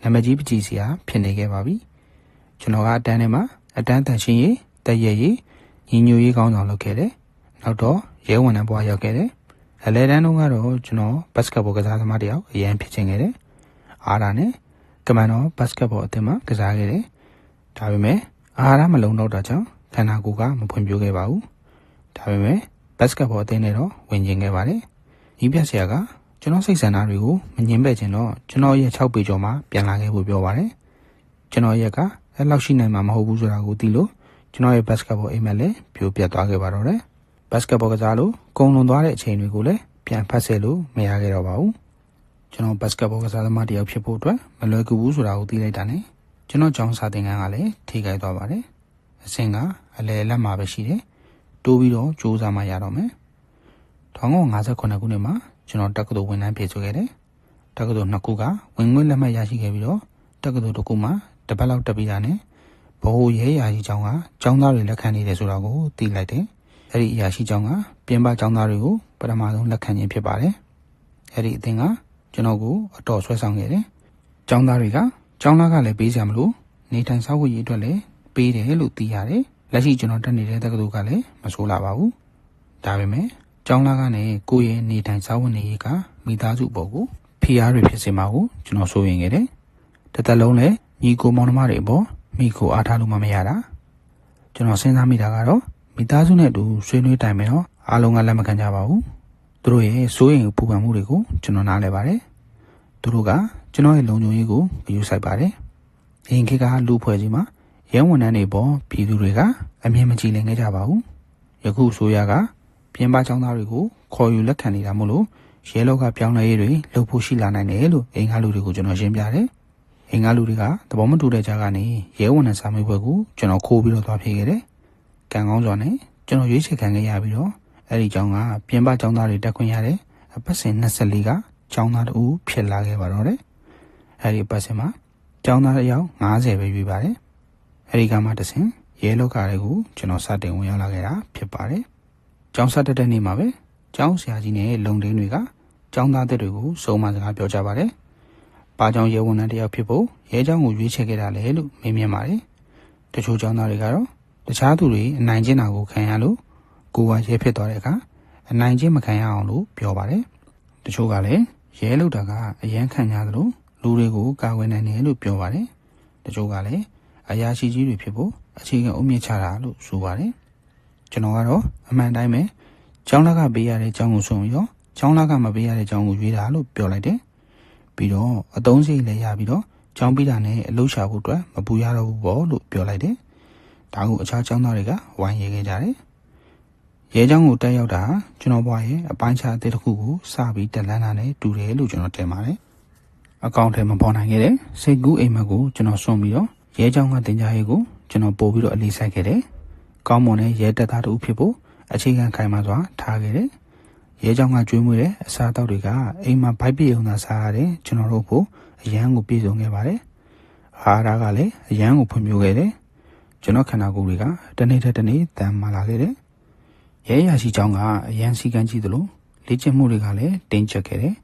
နာမည်ကြီးပကြီးစရာဖြစ်နေခဲ့ပါပြီကျွန်တော်ကအတန်းထဲမှာအတန်းတန်ရှင်းရေးတည့်ရရေးညီညွတ်ရေးကောင်းဆောင်လုပ်ခဲ့တယ်နောက်တော့ရဲဝန်ထမ်းဘဝရောက်ခဲ့တယ်အလဲတန်းတုန်းကတော့ကျွန်တော်ဘတ်စကတ်ဘောကစားသမားတယောက်အရင်ဖြစ်ချင်ခဲ့တယ်အားရနဲ့ကမန်တော့ဘတ်စကတ်ဘောအသင်းမှာကစားခဲ့တယ်ဒါပေမဲ့အားရမလုံတော့တာကြောင့်ခန္ဓာကိုယ်ကမဖွံ့ဖြိုးခဲ့ပါဘူးဒါပေမဲ့ဘတ်စကတ်ဘောအသင်းနဲ့တော့ဝင်ကျင်ခဲ့ပါတယ်ညီပြဆရာကကျွန်တော်စိတ်ဆန္ဒတွေကိုမငြင်းပယ်ချင်တော့ကျွန်တော်ရဲ့6ပေကျော်မှာပြန်လာခဲ့ဖို့ပြောပါတယ်ကျွန်တော်ရက်ကအဲ့လောက်ရှိနိုင်မှာမဟုတ်ဘူးဆိုတာကိုသိလို့ကျွန်တော်ရဲ့ဘတ်စကတ်ဘောအိမ်မက်လည်းပြိုပြတ်သွားခဲ့ပါတော့တယ်ဘတ်စကတ်ဘောကစားလို့ကုန်းလွန်သွားတဲ့အချိန်တွေကိုလည်းပြန်ဖတ်ဆဲလို့မရခဲ့တော့ပါဘူးကျွန်တော်ဘတ်စကတ်ဘောကစားသမားတယောက်ဖြစ်ဖို့အတွက်မလွယ်ကူဘူးဆိုတာကိုသိလိုက်တာနဲ့ကျွန်တော်ကျောင်းစာသင်ခန်းကလည်းထိခိုက်သွားပါတယ်အဆင့်ကအလဲလက်မှာပဲရှိတယ်တိုးပြီးတော့စူးစမ်းမှရတော့မယ်1959ခုနှစ်မှာကျွန်တော်တက္ကသိုလ်ဝန်ထမ်းဖြစ်ဆိုခဲ့တယ်တက္ကသိုလ်2ခုကဝင်ငွေလက်မှတ်ရရှိခဲ့ပြီးတော့တက္ကသိုလ်တစ်ခုမှာတစ်ပတ်လောက်တက်ပြီးတာနဲ့ဘိုးရဲရာရှိကျောင်းကကျောင်းသားတွေလက်ခံနေတယ်ဆိုတာကိုသိလိုက်တယ်အဲ့ဒီအရာရှိကျောင်းကပြင်ပကျောင်းသားတွေကိုပထမဆုံးလက်ခံခြင်းဖြစ်ပါတယ်အဲ့ဒီအသင်းကကျွန်တော်ကိုအတော်ဆွဲဆောင်ခဲ့တယ်ကျောင်းသားတွေကကျောင်းသားကလည်းပေးစရာမလိုနေထိုင်ဆောက်ဝတ်ရေးအတွက်လည်းပေးတယ်လို့သိရတယ်လက်ရှိကျွန်တော်တက်နေတဲ့တက္ကသိုလ်ကလည်းမဆိုးလာပါဘူးဒါပေမဲ့ကျောင်းသားကလည်းကိုယ့်ရဲ့နေထိုင်ဆောက်ဝတ်နေရေးကမိသားစုပေါ်ကိုဖိအားတွေဖြစ်စေမှာကိုကျွန်တော်စိုးရိမ်ခဲ့တယ်တစ်သက်လုံးလည်းညီကိုမောင်နှမတွေအပေါ်မိကိုအားထားလို့မရတာကျွန်တော်စဉ်းစားမိတာကတော့မိသားစုနဲ့အတူဆွေးနွေးတိုင်မယ်တော့အားလုံးကလက်မခံကြပါဘူးသူတို့ရဲ့စိုးရိမ်ပူပန်မှုတွေကိုကျွန်တော်နားလည်ပါတယ်သူတို့ကကျွန်တော်ရဲ့လုံခြုံရေးကိုဂရုစိုက်ပါတယ်အရင်ခေတ်ကလူဖွဲ့ကြီးမှာရဲဝန်ထမ်းတွေပေါ်ပြည်သူတွေကအမြင်မကြည်လင်ခဲ့ကြပါဘူးယခုဆိုရကပြင်ပကျောင်းသားတွေကိုခေါ်ယူလက်ခံနေတာမို့လို့ရဲလောကပြောင်းလဲရေးတွေလုပ်ဖို့ရှိလာနိုင်တယ်လို့အင်္ဂါလူတွေကိုကျွန်တော်ရှင်းပြတယ်အင်္ဂါလူတွေကသဘောမတူတဲ့ကြားကနေရဲဝန်ထမ်းစာမေးပွဲကိုကျွန်တော်ခိုးပြီးတော့သွားဖြေခဲ့တယ်ကံကောင်းစွာနဲ့ ကျွန်တော်ရွေးချယ်ခံခဲ့ရပြီးတော့အဲ့ဒီကျောင်းကပြင်ပကျောင်းသားတွေတက်ခွင့်ရတဲ့အပတ်စဉ်24ကကျောင်းသားတူဖြစ်လာခဲ့ပါတော့တယ်အဲ့ဒီအပတ်စဉ်မှာကျောင်းသားအယောက်90ပဲရွေးပါတယ်အဲ့ဒီကမှတစ်ဆင့်ရဲလောကတွေကိုကျွန်တော်စတင်ဝင်ရောက်လာခဲ့တာဖြစ်ပါတယ်ကျောင်းစတက်တဲ့နေ့မှာပဲကျောင်းဆရာကြီးနဲ့လုံတင်းတွေကကျောင်းသားတွေကိုစုံမစကားပြောကြပါတယ်ဘာကြောင့်ရဲဝန်ထမ်းတယောက်ဖြစ်ဖို့ရဲကျောင်းကိုရွေးချယ်ခဲ့တာလဲလို့မေးမြန်းပါတယ်တချို့ကျောင်းသားတွေကတော့တခြားသူတွေအနိုင်ကျင့်တာကိုခံရလို့ကိုယ်ကရဲဖြစ်သွားတဲ့အခါအနိုင်ကျင့်မခံရအောင်လို့ပြောပါတယ်တချို့ကလည်းရဲလုပ်တာကအရန်ခံရသလိုလူတွေကိုကာကွယ်နိုင်တယ်လို့ပြောပါတယ်တချို့ကလည်းအရာရှိကြီးတွေဖြစ်ဖို့အခြေခံအုတ်မြစ်ချတာလို့ဆိုပါတယ်ကျွန်တော်ကတော့အမှန်တိုင်းပဲကျောင်းလကပေးရတဲ့ကျောင်းကိုဆုံးရောကျောင်းလကမပေးရတဲ့ကျောင်းကိုရွေးတာလို့ပြောလိုက်တယ်ပြီးတော့အသုံးစရိတ်လည်းရပြီးတော့ကျောင်းပေးတာနဲ့အလုပ်ရှာဖို့အတွက်မပူရတော့ဘူးပေါ့လို့ပြောလိုက်တယ်ဒါကိုအခြားကျောင်းသားတွေကဝိုင်းရဲခဲ့ကြတယ်ရဲကျောင်းကိုတက်ရောက်တာကျွန်တော်ဘွားရဲ့အပိုင်းခြားအသစ်တစ်ခုကိုစပြီးတက်လန်းတာနဲ့တူတယ်လို့ကျွန်တော်ထင်ပါတယ်အကောင့်ထဲမှာပေါ်နိုင်ခဲ့တဲ့စိတ်ကူးအိမ်မက်ကိုကျွန်တော်စွန့်ပြီးတော့ရဲကျောင်းကတင်ကြားရေးကိုကျွန်တော်ပို့ပြီးတော့အလေးဆိုင်ခဲ့တယ်ကောင်းမွန်တဲ့ရဲတပ်သားတူဖြစ်ဖို့အခြေခံခိုင်မာစွာထားခဲ့တယ်ရဲကျောင်းကကျွေးမွေးတဲ့အစားအသောက်တွေကအိမ်မှာဗိုက်ပြေုံသာစားရတဲ့ကျွန်တော်တို့ကိုအရန်ကိုပြည့်စုံခဲ့ပါတယ်အာဟာရကလည်းအရန်ကိုဖွံ့ဖြိုးခဲ့တယ်ကျွန်တော်ခန္ဓာကိုယ်တွေကတနေ့ထက်တနေ့တန်မာလာခဲ့တယ်ရဲရရှိကျောင်းကအရန်စီကန်းကြည့်သလိုလေ့ကျင့်မှုတွေကလည်းတင်းကျပ်ခဲ့တယ်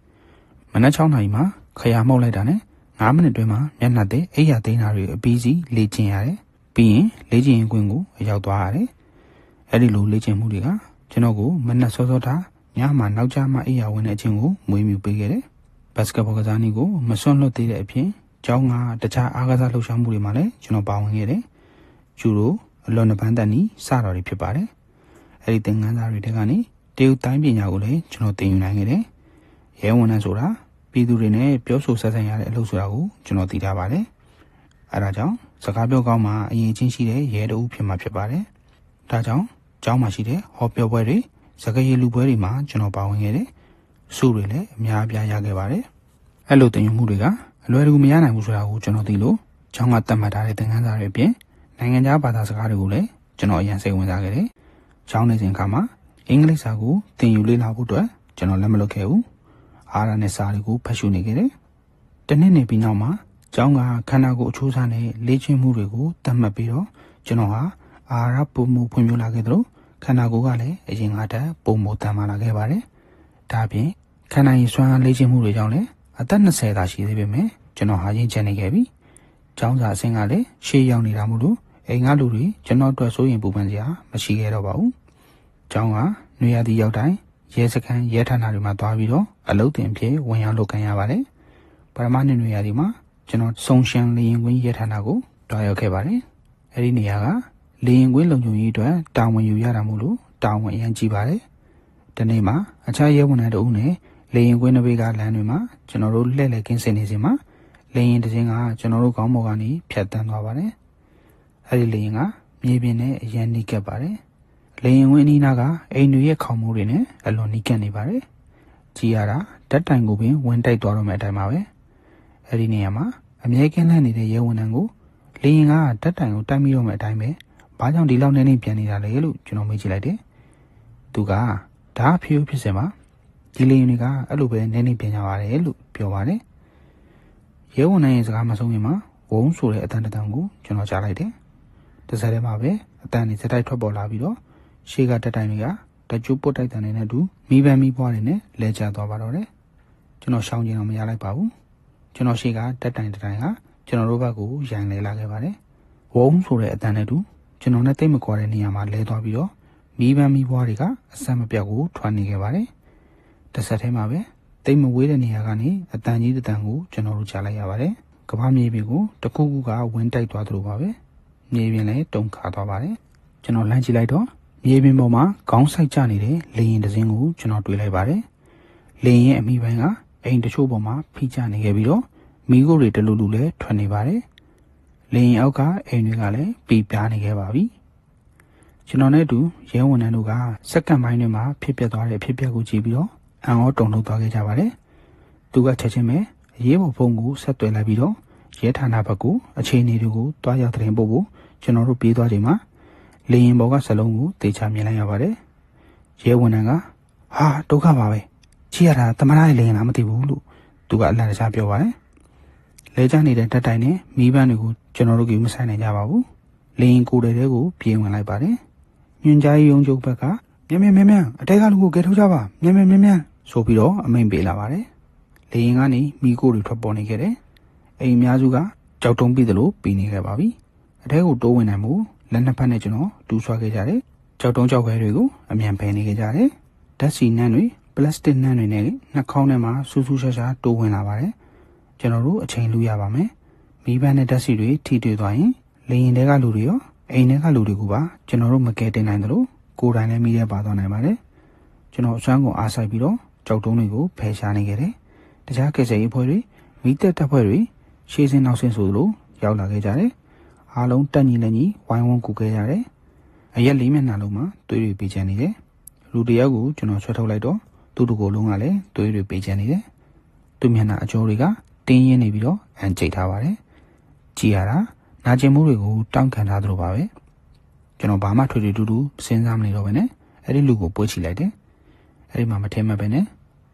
မနက်6နာရီမှာခရာမှုတ်လိုက်တာနဲ့9မိနစ်တွင်းမှာမျက်နှာသေးအိပ်ရာသိမ်းတာတွေအပြီးစီလေ့ကျင့်ရတယ်ပြီးရင်လေ့ကျင့်ရင်ကွင်းကိုရောက်သွားရတယ်အဲ့ဒီလိုလေ့ကျင့်မှုတွေကကျွန်တော်ကိုမနက်စောစောထားညမှာနောက်ကျမှအိပ်ရာဝင်တဲ့အချင်းကိုမွေးမြူပေးခဲ့တယ်ဘတ်စကတ်ဘောကစားနည်းကိုမစွန့်လွတ်သေးတဲ့အပြင်ကျောင်းကတခြားအားကစားလှုပ်ရှားမှုတွေမှာလည်းကျွန်တော်ပါဝင်ခဲ့တယ်ဂျူရိုအလွန်နပန်းတန်နီးစတော်တွေဖြစ်ပါတယ်အဲ့ဒီသင်ခန်းစာတွေထဲကနေတရုတ်တိုင်းပညာကိုလည်းကျွန်တော်သင်ယူနိုင်ခဲ့တယ်ရဲဝန်ထမ်းဆိုတာပြည်သူတွေနဲ့ပြောဆိုဆက်ဆံရတဲ့အလုပ်ဆိုတာကိုကျွန်တော်သိထားပါတယ်အဲဒါကြောင့်စကားပြောကောင်းမှအရင်ချင်းရှိတဲ့ရဲတအုပ်ဖြစ်မှာဖြစ်ပါတယ်ဒါကြောင့်ကျောင်းမှာရှိတဲ့ဟောပြောပွဲတွေစကားရည်လူပွဲတွေမှာကျွန်တော်ပါဝင်ခဲ့တယ်စုတွေလည်းအများအပြားရခဲ့ပါတယ်အဲ့လိုသင်ယူမှုတွေကအလွယ်တကူမရနိုင်ဘူးဆိုတာကိုကျွန်တော်သိလို့ကျောင်းကတတ်မှတ်ထားတဲ့သင်ခန်းစာတွေအပြင်နိုင်ငံခြားဘာသာစကားတွေကိုလည်းကျွန်တော်အရင်စိတ်ဝင်စားခဲ့တယ်ကျောင်းနေစဉ်အခါမှာအင်္ဂလိပ်စာကိုသင်ယူလေ့လာဖို့အတွက်ကျွန်တော်လက်မလွတ်ခဲ့ဘူးအားရတဲ့စာတွေကိုဖတ်ရှုနေခဲ့တယ်တနေ့နေပြီးနောက်မှာကျောင်းကခန္ဓာကိုယ်အချိုးစားနဲ့လေ့ကျင့်မှုတွေကိုတတ်မှတ်ပြီးတော့ကျွန်တော်ဟာအာဟာရပုံမှုဖွံ့ဖြိုးလာခဲ့သလိုခန္ဓာကိုယ်ကလည်းအရင်ကတည်းကပုံမှုတန်မာလာခဲ့ပါတယ်ဒါအပြင်ခန္ဓာရည်စွမ်းအားလေ့ကျင့်မှုတွေကြောင့်လည်းအသက်20သာရှိသေးပေမဲ့ကျွန်တော်ဟာရင့်ကျက်နေခဲ့ပြီကျောင်းစာအဆင့်ကလည်းရှေ့ရောက်နေတာမို့လို့အိမ်ကလူတွေကျွန်တော်အတွက်စိုးရင်ပူပန်စရာမရှိခဲ့တော့ပါဘူးကျောင်းကနွေရာသီရောက်တိုင်းရဲစခန်းရဲဌာနတွေမှာသွားပြီးတော့အလုပ်တင်ဖြစ်ဝင်ရောက်လုပ်ကိုင်ရပါတယ်ပထမနှစ်နွေရာသီမှာကျွန်တော်စုံရှမ်းလေရင်ကွင်းရဲဌာနကိုတွားရောက်ခဲ့ပါတယ်အဲ့ဒီနေရာကလေရင်ကွင်းလုံခြုံရေးအတွက်တာဝန်ယူရတာမို့လို့တာဝန်အရင်ကြီးပါတယ်ဒီနေ့မှာအခြားရဲဝန်ထမ်းတို့နဲ့လေရင်ကွင်းတစ်ဘေးကလမ်းတွေမှာကျွန်တော်တို့လှည့်လည်ကင်းစင်နေစဉ်မှာလေရင်တစ်စင်းကကျွန်တော်တို့ခေါင်းပေါ်ကနေဖြတ်တန်းသွားပါတယ်အဲ့ဒီလေရင်ကမြေပြင်နဲ့အရန်နီးကပ်ပါတယ်လေရင်ဝင်းအနီးနားကအိမ်တွေရဲ့ခေါင်းမိုးတွေနဲ့အလွန်နီးကပ်နေပါတယ်ကြည်ရတာဓာတ်တိုင်ကိုပင်ဝင်တိုက်သွားတော့မယ့်အတိုင်းပါပဲအဲ့ဒီနေရာမှာအမြဲကင်းလှည့်နေတဲ့ရဲဝန်ထမ်းကိုလေရင်ကဓာတ်တိုင်ကိုတိုက်မိတော့မယ့်အတိုင်းပဲဘာကြောင့်ဒီလောက်နေနေပြန်နေတာလဲလို့ကျွန်တော်မေးကြည့်လိုက်တယ်သူကဒါဖြူဖြစ်စင်ပါဒီလေရင်တွေကအဲ့လိုပဲနေနေပြန်ကြပါတယ်လို့ပြောပါတယ်ရဲဝန်ထမ်းရဲ့စကားမဆုံးခင်မှာဝုန်းဆိုတဲ့အတန်တန်ကိုကျွန်တော်ကြားလိုက်တယ်တစ်စက်တည်းမှာပဲအတန်တွေစက်တိုက်ထွက်ပေါ်လာပြီးတော့ရှေ့ကတက်တိုင်တွေကတကြိုးပုတ်တိုက်တန်တွေနဲ့အတူမိပန်းမိပွားတွေနဲ့လဲကျသွားပါတော့တယ်ကျွန်တော်ရှောင်းကျင်တော့မရလိုက်ပါဘူးကျွန်တော်ရှေ့ကတက်တိုင်တစ်တိုင်ကကျွန်တော်တို့ဘက်ကိုရိုင်လဲလာခဲ့ပါတယ်ဝုန်းဆိုတဲ့အတန်နဲ့တူကျွန်တော်နဲ့တိတ်မကွာတဲ့နေရာမှာလဲသွားပြီးတော့မိပန်းမိပွားတွေကအဆက်မပြတ်ကိုထွက်နေခဲ့ပါတယ်တစ်ဆက်တည်းမှာပဲတိတ်မဝေးတဲ့နေရာကနေအတန်ကြီးတန်ကိုကျွန်တော်တို့ကြားလိုက်ရပါတယ်ကမ္ဘာမြေပြင်ကိုတခုခုကဝင်းတိုက်သွားသလိုပါပဲမြေပြင်လည်းတုန်ခါသွားပါတယ်ကျွန်တော်လှမ်းကြည့်လိုက်တော့မြေပြင်ပေါ်မှာခေါင်းဆိုင်ကျနေတဲ့လေရင်တစ်စင်းကိုကျွန်တော်တွေ့လိုက်ပါတယ်လေရင်ရဲ့အမိပိုင်းကအိမ်တချို့ပေါ်မှာဖိကျနေခဲ့ပြီးတော့မီးခိုးတွေတလူလူလည်းထွက်နေပါတယ်လေရင်အောက်ကအိမ်တွေကလည်းပြပြားနေခဲ့ပါပြီကျွန်တော်နဲ့အတူရဲဝန်ထမ်းတို့ကစက္ကန့်ပိုင်းတွေမှာဖြစ်ပျက်သွားတဲ့အဖြစ်အပျက်ကိုကြည့်ပြီးတော့အံ့ဩတုန်လှုပ်သွားခဲ့ကြပါတယ်သူကချက်ချင်းပဲအရေးပေါ်ဖုန်းကိုဆက်သွယ်လိုက်ပြီးတော့ရဲဌာနဘက်ကိုအခြေအနေတွေကိုတွားရောက်သတင်းပို့ဖို့ကျွန်တော်တို့ပြေးသွားချိန်မှာ လေရင်ဘောကစလုံးကိုတေချာမြင်လိုက်ရပါတယ်ရဲဝန်ထမ်းကဟာဒုက္ခပါပဲကြည့်ရတာသမရရဲ့လေရင်လားမသိဘူးလို့သူကအလန့်တကြားပြောပါတယ်လဲကျနေတဲ့တက်တိုင်နဲ့မီးပန်းတွေကိုကျွန်တော်တို့ကမဆိုင်နိုင်ကြပါဘူးလေရင်ကိုယ်တဲကိုပြေးဝင်လိုက်ပါတယ်ညွန်ကြားရေးရုံးချုပ်ဘက်ကမြန်အတဲကလူကိုကယ်ထုတ်ကြပါမြန်ဆိုပြီးတော့အမိန့်ပေးလာပါတယ်လေရင်ကနေမိကိုတွေထွက်ပေါ်နေခဲ့တယ်အိမ်အများစုကကြောက်တုံးပြီးသလိုပြီးနေခဲ့ပါပြီအတဲကိုတိုးဝင်နိုင်မှုလက်နှစ်ဖက်နဲ့ကျွန်တော်တူးဆွားခဲ့ကြတယ်ကြောက်တုံးကြောက်ခဲတွေကိုအမြန်ဖယ်နေခဲ့ကြတယ်ဓာတ်ဆီနန်းတွေပလတ်စတစ်နန်းတွေနဲ့နှာခေါင်းထဲမှာဆူဆူရှာရှာတိုးဝင်လာပါတယ်ကျွန်တော်တို့အချိန်လူရပါမယ်မိဘနဲ့ဓာတ်ဆီတွေထိတွေ့သွားရင်လေရင်တွေကလူတွေရောအိမ်ထဲကလူတွေကပါကျွန်တော်တို့မကယ်တင်နိုင်သလိုကိုယ်တိုင်လည်းမိရဲပါသွားနိုင်ပါတယ်ကျွန်တော်အစွမ်းကုန်အားစိုက်ပြီးတော့ကြောက်တုံးတွေကိုဖယ်ရှားနေခဲ့တယ်တခြားကယ်ဆယ်ရေးအဖွဲ့တွေမိသက်တပ်ဖွဲ့တွေရှေးစင်းနောက်ဆင်းဆိုလိုရောက်လာခဲ့ကြတယ်အားလုံးတက်ညီလက်ညီဝိုင်းဝန်းကူခဲ့ကြတယ်အရက်လေးမျက်နှာလုံးမှာသွေးတွေပေးချင်နေတယ်လူတယောက်ကိုကျွန်တော်ဆွဲထုတ်လိုက်တော့သူ့တကိုယ်လုံးကလည်းသွေးတွေပေးချင်နေတယ်သူ့မျက်နှာအကျော်တွေကတင်းရင်းနေပြီးတော့အန်ကျိတ်ထားပါတယ်ကြည်ရတာနာကျင်မှုတွေကိုတောင့်ခံထားသလိုပါပဲကျွန်တော်ဘာမှထွေထွေတူတူစဉ်းစားမနေတော့ဘဲနဲ့အဲ့ဒီလူကိုပွေးချလိုက်တယ်အဲ့ဒီမှာမထင်မှတ်ပဲနဲ့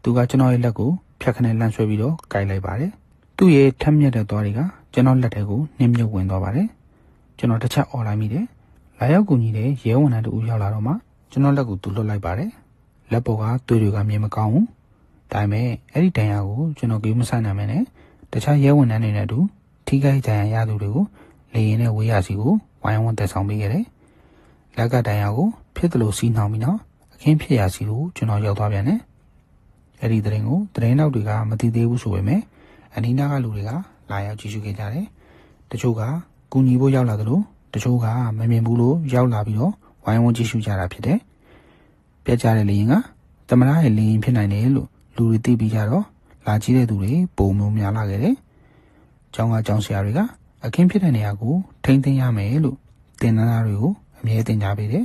သူကကျွန်တော်ရဲ့လက်ကိုဖြတ်ခနဲ့လန့်ဆွဲပြီးတော့ကိုက်လိုက်ပါတယ်သူ့ရဲ့ထက်မြက်တဲ့သွားတွေကကျွန်တော်လက်ထဲကိုနှင်းမြုပ်ဝင်သွားပါတယ်ကျွန်တော်တစ်ချက်អော်လိုက်မိတယ်လာရောက်ကူညီတဲ့ရဲဝန်ထမ်းတူရောက်လာတော့မှကျွန်တော်လက်ကိုသူလွတ်လိုက်ပါတယ်လက်ပေါ်ကသွေးတွေကမြင်မကောင်းဘူးဒါပေမဲ့အဲ့ဒီတန်ရာကိုကျွန်တော်ကြီးမဆိုင်နိုင်မနဲ့တခြားရဲဝန်ထမ်းတွေနဲ့အတူထိခိုက်ဒဏ်ရာရသူတွေကိုလေရင်နဲ့ဝေးရစီကိုဝိုင်းဝန်းတက်ဆောင်ပေးခဲ့တယ်လက်ကတန်ရာကိုဖြစ်တယ်လို့စီးနှောင်ပြီးတော့အခင်းဖြစ်ရစီကိုကျွန်တော်ရောက်သွားပြန်တယ်အဲ့ဒီသတင်းကိုသတင်းတောက်တွေကမသိသေးဘူးဆိုပေမဲ့အနီးနားကလူတွေကလာရောက်ကြည့်ရှုခဲ့ကြတယ်တချို့ကကူညီဖို့ရောက်လာတယ်လို့တချို့ကမမြင်ဘူးလို့ရောက်လာပြီးတော့ဝိုင်းဝန်းကြည့်ရှုကြတာဖြစ်တယ်ပြက်ကြတဲ့လေရင်ကသမရရဲ့လေရင်ဖြစ်နိုင်တယ်လို့လူတွေသိပြီးကြတော့လာကြည့်တဲ့သူတွေပုံမျိုးများလာခဲ့တယ်ကျောင်းကကျောင်းဆရာတွေကအခင်းဖြစ်တဲ့နေရာကိုထိမ့်သိမ်းရမယ်လို့တင်နန်းသားတွေကိုအမြဲတင်ကြပေးတယ်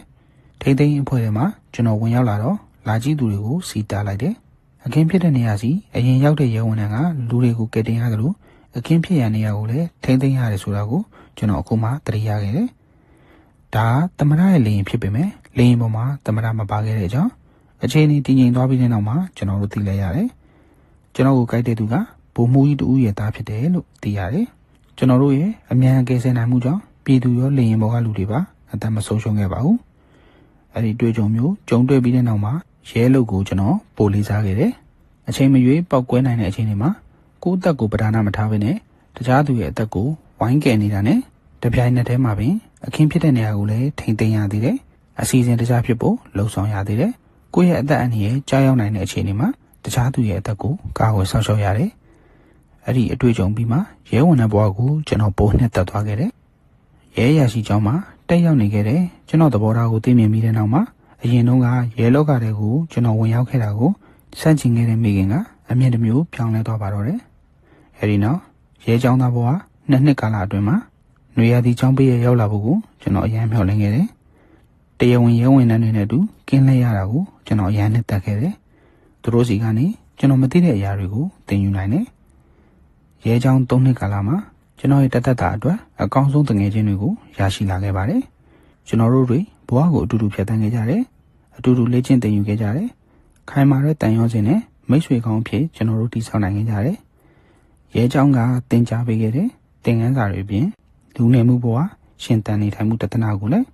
ထိမ့်သိမ်းအဖွဲ့ထဲမှာကျွန်တော်ဝင်ရောက်လာတော့လာကြည့်သူတွေကိုစီတားလိုက်တယ်အခင်းဖြစ်တဲ့နေရာစီအရင်ရောက်တဲ့ရဲဝန်ထမ်းကလူတွေကိုကယ်တင်ရတယ်လို့အခင်းဖြစ်ရနေရာကိုလည်းထိမ့်သိမ်းရတယ်ဆိုတာကိုကျွန်တော်အခုမှသတိရခဲ့တယ်ဒါသမရရဲ့လေရင်ဖြစ်ပေမဲ့လေရင်ပေါ်မှာသမရမပါခဲ့တဲ့အကြောင်းအခြေအနေတည်ငြိမ်သွားပြီးတဲ့နောက်မှာကျွန်တော်တို့သိလိုက်ရတယ်ကျွန်တော်ကိုကြိုက်တဲ့သူကဗိုလ်မှူးကြီးတူရဲ့သားဖြစ်တယ်လို့သိရတယ်ကျွန်တော်တို့ရဲ့အမြန်ကယ်ဆယ်နိုင်မှုကြောင့်ပြည်သူရောလေရင်ပေါ်ကလူတွေပါအသက်မဆုံးရှုံးခဲ့ပါဘူးအဲ့ဒီတွေ့ကြုံမျိုးကြုံတွေ့ပြီးတဲ့နောက်မှာရဲလုပ်ကိုကျွန်တော်ပို့လေးစားခဲ့တယ်အချိန်မရွေးပောက်ကွဲနိုင်တဲ့အချိန်တွေမှာကိုယ့်အသက်ကိုပဓာနာမထားဘဲနဲ့တခြားသူရဲ့အသက်ကိုဝိုင်းကယ်နေတာနဲ့တပြိုင်နက်တည်းမှာပင်အခင်းဖြစ်တဲ့နေရာကိုလည်းထိမ့်သိမ်းရသေးတယ်အစီအစဉ်တခြားဖြစ်ဖို့လှုံ့ဆော်ရသေးတယ်ကိုယ့်ရဲ့အသက်အန္တရာယ်ကြားရောက်နိုင်တဲ့အခြေအနေမှာတခြားသူရဲ့အသက်ကိုကာကွယ်ဆောင်ရှောက်ရတယ်အဲ့ဒီအတွေ့အကြုံပြီးမှရဲဝန်ထမ်းဘဝကိုကျွန်တော်ပိုနှစ်သက်သွားခဲ့တယ်ရဲရရှိကျောင်းမှာတက်ရောက်နေခဲ့တယ်ကျွန်တော်သဘောထားကိုသိမြင်ပြီးတဲ့နောက်မှာအရင်တုန်းကရဲလောကတွေကိုကျွန်တော်ဝင်ရောက်ခဲ့တာကိုစန့်ကျင်ခဲ့တဲ့မိခင်ကအမြင်တစ်မျိုးပြောင်းလဲသွားပါတော့တယ်အဲ့ဒီနောက်ရဲကျောင်းသားဘဝ2နှစ်ကာလအတွင်းမှာຫນွေရာသီကျောင်းပေးရရောက်လာဖို့ကိုကျွန်တော်အရန်မျှော်လင့်ခဲ့တယ်တရားဝင်ရဲဝန်ထမ်းတွေနဲ့အတူကင်းလဲရတာကိုကျွန်တော်အရန်နဲ့တက်ခဲ့တယ်သူတို့စီကနေကျွန်တော်မသိတဲ့အရာတွေကိုသင်ယူနိုင်တယ်ရဲကျောင်း3နှစ်ကာလမှာကျွန်တော်ရဲ့တက်တာအတွက်အကောင်းဆုံးတငယ်ချင်းတွေကိုရရှိလာခဲ့ပါတယ်ကျွန်တော်တို့တွေဘဝကိုအတူတူဖြတ်သန်းခဲ့ကြတယ်အတူတူလေ့ကျင့်သင်ယူခဲ့ကြတယ်ခိုင်မာတဲ့တန်ရောစင်နဲ့မိတ်ဆွေကောင်းဖြစ်ကျွန်တော်တို့တည်ဆောက်နိုင်ခဲ့ကြတယ်ရဲကျောင်းကသင်ကြားပေးခဲ့တဲ့သင်ခန်းစာတွေပြင်လူနေမှုဘဝရှင်သန်နေထိုင်မှုတသနာကိုလည်း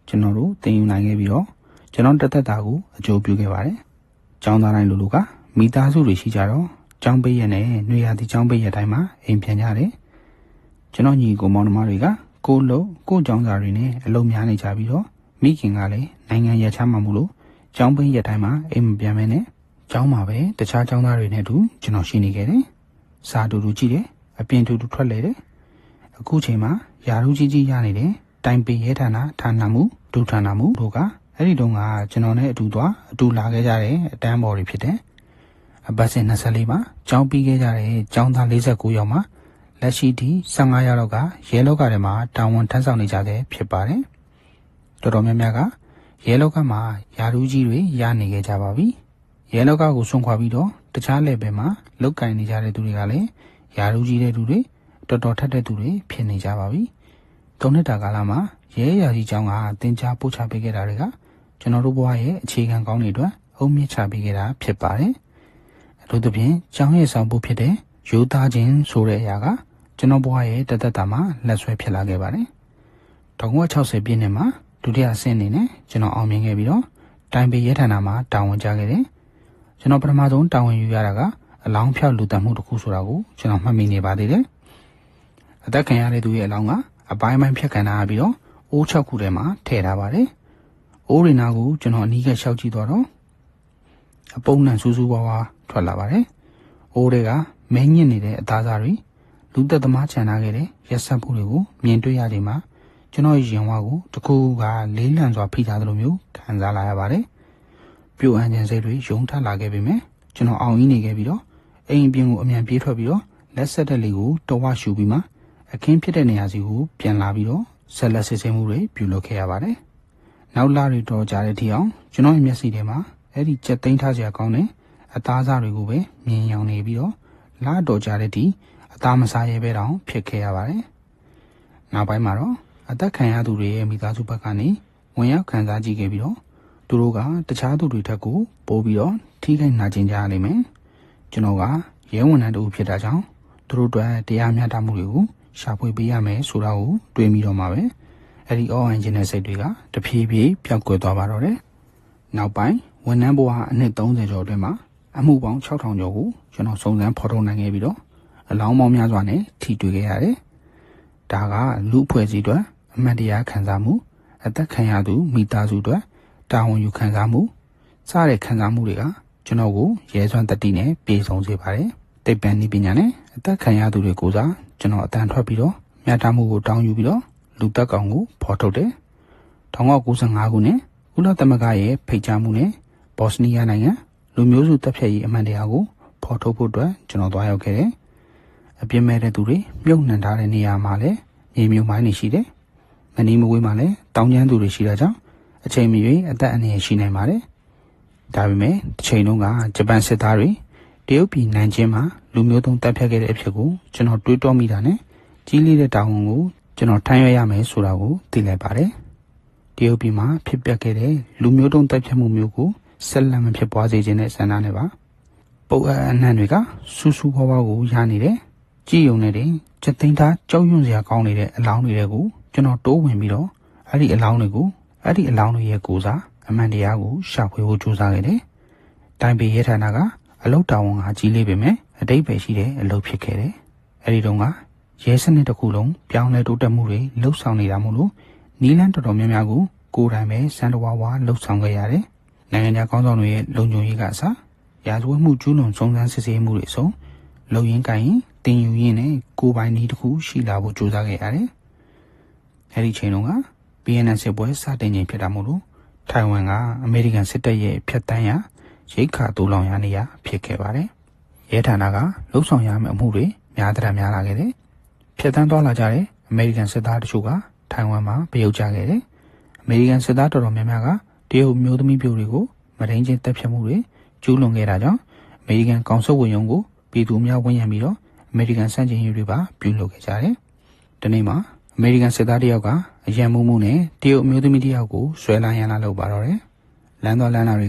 ကျွန်တော်တို့သင်ယူနိုင်ခဲ့ပြီးတော့ကျွန်တော်တက်တာကိုအကျိုးပြုခဲ့ပါတယ်ကျောင်းသားတိုင်းလူကမိသားစုတွေရှိကြတော့ကျောင်းပေးရနဲ့နှွေရာသီကျောင်းပေးရတိုင်းမှာအိမ်ပြန်ကြတယ်ကျွန်တော်ညီကိုမောင်နှမတွေကကိုကျောင်းသားတွေနဲ့အလုပ်များနေကြပြီးတော့မိခင်ကလည်းနိုင်ငံရခြားမှမှုလို့ကျောင်းပေးရတိုင်းမှာအိမ်မပြန်မဲနဲ့ကျောင်းမှာပဲတခြားကျောင်းသားတွေနဲ့အတူကျွန်တော်ရှိနေခဲ့တယ်စာတူတူကြည့်တယ်အပြင်တူတူထွက်လေတယ်အခုချိန်မှာယာရုကြီးရနေတဲ့တိုင်ပင်ရဲဌာနမှုဒုဌာနမှုတို့ကအဲ့ဒီတုန်းကကျွန်တော်နဲ့အတူလာခဲ့ကြတဲ့အတန်းပေါ်တွေဖြစ်တယ်အပတ်စဉ်24မှာကျောင်းပြီးခဲ့ကြတဲ့ကျောင်းသား49ယောက်မှာလက်ရှိထိ15ယောက်လောက်ကရဲလောကထဲမှာတာဝန်ထမ်းဆောင်နေကြတဲ့ဖြစ်ပါတယ်တော်တော်များများကရဲလောကမှာယာရုကြီးတွေရနေခဲ့ကြပါပြီရဲလောကကိုဆွန့်ခွာပြီးတော့တခြားနယ်ပယ်မှာလောက်ကင်နေကြတဲ့သူတွေကလည်းယာရုကြီးတဲ့သူတွေတော်တော်ထက်တဲ့သူတွေဖြစ်နေကြပါပြီတ 3 နှစ်တာကာလမှာရဲရာကြီးကျောင်းကတင် जा ပို့ချပေးခဲ့တာတွေကကျွန်တော်တို့ဘဝရဲ့အခြေခံကောင်းတွေအတွက်အုံမြင့်ချပေးခဲ့တာဖြစ်ပါတယ်အထူးသဖြင့်ကျောင်းရဲ့ဆောင်ပုဖြစ်တဲ့ရိုးသားခြင်းဆိုတဲ့အရာကကျွန်တော်ဘဝရဲ့တသက်တာမှာလက်ဆွဲဖြစ်လာခဲ့ပါတယ်1960ပြည့်နှစ်မှာဒုတိယအဆင့်အနေနဲ့ကျွန်တော်အောင်မြင်ခဲ့ပြီးတော့တိုင်ပေရဲဌာနမှာတာဝန်ကျခဲ့တယ်ကျွန်တော်ပထမဆုံးတာဝန်ယူရတာကအလောင်းဖြောက်လူတက်မှုတစ်ခုဆိုတာကိုကျွန်တော်မှတ်မိနေပါသေးတယ်အသက်ခံရတဲ့သူရဲ့အလောင်းကအပိုင်းပိုင်းဖြတ်ခံထားပြီးတော့အိုး6ခုထဲမှာထည့်ထားပါတယ်အိုးရင်းနာကိုကျွန်တော်အနီးကရှောက်ကြည့်တော့အပုံနှံစူးစူးဝါးဝါထွက်လာပါတယ်အိုးတွေကမင်းညစ်နေတဲ့အသားစားတွေလူသက်သမားခြံထားခဲ့တဲ့ရက်ဆက်မှုတွေကိုမြင်တွေ့ရချိန်မှာကျွန်တော်ရင်ဝါကိုတစ်ခုကလေးလံစွာဖိထားသလိုမျိုးခံစားလာရပါတယ်ပြိုအန်ခြင်းစိတ်တွေယုံထလာခဲ့ပေမဲ့ကျွန်တော်အောင်ကြီးနေခဲ့ပြီးတော့အိမ်ပြင်ကိုအမြန်ပြေးထွက်ပြီးတော့လက်ဆက်တဲ့လေးကိုတော်ဝရှူပြီးမှအခင်းဖြစ်တဲ့နေရာစီကိုပြန်လာပြီးတော့ဆက်လက်စစ်ဆေးမှုတွေပြုလုပ်ခဲ့ရပါတယ်နောက်လာတွေတော်ကြတဲ့ထီအောင်ကျွန်တော်ရဲ့မျက်စိထဲမှာအဲ့ဒီကြက်သိမ်းထားစရာကောင်းတဲ့အသားစားတွေကိုပဲမြင်ရောင်နေပြီးတော့လာတော်ကြတဲ့ထီအသားမစားရဲပဲတောင်ဖြစ်ခဲ့ရပါတယ်နောက်ပိုင်းမှာတော့အသက်ခံရသူတွေရဲ့မိသားစုဘက်ကနေဝင်ရောက်ခံစားကြည့်ခဲ့ပြီးတော့သူတို့ကတခြားသူတွေထက်ကိုပိုပြီးတော့ထိခိုက်နာကျင်ကြရလိမ့်မယ်ကျွန်တော်ကရဲဝန်ထမ်းတူဖြစ်တာကြောင့်သူတို့အတွက်တရားမျှတမှုတွေကိုရှာဖွေပေးရမယ်ဆိုတာကိုတွေးမိတော့မှာပဲအဲ့ဒီအော်အန်ဂျင်တဲ့စိတ်တွေကတဖြည်းဖြည်းပျောက်ကွယ်သွားပါတော့တယ်နောက်ပိုင်းဝန်ထမ်းဘဝအနှစ်30ကျော်အတွင်းမှာအမှုပေါင်း6000ကျော်ကိုကျွန်တော်စုံစမ်းဖော်ထုတ်နိုင်ခဲ့ပြီးတော့အလောင်းပေါင်းများစွာနဲ့ထိတွေ့ခဲ့ရတယ်ဒါကလူအဖွဲ့အစည်းတွေအမှတ်တရခံစားမှုအသက်ခံရသူမိသားစုတွေတာဝန်ယူခံစားမှုစတဲ့ခံစားမှုတွေကကျွန်တော်ကိုရဲစွမ်းတတိနဲ့ပြေဆုံးစေပါတယ်တိတ်ပံနည်းပညာနဲ့အသက်ခံရသူတွေကိုစားကျွန်တော်အတန်ထွက်ပြီးတော့မြတ်တမှုကိုတောင်းယူပြီးတော့လူတက်ကောင်ကိုဖော်ထုတ်တယ်1995ခုနှစ်ကုလသမဂ္ဂရဲ့ဖိတ်ကြားမှုနဲ့ဘော့စနီးယားနိုင်ငံလူမျိုးစုတပ်ဖြတ်ရေးအမှန်တရားကိုဖော်ထုတ်ဖို့အတွက်ကျွန်တော်သွားရောက်ခဲ့တယ်အပြစ်မဲ့တဲ့သူတွေမြုပ်နှံထားတဲ့နေရာမှာလည်းမြေမြုပ်မိုင်းတွေရှိတယ်မနီးမဝေးမှာလည်းတောင်ကျမ်းသူတွေရှိတာကြောင့်အချိန်မရွေးအသက်အန္တရာယ်ရှိနိုင်ပါတယ်ဒါပေမဲ့တစ်ချိန်လုံးကဂျပန်စစ်သားတွေတရုတ်ပြည်နန်ကျင်းမှာလူမျိုးတုံးတပ်ဖြတ်ခဲ့တဲ့အဖြစ်ကိုကျွန်တော်တွေးတောမိတာနဲ့ကြီးလေးတဲ့တာဝန်ကိုကျွန်တော်ထမ်းရွက်ရမယ်ဆိုတာကိုသိလိုက်ပါတယ်တရုတ်ပြည်မှာဖြစ်ပျက်ခဲ့တဲ့လူမျိုးတုံးတပ်ဖြတ်မှုမျိုးကိုဆက်လက်မဖြစ်ပွားစေခြင်းနဲ့ဆန္ဒနဲ့ပါပုတ်အနှံ့တွေကစူးစူးဝါးဝါကိုရနေတယ်ကြည်ယုံနေတယ်ချက်သိမ်းသားကြောက်ရွံ့စရာကောင်းနေတဲ့အလောင်းတွေကိုကျွန်တော်တိုးဝင်ပြီးတော့အဲ့ဒီအလောင်းတွေရဲ့ကိုယ်စားအမှန်တရားကိုရှာဖွေဖို့ကြိုးစားခဲ့တယ်တိုင်ပေရဲဌာနကအလုတ်တောင်ဝန်ကကြီးလေးပေမဲ့အတိတ်ပဲရှိတဲ့အလုပ်ဖြစ်ခဲ့တယ်အဲ့ဒီတုန်းကရဲစနစ်တစ်ခုလုံးပြောင်းလဲတိုးတက်မှုတွေလှုပ်ဆောင်နေတာမို့လို့နီလန်းတော်တော်များများကိုကိုယ်တိုင်ပဲစံတဝါဝါလှုပ်ဆောင်ခဲ့ရတယ်နိုင်ငံခြားကောင်းဆောင်တွေရဲ့လုံခြုံရေးကအစရာဇဝတ်မှုကျူးလွန်စုံစမ်းစစ်ဆေးမှုတွေအဆုံးလုံရင်းကိုင်းတင်ယူရင်းနဲ့ကိုယ်ပိုင်နည်းတစ်ခုရှိလာဖို့ကြိုးစားခဲ့ရတယ်အဲ့ဒီချိန်တုန်းက BNN စစ်ပွဲစတင်ချိန်ဖြစ်တာမို့လို့ထိုင်ဝမ်ကအမေရိကန်စစ်တပ်ရဲ့ဖျက်တမ်းရရိတ်ခါတူလောင်ရနေရဖြစ်ခဲ့ပါတယ်ရဲဌာနကလှုပ်ဆောင်ရမယ့်အမှုတွေများလာခဲ့တယ်ဖျက်တမ်းသွားလာကြတဲ့အမေရိကန်စစ်သားတချို့ကထိုင်ဝမ်မှာပရုတ်ကြခဲ့တယ်အမေရိကန်စစ်သားတော်တော်များများကတရုတ်မျိုးသမီးပြိုတွေကိုမရင်းချင်းတပ်ဖြတ်မှုတွေကျူးလွန်ခဲ့တာကြောင့်အမေရိကန်ကောင်စစ်ဝန်ရုံးကိုပြည်သူများဝန်ရံပြီးတော့အမေရိကန်စန့်ကျင်ရေးတွေပါပြုလုပ်ခဲ့ကြတယ်ဒီနေ့မှာအမေရိကန်စစ်သားတယောက်ကအရန်မှုနဲ့တရုတ်မျိုးသမီးတယောက်ကိုဆွဲလာရန်လာလုပ်ပါတော့တယ်လမ်းတော်လမ်းလာတွေက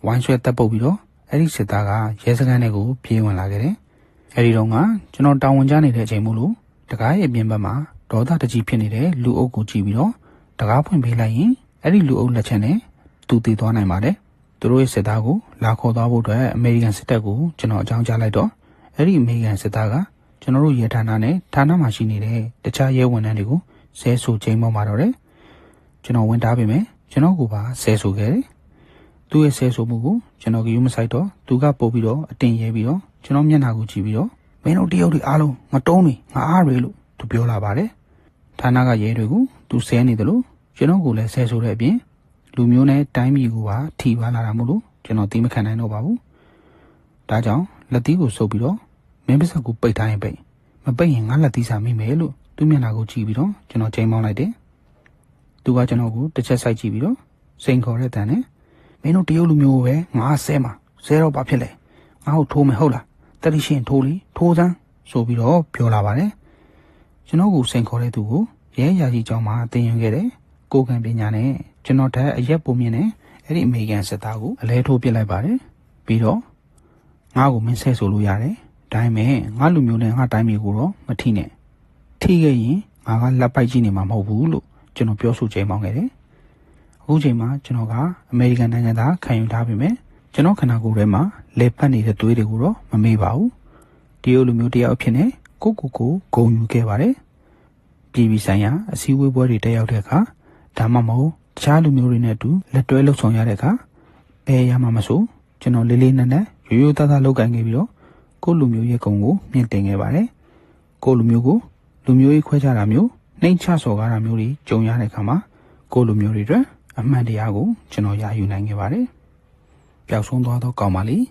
ဝိုင်းဆွဲတပ်ပုတ်ပြီးတော့အဲ့ဒီစစ်သားကရဲစခန်းထဲကိုပြေးဝင်လာခဲ့တယ်အဲ့ဒီတော့ကကျွန်တော်တာဝန်ကျနေတဲ့အချိန်မို့လို့တကားရဲ့ပြင်ဘက်မှာဒေါသတကြီးဖြစ်နေတဲ့လူအုပ်ကိုကြည့်ပြီးတော့တကားဖွင့်ပေးလိုက်ရင်အဲ့ဒီလူအုပ်လက်ချက်နဲ့သူတည်သွားနိုင်ပါတယ်သူတို့ရဲ့စစ်သားကိုလာခေါ်သွားဖို့အတွက်အမေရိကန်စစ်တပ်ကိုကျွန်တော်အကြောင်းကြားလိုက်တော့အဲ့ဒီအမေရိကန်စစ်သားကကျွန်တော်တို့ရဲဌာနနဲ့ဌာနမှာရှိနေတဲ့တခြားရဲဝန်ထမ်းတွေကိုဆဲဆူချိန်ပေါ်မှာတော့တယ်ကျွန်တော်ဝင်တားပေမဲ့ကျွန်တော်ကပါဆဲဆူခဲ့တယ်သူ့ရဲ့ဆဲဆူမှုကိုကျွန်တော်ကယူမဆိုင်တော့သူကပို့ပြီးတော့အတင်ရဲပြီးတော့ကျွန်တော်မျက်နှာကိုကြည့်ပြီးတော့မင်းတို့တယောက်တွေအားလုံးငတုံးတွေငါအားတွေလို့သူပြောလာပါတယ်ဌာနကရဲတွေကိုသူဆဲနေတယ်လို့ကျွန်တော်ကိုလည်းဆဲဆူတဲ့အပြင်လူမျိုးနဲ့တိုင်းပြည်ကိုပါထိပါလာတာမို့လို့ကျွန်တော်သိမခံနိုင်တော့ပါဘူးဒါကြောင့်လက်သီးကိုဆုပ်ပြီးတော့မင်းပစက်ကိုပိတ်ထားရင်ပိတ်မပိတ်ရင်ငါလက်သီးစာမိမယ်လို့သူ့မျက်နှာကိုကြည့်ပြီးတော့ကျွန်တော်ချိန်ပေါင်းလိုက်တယ်သူကကျွန်တော်ကိုတစ်ချက်စိုက်ကြည့်ပြီးတော့စိန်ခေါ်တဲ့တန်နဲ့မင်းတို့တရုတ်လူမျိုးပဲငါဆဲမှာဆဲတော့ဘာဖြစ်လဲငါ့ကိုထိုးမယ်ဟုတ်လားတတိရှင်ထိုးလီထိုးစမ်းဆိုပြီးတော့ပြောလာပါတယ်ကျွန်တော်ကိုစိန်ခေါ်တဲ့သူကို ရဲရာကြီးကျောင်းမှာသင်ယူခဲ့တဲ့ကိုကံပညာနဲ့ကျွန်တော်ထက်အရက်ပုံမြင့်တဲ့အဲ့ဒီအမေရိကန်စစ်သားကိုအလဲထိုးပစ်လိုက်ပါတယ်ပြီးတော့ငါ့ကိုမင်းဆဲဆိုလို့ရတယ်ဒါပေမဲ့ငါလူမျိုးနဲ့ငါတိုင်းမျိုးကိုတော့မထိနဲ့ထိခဲ့ရင်ငါကလက်ပိုက်ကြည့်နေမှာမဟုတ်ဘူးလို့ကျွန်တော်ပြောဆိုချိန်ပေါင်းခဲ့တယ်အခုချိန်မှာကျွန်တော်ကအမေရိကန်နိုင်ငံသားခံယူထားပေမဲ့ကျွန်တော်ခန္ဓာကိုယ်ထဲမှာလေပတ်နေတဲ့သွေးတွေကိုတော့မမေ့ပါဘူးတရုတ်လူမျိုးတယောက်ဖြစ်နေကိုဂုံယူခဲ့ပါတယ်ပြည်ပြည်ဆိုင်ရာအစည်းအဝေးပွဲတွေတက်ရောက်တဲ့အခါဒါမှမဟုတ်တခြားလူမျိုးတွေနဲ့အတူလက်တွဲလှုပ်ဆောင်ရတဲ့အခါဘယ်ရမှာမဆိုကျွန်တော်လေးလေးနက်နက်ရိုးရိုးသားသားလုပ်ကိုင်ခဲ့ပြီးတော့ကိုလူမျိုးရဲ့ဂုဏ်ကိုမြင့်တင်ခဲ့ပါတယ်ကိုလူမျိုးကိုလူမျိုးရေးခွဲခြားတာမျိုးနှိမ်ချစော်ကားတာမျိုးတွေကြုံရတဲ့အခါမှာကိုလူမျိုးတွေအတွက်အမှန်တရားကိုကျွန်တော်ရယူနိုင်ခဲ့ပါတယ်ပျောက်ဆုံးသွားသောကောင်မလေး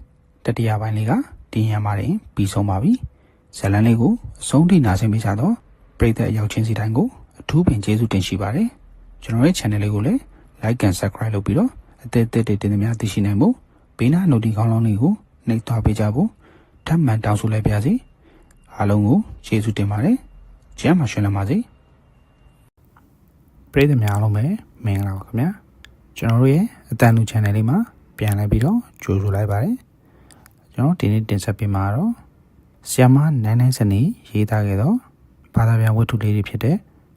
တတိယပိုင်းလေးကတင်ရပါတယ်ပြီးဆုံးပါပြီဇလန်လေးကိုအဆုံးထိနားဆင်ပေးကြတော့ပရိသတ်အရောက်ချင်းစီတိုင်းကိုအထူးပင်ကျေးဇူးတင်ရှိပါတယ်ကျွန်တော်ရဲ့ channel လေးကိုလည်း like and subscribe လုပ်ပြီးတော့အသစ်တွေတင်သမျှသိရှိနိုင်ဖို့ဘေးနား notification ခေါင်းလောင်းလေးကိုနှိပ်သွားပေးကြဖို့ထပ်မံတောင်းဆိုလိုက်ပါရစေအားလုံးကိုကျေးဇူးတင်ပါတယ်ကျမ်းမှာရှင်လာပါစေပရိသတ်များအားလုံးပဲမင်္ဂလာပါခင်ဗျာကျွန်တော်တို့ရဲ့အတန်လူ channel လေးမှာပြန်လာပြီးတော့ကြိုဆိုလိုက်ပါတယ်ကျွန်တော်ဒီနေ့တင်ဆက်ပေးမှာတော့ဆီယမနန်းနန်းစနေရေးသားခဲ့သောဘာသာပြန်ဝတ္ထုလေးတွေဖြစ်တဲ့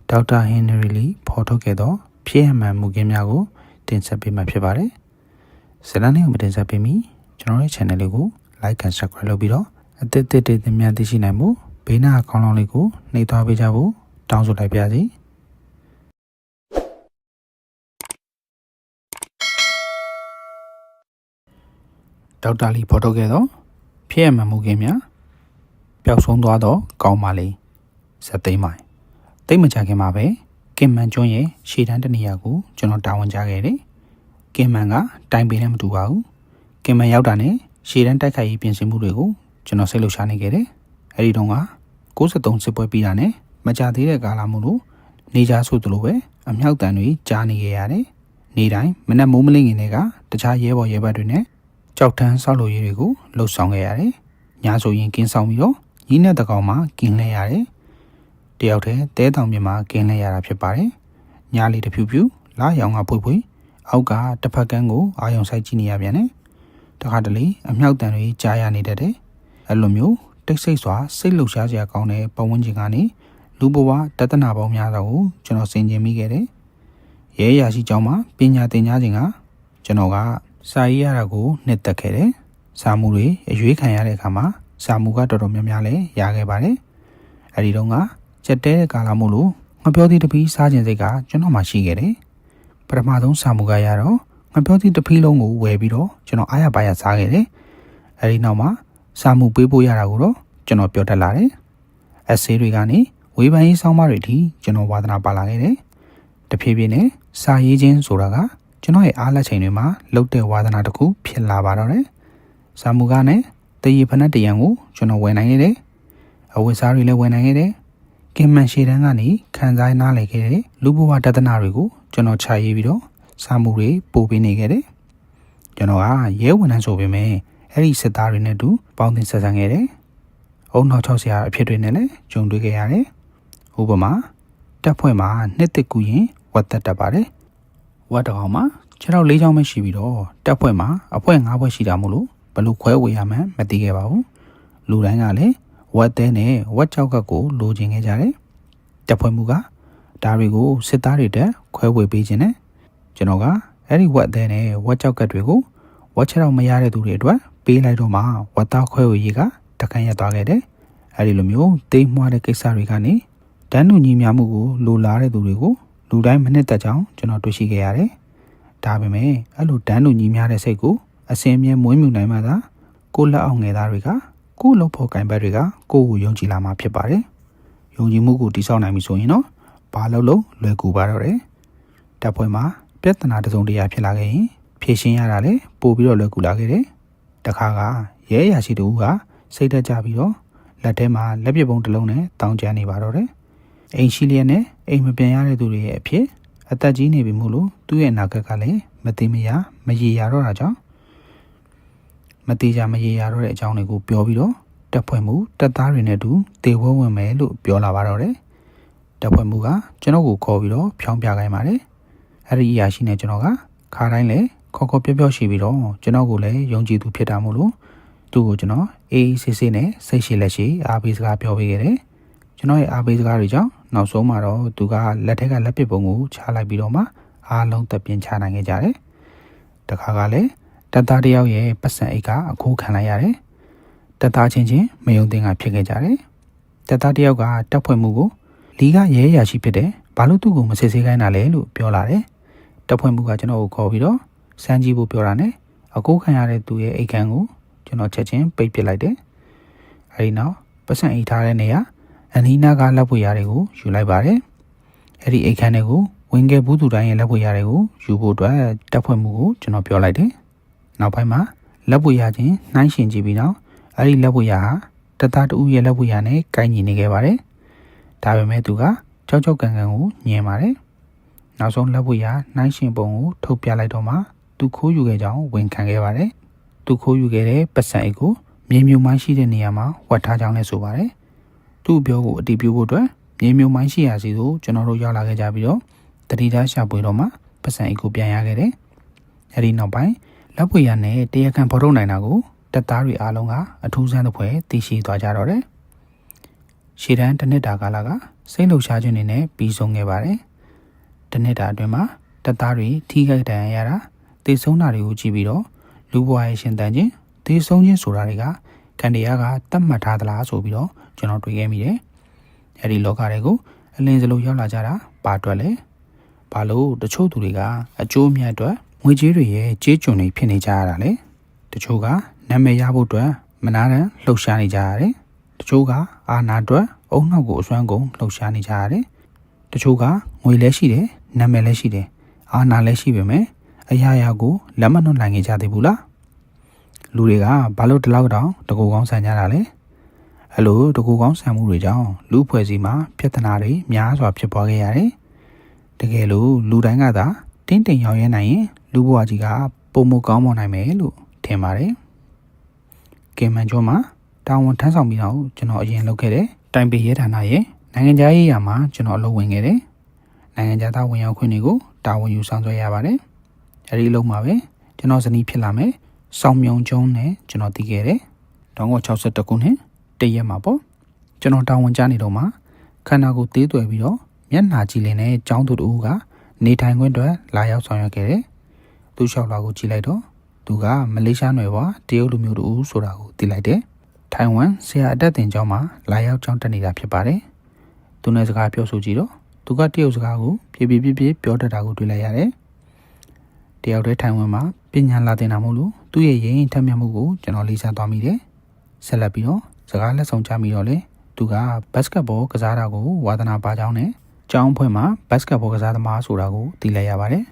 ဒေါက်တာဟင်နရီလီဖော်ထုတ်ခဲ့သောဖြစ်မှန်မှုခင်းများကိုတင်ဆက်ပေးမှာဖြစ်ပါတယ်ဇလန်လေးကိုမတင်ဆက်ပေးမီကျွန်တော်ရဲ့ channel လေးကို like and subscribe လုပ်ပြီးတော့အသစ်တွေတင်ပြသိရှိနိုင်မှုဘေးနားအကောင့်လောင်းလေးကိုနှိပ်သွားပေးကြဖို့တောင်းဆိုလိုက်ပါရစေဒေါက်တာလီဖော်ထုတ်ခဲ့သောဖြစ်မှန်မှုခင်းများပျောက်ဆုံးသွားသောကောင်းပါလေဇက်သိမ်းမိုင်တိတ်မကြခင်မှာပဲကင်မန်ကျွန်းရဲ့ရှေ့တန်းတနေရာကိုကျွန်တော်တာဝန်ကြခဲ့တယ်ကင်မန်ကတိုင်ပင်နဲ့မတူပါဘူးကင်မန်ရောက်တာနဲ့ရှေ့တန်းတိုက်ခိုက်ရေးပြင်ဆင်မှုတွေကိုကျွန်တော်စိတ်လှုပ်ရှားနေခဲ့တယ်အဲဒီတုန်းက63စစ်ပွဲပြီးတာနဲ့မကြသေးတဲ့ကာလမို့လို့နေကြဆိုသလိုပဲအမြောက်တန်တွေကြားနေခဲ့ရတယ်နေတိုင်းမနက်မိုးမလင်းခင်တွေကတခြားရဲဘော်ရဲဘက်တွေနဲ့ကြောက်တန်းဆောက်လို့ရေးတွေကိုလှုပ်ဆောင်ခဲ့ရတယ်ညဆိုရင်ကင်းဆောင်ပြီးတော့ညီနဲ့တကောင်မှကင်းလဲရတယ်တယောက်တည်းတဲတောင်ပြင်မှာကင်းလဲရတာဖြစ်ပါတယ်ညလေးတဖြူဖြူလာရောင်ကဖွေးဖွေးအောက်ကတစ်ဖက်ကန်းကိုအာယုံဆိုင်ကြည့်နေရပြန်တယ်တခါတလေအမြောက်တန်တွေကြားရနေတတ်တယ်အဲ့လိုမျိုးတိတ်ဆိတ်စွာစိတ်လှုပ်ရှားစရာကောင်းတဲ့ပတ်ဝန်းကျင်ကနေလူဘဝတသနာပေါင်းများစွာကိုကျွန်တော်ဆင်ခြင်မိခဲ့တယ်ရဲရရှိကျောင်းမှာပညာသင်ကြားခြင်းကကျွန်တော်ကစာရေးရတာကိုနှစ်သက်ခဲ့တယ်စာမှုတွေအရွေးခံရတဲ့အခါမှာစာမှုကတော်တော်များများလည်းရခဲ့ပါတယ်အဲဒီတော့ကကြက်တဲတဲ့ကာလမို့လို့ငပြောသည့်တပီးစားခြင်းစိတ်ကကျွန်တော်မှရှိခဲ့တယ်ပထမဆုံးစာမှုကရတော့ငပြောသည့်တပီးလုံးကိုဝယ်ပြီးတော့ကျွန်တော်အားရပါရစားခဲ့တယ်အဲဒီနောက်မှာစာမှုပေးဖို့ရတာကိုတော့ကျွန်တော်ပြောတတ်လာတယ်အဆေးတွေကနေဝေဖန်ရေးဆောင်းပါးတွေထိကျွန်တော်ဝါသနာပါလာခဲ့တယ်တဖြည်းဖြည်းနဲ့စာရေးခြင်းဆိုတာကကျွန်တော်ရဲ့အားလက်ချိန်တွေမှာလှုပ်တဲ့ဝါသနာတစ်ခုဖြစ်လာပါတော့တယ်စာမှုကနဲ့တရီဖနက်တရံကိုကျွန်တော်ဝယ်နိုင်ခဲ့တယ်အဝတ်စားတွေလည်းဝယ်နိုင်ခဲ့တယ်ကင်မန်ရှေတန်းကနေခံစားနားလည်ခဲ့တဲ့လူဘဝတဒနာတွေကိုကျွန်တော်ခြာရေးပြီးတော့စာမှုတွေပို့ပေးနေခဲ့တယ်ကျွန်တော်ကရဲဝန်ထမ်းဆိုပေမဲ့အဲ့ဒီစစ်သားတွေနဲ့တူပေါင်းသင်ဆက်ဆံခဲ့တယ်အုံနောက်6ဆရာအဖြစ်တွေနဲ့လည်းကြုံတွေ့ခဲ့ရတယ်ဥပမာတက်ဖွဲ့မှာနှစ်တစ်ကူရင်ဝတ်သက်တတ်ပါတယ်ဝတ်တော်မှာခြေထောက်၄ချောင်းပဲရှိပြီးတော့တက်ဖွဲ့မှာအဖွဲ၅ဖွဲရှိတာမို့လို့ဘလို့ခွဲဝေရမှန်းမသိခဲ့ပါဘူးလူတိုင်းကလည်းဝတ်သေးနဲ့ဝတ်ကြောက်ကကိုလိုချင်ခဲ့ကြတယ်တက်ဖွဲ့မှုကဒါတွေကိုစစ်သားတွေတက်ခွဲဝေပေးခြင်းနဲ့ကျွန်တော်ကအဲ့ဒီဝတ်သေးနဲ့ဝတ်ကြောက်ကတွေကိုဝတ်ချတော့မရတဲ့သူတွေအတွက်ပေးလိုက်တော့မှဝတ်သားခွဲဝေရေးကတခန့်ရသွားခဲ့တယ်အဲ့ဒီလိုမျိုးတိမ်မွှားတဲ့ကိစ္စတွေကနေတန်းတူညီမျှမှုကိုလိုလားတဲ့သူတွေကိုလူတိုင်းမနှစ်သက်ကြောင်းကျွန်တော်တွေ့ရှိခဲ့ရတယ်ဒါပေမဲ့အဲ့လိုတန်းတူညီမျှတဲ့စိတ်ကိုအစင်မြဲမွေးမြူနိုင်မှသာကိုလက်အောင်ငယ်သားတွေကကိုလှုပ်ဖို့ကင်ဘက်တွေကကိုကိုယုံကြည်လာမှာဖြစ်ပါတယ်ယုံကြည်မှုကိုတည်ဆောက်နိုင်ပြီဆိုရင်တော့ဘာလို့လွယ်ကူပါတော့တယ်တပ်ဖွဲ့မှာပြဿနာတစုံတရာဖြစ်လာခဲ့ရင်ဖြေရှင်းရတာလည်းပို့ပြီးတော့လွယ်ကူလာခဲ့တယ်တခါကရဲအရာရှိတူကစိတ်တက်ကြပြီးတော့လက်ထဲမှာလက်ပစ်ပုံတစ်လုံးနဲ့တောင်းကျမ်းနေပါတော့တယ်အိမ်ရှိလျက်နဲ့အိမ်မပြန်ရတဲ့သူတွေရဲ့အဖြစ်အသက်ကြီးနေပြီမို့လို့သူ့ရဲ့နာဂတ်ကလည်းမသိမရမရေရတော့တာကြောင့်မတိကြမရေရတော့တဲ့အကြောင်းတွေကိုပြောပြီးတော့တက်ဖွဲ့မှုတက်သားတွေနဲ့တူတေဝဲဝင်မယ်လို့ပြောလာပါတော့တယ်တ တပ်ဖွဲ့မှုကကျွန်တော်ကိုခေါ်ပြီးတော့ဖြောင်းပြခိုင်းပါတယ်အဲ့ဒီအရာရှိနဲ့ကျွန်တော်ကခါတိုင်းလည်းခေါ်ပြောပြောရှိပြီးတော့ကျွန်တော်ကိုလည်းယုံကြည်သူဖြစ်တာမို့လို့သူ့ကိုကျွန်တော်အေးဆေးဆေးနဲ့စိတ်ရှိလက်ရှိအားပေးစကားပြောပေးခဲ့တယ်ကျွန်တော်ရဲ့အားပေးစကားတွေကြောင့်နောက်ဆုံးမှာတော့သူကလက်ထက်ကလက်ပစ်ပုံကိုချလိုက်ပြီးတော့မှအားလုံးတပ်ပြင်ချနိုင်ခဲ့ကြတယ်တခါကလည်းတပ်သားတယောက်ရဲ့ပတ်စံအိတ်ကအခိုးခံလိုက်ရတယ်တပ်သားချင်းမယုံသင်ကဖြစ်ခဲ့ကြတယ်တပ်သားတယောက်ကတပ်ဖွဲ့မှုကိုလီကရဲရရှိဖြစ်တယ်ဘာလို့သူ့ကိုမစစ်ဆေးခိုင်းတာလဲလို့ပြောလာတယ်တပ်ဖွဲ့မှုကကျွန်တော်ကိုခေါ်ပြီးတော့စမ်းကြည့်ဖို့ပြောတာနဲ့အကိုးခံရတဲ့သူရဲ့အိတ်ခမ်းကိုကျွန်တော်ချက်ချင်းပိတ်ပစ်လိုက်တယ်အဲဒီနောက်ပတ်စံအိတ်ထားတဲ့နေရာအနီးနားကလက်ပွေရတွေကိုယူလိုက်ပါတယ်အဲ့ဒီအိတ်ခမ်းတွေကိုဝင်ခဲ့ဘူးသူတိုင်းရဲ့လက်ပွေရတွေကိုယူဖို့အတွက်တပ်ဖွဲ့မှုကိုကျွန်တော်ပြောလိုက်တယ်နောက်ပိုင်းမှာလက်ပွေရချင်းနှိုင်းရှင်ကြည့်ပြီးတော့အဲ့ဒီလက်ပွေရဟာတပ်သားတဦးရဲ့လက်ပွေရနဲ့ကိုင်းညီနေခဲ့ပါတယ်ဒါပေမဲ့သူကကြောက်ကန်ကန်ကိုညင်ပါတယ်နောက်ဆုံးလက်ပွေရနှိုင်းရှင်ပုံကိုထုတ်ပြလိုက်တော့မှသူခိုးယူခဲ့ကြောင်းဝန်ခံခဲ့ပါတယ်သူခိုးယူခဲ့တဲ့ပတ်စံအိတ်ကိုမြေမြုံမိုင်းရှိတဲ့နေရာမှာဝတ်ထားကြောင်းလည်းဆိုပါတယ်သူ့ပြောကိုအတည်ပြုဖို့အတွက်မြေမြုံမိုင်းရှိရာစီကိုကျွန်တော်တို့ရောက်လာခဲ့ကြပြီးတော့တတိထားရှာပွေတော့မှပတ်စံအိတ်ကိုပြန်ရခဲ့တယ်အဲဒီနောက်ပိုင်းလက်ပွေရနဲ့တရားခံဖော်ထုတ်နိုင်တာကိုတပ်သားတွေအားလုံးကအထူးဆန်းသဖွယ်သိရှိသွားကြတော့တယ်ရှေ့တန်းတစ်နှစ်တာကာလကစိတ်လှုပ်ရှားခြင်းတွေနဲ့ပြီးဆုံးခဲ့ပါတယ်တစ်နှစ်တာအတွင်းမှာတပ်သားတွေထိခိုက်ဒဏ်ရာရတာသေဆုံးတာတွေကိုကြည့်ပြီးတော့လူဘဝရဲ့ရှင်သန်ခြင်းသေဆုံးခြင်းဆိုတာတွေကကန်တရားကတတ်မှတ်ထားသလားဆိုပြီးတော့ကျွန်တော်တွေ့ခဲ့မိတယ်အဲဒီလောကတွေကိုအလင်းစလုံးရောက်လာကြတာဘာအတွက်လဲဘာလို့တချို့သူတွေကအကျိုးအမြတ်အတွက်ငွေကြေးတွေရဲ့ကြေးကျွန်တွေဖြစ်နေကြရတာလဲတချို့ကနာမည်ရဖို့အတွက်မနာတမ်းလှုပ်ရှားနေကြရတယ်တချို့ကအာဏာအတွက်အုံနောက်ကိုအစွမ်းကုန်လှုပ်ရှားနေကြရတယ်တချို့ကငွေလည်းရှိတယ်နာမည်လည်းရှိတယ်အာဏာလည်းရှိပေမဲ့အရာရာကိုလက်မနှုတ်နိုင်ကြသေးဘူးလားလူတွေကဘာလို့ဒီလောက်တောင်တကူကောင်းဆန်ကြတာလဲအဲ့လိုတကူကောင်းဆန်မှုတွေကြောင့်လူဖွဲ့စည်းမှာပြဿနာတွေများစွာဖြစ်ပေါ်ခဲ့ရတယ်တကယ်လို့လူတိုင်းကသာတင်းတိမ်ရောက်ရဲနိုင်ရင်လူဘဝကြီးကပုံမကောင်းမနိုင်မယ်လို့ထင်ပါတယ်ကင်မန်ကျော်မှာတာဝန်ထမ်းဆောင်ပြီးတော့ကျွန်တော်အရင်လုပ်ခဲ့တဲ့တိုင်ပေရဲဌာနရဲ့နိုင်ငံခြားရေးရာမှာကျွန်တော်အလုပ်ဝင်ခဲ့တယ်နိုင်ငံခြားသားဝင်ရောက်ခွင့်တွေကိုတာဝန်ယူဆောင်ရွက်ရပါတယ်အဲဒီအလုပ်မှာပဲကျွန်တော်ဇနီးဖြစ်လာမယ်စောင်းမြုံကျုံးနဲ့ကျွန်တော်တည်ခဲ့တယ်1961ခုနှစ်တရက်မှာပေါ့ကျွန်တော်တာဝန်ကျနေတော့မှခန္ဓာကိုယ်သေးသွယ်ပြီးတော့မျက်နှာကြည့်လင်းတဲ့ចောင်းသူတို့ကနေထိုင်ခွင့်အတွက်လာရောက်ဆောင်ရွက်ခဲ့တယ်သူလျှောက်လာကိုကြည့်လိုက်တော့သူကမလေးရှားနယ်ပါတရုတ်လူမျိုးတို့ဆိုတာကိုသိလိုက်တယ်ထိုင်ဝမ်ဆရာအတက်တင်ကျောင်းမှာလာရောက်ကျောင်းတက်နေတာဖြစ်ပါတယ်သူနဲ့စကားပြောဆိုကြည့်တော့သူကတရုတ်စကားကိုပြေပြောတတ်တာကိုတွေ့လိုက်ရတယ်တယောက်တည်းထိုင်ဝမ်မှာပညာလာတင်တာမို့လို့သူ့ရဲ့ရင်ထက်မြက်မှုကိုကျွန်တော်လေးစားသွားမိတယ်ဆက်လက်ပြီးတော့စကားလက်ဆောင်ချမိတော့လေသူကဘတ်စကတ်ဘောကစားတာကိုဝါသနာပါကြောင်းနဲ့ကျောင်းဖွဲ့မှာဘတ်စကတ်ဘောကစားသမားဆိုတာကိုသိလိုက်ရပါတယ်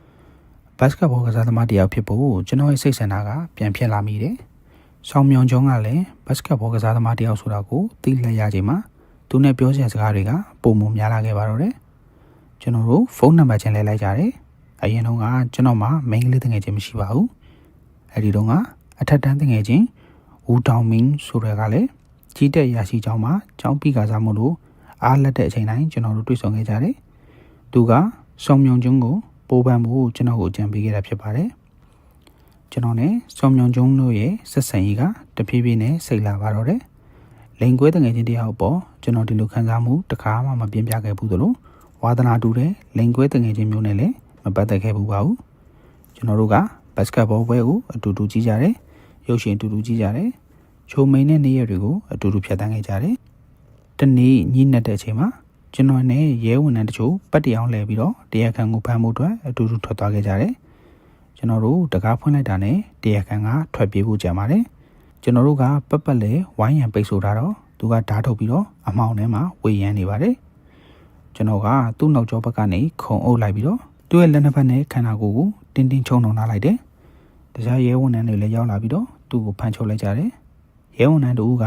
ဘတ်စကတ်ဘောကစားသမားတယောက်ဖြစ်ဖို့ကျွန်တော်ရဲ့စိတ်ဆန္ဒကပြန်ဖြစ်လာမိတယ်ဆောင်းမြောင်ကျောင်းကလည်းဘတ်စကတ်ဘောကစားသမားတယောက်ဆိုတာကိုသိလိုက်ရချိန်မှာသူနဲ့ပြောစရာစကားတွေကပုံမများလာခဲ့ပါတော့တယ်ကျွန်တော်တို့ဖုန်းနံပါတ်ချင်းလဲလိုက်ကြတယ်အရင်တုန်းကကျွန်တော်မှမိန်းကလေးတငယ်ချင်းမရှိပါဘူးအဲဒီတုန်းကအထက်တန်းတငယ်ချင်းဦးတောင်မင်းဆိုတဲ့ကလည်းကြီးတက်ရရှိကျောင်းမှာကျောင်းပြီးကစားမှုလို့အားလက်တဲ့အချိန်တိုင်းကျွန်တော်တို့တွေ့ဆုံခဲ့ကြတယ်သူကစုံမြုံကျုံကိုပိုးပန်းဖို့ကျွန်တော်ကိုအကြံပေးခဲ့တာဖြစ်ပါတယ်ကျွန်တော်နဲ့စုံမြုံကျုံတို့ရဲ့ဆက်ဆံရေးကတဖြည်းဖြည်းနဲ့စိတ်လာပါတော့တယ်လိန်ကွဲတငယ်ချင်းတယောက်ပေါ့ကျွန်တော်ဒီလိုခံစားမှုတစ်ခါမှမပြင်းပြခဲ့ဘူးသလိုဝါသနာတူတဲ့လိန်ကွဲတငယ်ချင်းမျိုးနဲ့လည်းမပတ်သက်ခဲ့ဘူးပါဘူးကျွန်တော်တို့ကဘတ်စကတ်ဘောပွဲကိုအတူတူကြည့်ကြတယ်ရုပ်ရှင်အတူတူကြည့်ကြတယ်ချိုမိန်တဲ့နေ့ရက်တွေကိုအတူတူဖြတ်သန်းခဲ့ကြတယ်တနေ့ညနေတဲ့အချိန်မှာကျွန်တော်နဲ့ရဲဝန်ထမ်းတချို့ပတ်တရားလဲပြီးတော့တရားခံကိုဖမ်းဖို့အတွက်အတူတူထွက်သွားခဲ့ကြတယ်ကျွန်တော်တို့တကားဖွင့်လိုက်တာနဲ့တရားခံကထွက်ပြေးဖို့ကြံပါတယ်ကျွန်တော်တို့ကပတ်လဲဝိုင်းရံပိတ်ဆို့ထားတော့သူကဓာတ်ထုတ်ပြီးတော့အမှောင်ထဲမှာဝေရမ်းနေပါတယ်ကျွန်တော်ကသူ့နောက်ကျောဘက်ကနေခုံအုပ်လိုက်ပြီးတော့သူ့ရဲ့လက်နှစ်ဖက်နဲ့ခန္ဓာကိုယ်ကိုတင်းတင်းချုံနှောင်ထားလိုက်တယ်တခြားရဲဝန်ထမ်းတွေလည်းရောက်လာပြီးတော့သူ့ကိုဖမ်းချုပ်လိုက်ကြတယ်ရဲဝန်ထမ်းတို့က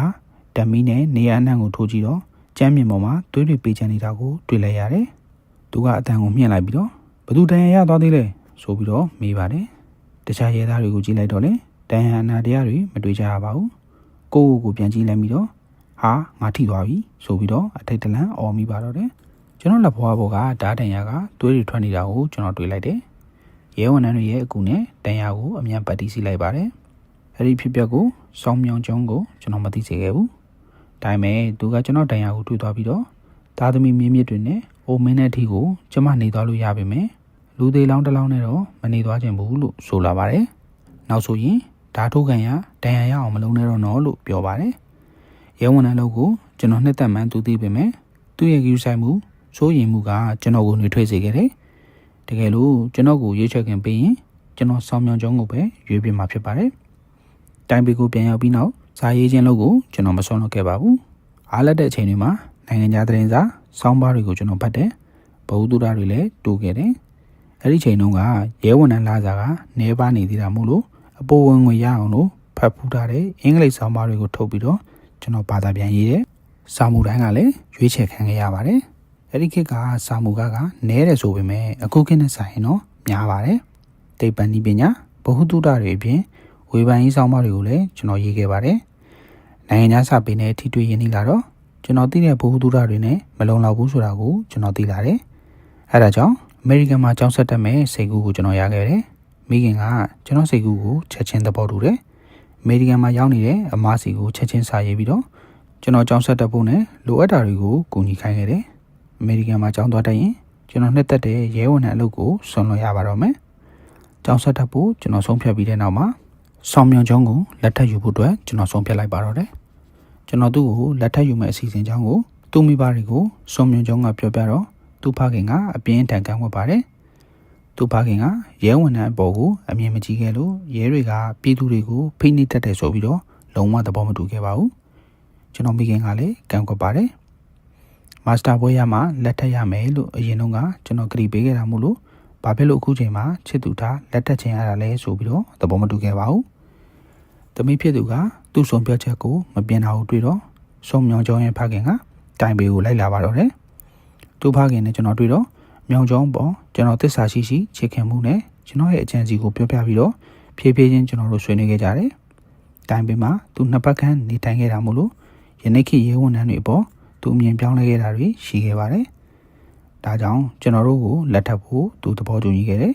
ဓမီနဲ့နေရာအနှံ့ကိုထိုးကြည့်တော့ကျမ်းမြေပေါ်မှာသွေးတွေပေးချင်နေတာကိုတွေ့လိုက်ရတယ်သူကအတန်ကိုမြင့်လိုက်ပြီးတော့ဘသူတန်ရရသွားသေးလဲဆိုပြီးတော့မေးပါတယ်တခြားရဲသားတွေကိုကြည့်လိုက်တော့လေတန်ရအနာတရားတွေမတွေ့ကြရပါဘူးကိုပြန်ကြည့်လိုက်ပြီးတော့ဟာငါထိသွားပြီဆိုပြီးတော့အထိတ်တလန့်အော်မိပါတော့တယ် ကျွန်တော်လက်ဘွားဘောကဓာတ်တန်ရာကသွေးတွေထွက်နေတာကိုကျွန်တော်တွေ့လိုက်တယ်ရဲဝန်ထမ်းတွေရဲ့အကူနဲ့တန်ရာကိုအမြန်ပတ်တီးစီလိုက်ပါတယ်အဲ့ဒီဖြစ်ပျက်ကိုစောင်းမြောင်ကျောင်းကိုကျွန်တော်မသိစေခဲ့ဘူးဒါပေမဲ့သူကကျွန်တော်တန်ရာကိုတွေ့သွားပြီးတော့သားသမီးမြင့်မြင့်တွေနဲ့အိုမင်းတဲ့အထိကိုကျမနေသွားလို့ရပါမယ်လူသေးလောင်းတစ်လောင်းနဲ့တော့မနေသွားခြင်းဘူးလို့ဆိုလာပါတယ်နောက်ဆိုရင်ဓာတ်ထုတ်ခံရတန်ရာရအောင်မလုံးနဲ့တော့နော်လို့ပြောပါတယ်ရဲဝန်ထမ်းလုပ်ကိုကျွန်တော်နှစ်သက်မှန်းသူသိပေမဲ့သူ့ရဲ့ယူဆိုင်မှုစိုးရိမ်မှုကကျွန်တော်ကိုနှွေးထွေးစေခဲ့တယ်တကယ်လို့ကျွန်တော်ကိုရွေးချယ်ခင်ပေးရင်ကျွန်တော်စောင်းမြောင်ကျောင်းကိုပဲရွေးပြမှာဖြစ်ပါတယ်တိုင်ပေကိုပြန်ရောက်ပြီးနောက်စာရေးခြင်းလုပ်ကိုကျွန်တော်မစွန့်လွတ်ခဲ့ပါဘူးအားလက်တဲ့အချိန်တွေမှာနိုင်ငံခြားသတင်းစာစောင်းပါးတွေကိုကျွန်တော်ဖတ်တယ်ဘဝတုဒ္ဒတွေလည်းတိုးခဲ့တယ်အဲ့ဒီချိန်တုန်းကရဲဝန်ထမ်းလာစားကနေပါနေသေးတာမို့လို့အပေါ်ဝင်ငွေရအောင်လို့ဖတ်ဖူးထားတဲ့အင်္ဂလိပ်စောင်းပါးတွေကိုထုတ်ပြီးတော့ကျွန်တော်ဘာသာပြန်ရေးတယ်စာမှုတိုင်းကလည်းရွေးချယ်ခံခဲ့ရပါတယ်အဲ့ဒီခေတ်ကစာမှုကနဲတယ်ဆိုပေမဲ့အခုခေတ်နဲ့ဆိုင်တော့များပါတယ်တိတ်ပန်ဤပညာဘဝတုဒ္ဒတွေအပြင်ဝေဖန်ရေးစောင်းပါးတွေကိုလည်းကျွန်တော်ရေးခဲ့ပါတယ်နိုင်ငံခြားစာပေနဲ့ထိတွေ့ရင်းနှီးလာတော့ကျွန်တော်သိတဲ့ဘဝတုဒ္ဒတွေနဲ့မလုံလောက်ဘူးဆိုတာကိုကျွန်တော်သိလာတယ်အဲ့ဒါကြောင့်အမေရိကန်မှာကျောင်းဆက်တက်မဲ့စိတ်ကူးကိုကျွန်တော်ရခဲ့တယ်မိခင်ကကျွန်တော်စိတ်ကူးကိုချက်ချင်းသဘောတူတယ်အမေရိကန်မှာရောက်နေတဲ့အမားစီကိုချက်ချင်းစာရေးပြီးတော့ကျွန်တော်ကျောင်းဆက်တက်ဖို့နဲ့လိုအပ်တာတွေကိုကူညီခိုင်းခဲ့တယ်အမေရိကန်မှာကျောင်းသွားတက်ရင်ကျွန်တော်နှစ်သက်တဲ့ရဲဝန်ထမ်းအလုပ်ကိုဆွန်လွှတ်ရပါတော့မယ်ကျောင်းဆက်တက်ဖို့ကျွန်တော်ဆုံးဖြတ်ပြီးတဲ့နောက်မှာစောင်းမြောင်ကျောင်းကိုလက်ထပ်ယူဖို့အတွက်ကျွန်တော်ဆုံးဖြတ်လိုက်ပါတော့တယ်ကျွန်တော်သူ့ကိုလက်ထပ်ယူမဲ့အစီအစဉ်ကြောင်းကိုသူ့မိဘတွေကိုစောင်းမြောင်ကျောင်းကပြောပြတော့သူ့ဖခင်ကအပြင်းထန်ကန့်ကွက်ပါတယ်သူ့ဖခင်ကရဲဝန်ထမ်းအပေါ်ကိုအမြင်မကြီးခဲ့လို့ရဲတွေကပြည်သူတွေကိုဖိနှိပ်တတ်တယ်ဆိုပြီးတော့လုံးဝသဘောမတူခဲ့ပါဘူးကျွန်တော်မိခင်ကလည်းကန့်ကွက်ပါတယ်မာစတာဘွဲရမှာလက်ထပ်ရမယ်လို့အရင်တုန်းကကျွန်တော်ကတိပေးခဲ့တာမို့လို့ဘာဖြစ်လို့အခုချိန်မှာချစ်သူထားလက်ထပ်ချင်ရတာလဲဆိုပြီးတော့သဘောမတူခဲ့ပါဘူးသမီးဖြစ်သူကသူ့ဆုံးဖြတ်ချက်ကိုမပြင်တာကိုတွေ့တော့စုံမြောင်ကျောင်းရဲ့ဖခင်ကတိုင်ပေကိုလိုက်လာပါတော့တယ်သူ့ဖခင်နဲ့ကျွန်တော်တွေ့တော့မြောင်ကျောင်းပေါ်ကျွန်တော်သစ္စာရှိရှိချစ်ခင်မှုနဲ့ကျွန်တော်ရဲ့အကြံစီကိုပြောပြပြီးတော့ဖြည်းဖြည်းချင်းကျွန်တော်တို့ဆွေးနွေးခဲ့ကြတယ်တိုင်ပေမှာသူနှစ်ပတ်ခန့်နေထိုင်ခဲ့တာမို့လို့ယနေ့ခေတ်ရဲဝန်ထမ်းတွေအပေါ်သူအမြင်ပြောင်းလဲခဲ့တာတွေရှိခဲ့ပါတယ်ဒါကြောင့်ကျွန်တော်တို့ကိုလက်ထပ်ဖို့သူသဘောတူညီခဲ့တယ်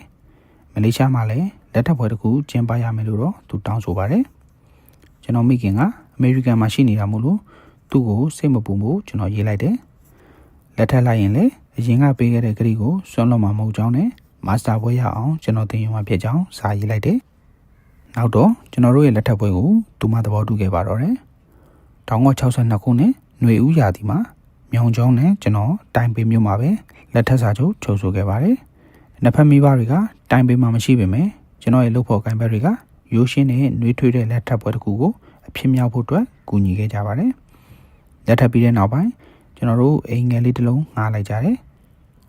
မလေးရှားမှာလည်းလက်ထပ်ပွဲတစ်ခုကျင်းပရမယ်လို့တော့သူတောင်းဆိုပါတယ်ကျွန်တော်မိခင်ကအမေရိကန်မှာရှိနေတာမို့လို့သူ့ကိုစိတ်မပူမှုကျွန်တော်ရေးလိုက်တယ်လက်ထပ်လိုက်ရင်လည်းအရင်ကပေးခဲ့တဲ့ကတိကိုစွန့်လွတ်မှာမဟုတ်ကြောင်းနဲ့မာစတာဘွဲရအောင်ကျွန်တော်သင်ယူမှာဖြစ်ကြောင်းစာရေးလိုက်တယ်နောက်တော့ကျွန်တော်တို့ရဲ့လက်ထပ်ပွဲကိုသူမသဘောတူခဲ့ပါတော့တယ်1962ခုနှစ်ຫນွေဦးရာသီမှာမြောင်ကျောင်းနဲ့ကျွန်တော်တိုင်ပေမြို့မှာပဲလက်ထပ်စာချုပ်ချုပ်ဆိုခဲ့ပါတယ်နှစ်ဖက်မိဘတွေကတိုင်ပေမှာမရှိပေမဲ့ကျွန်တော်ရဲ့လုပ်ဖို့ကိုင်ဘက်တွေကရိုးရှင်းတဲ့နှွေးထွေးတဲ့လက်ထပ်ပွဲတစ်ခုကိုအဖြစ်မြောက်ဖို့အတွက်ကူညီခဲ့ကြပါတယ်လက်ထပ်ပြီးတဲ့နောက်ပိုင်းကျွန်တော်တို့အိမ်ငယ်လေးတစ်လုံးငှားလိုက်ကြတယ်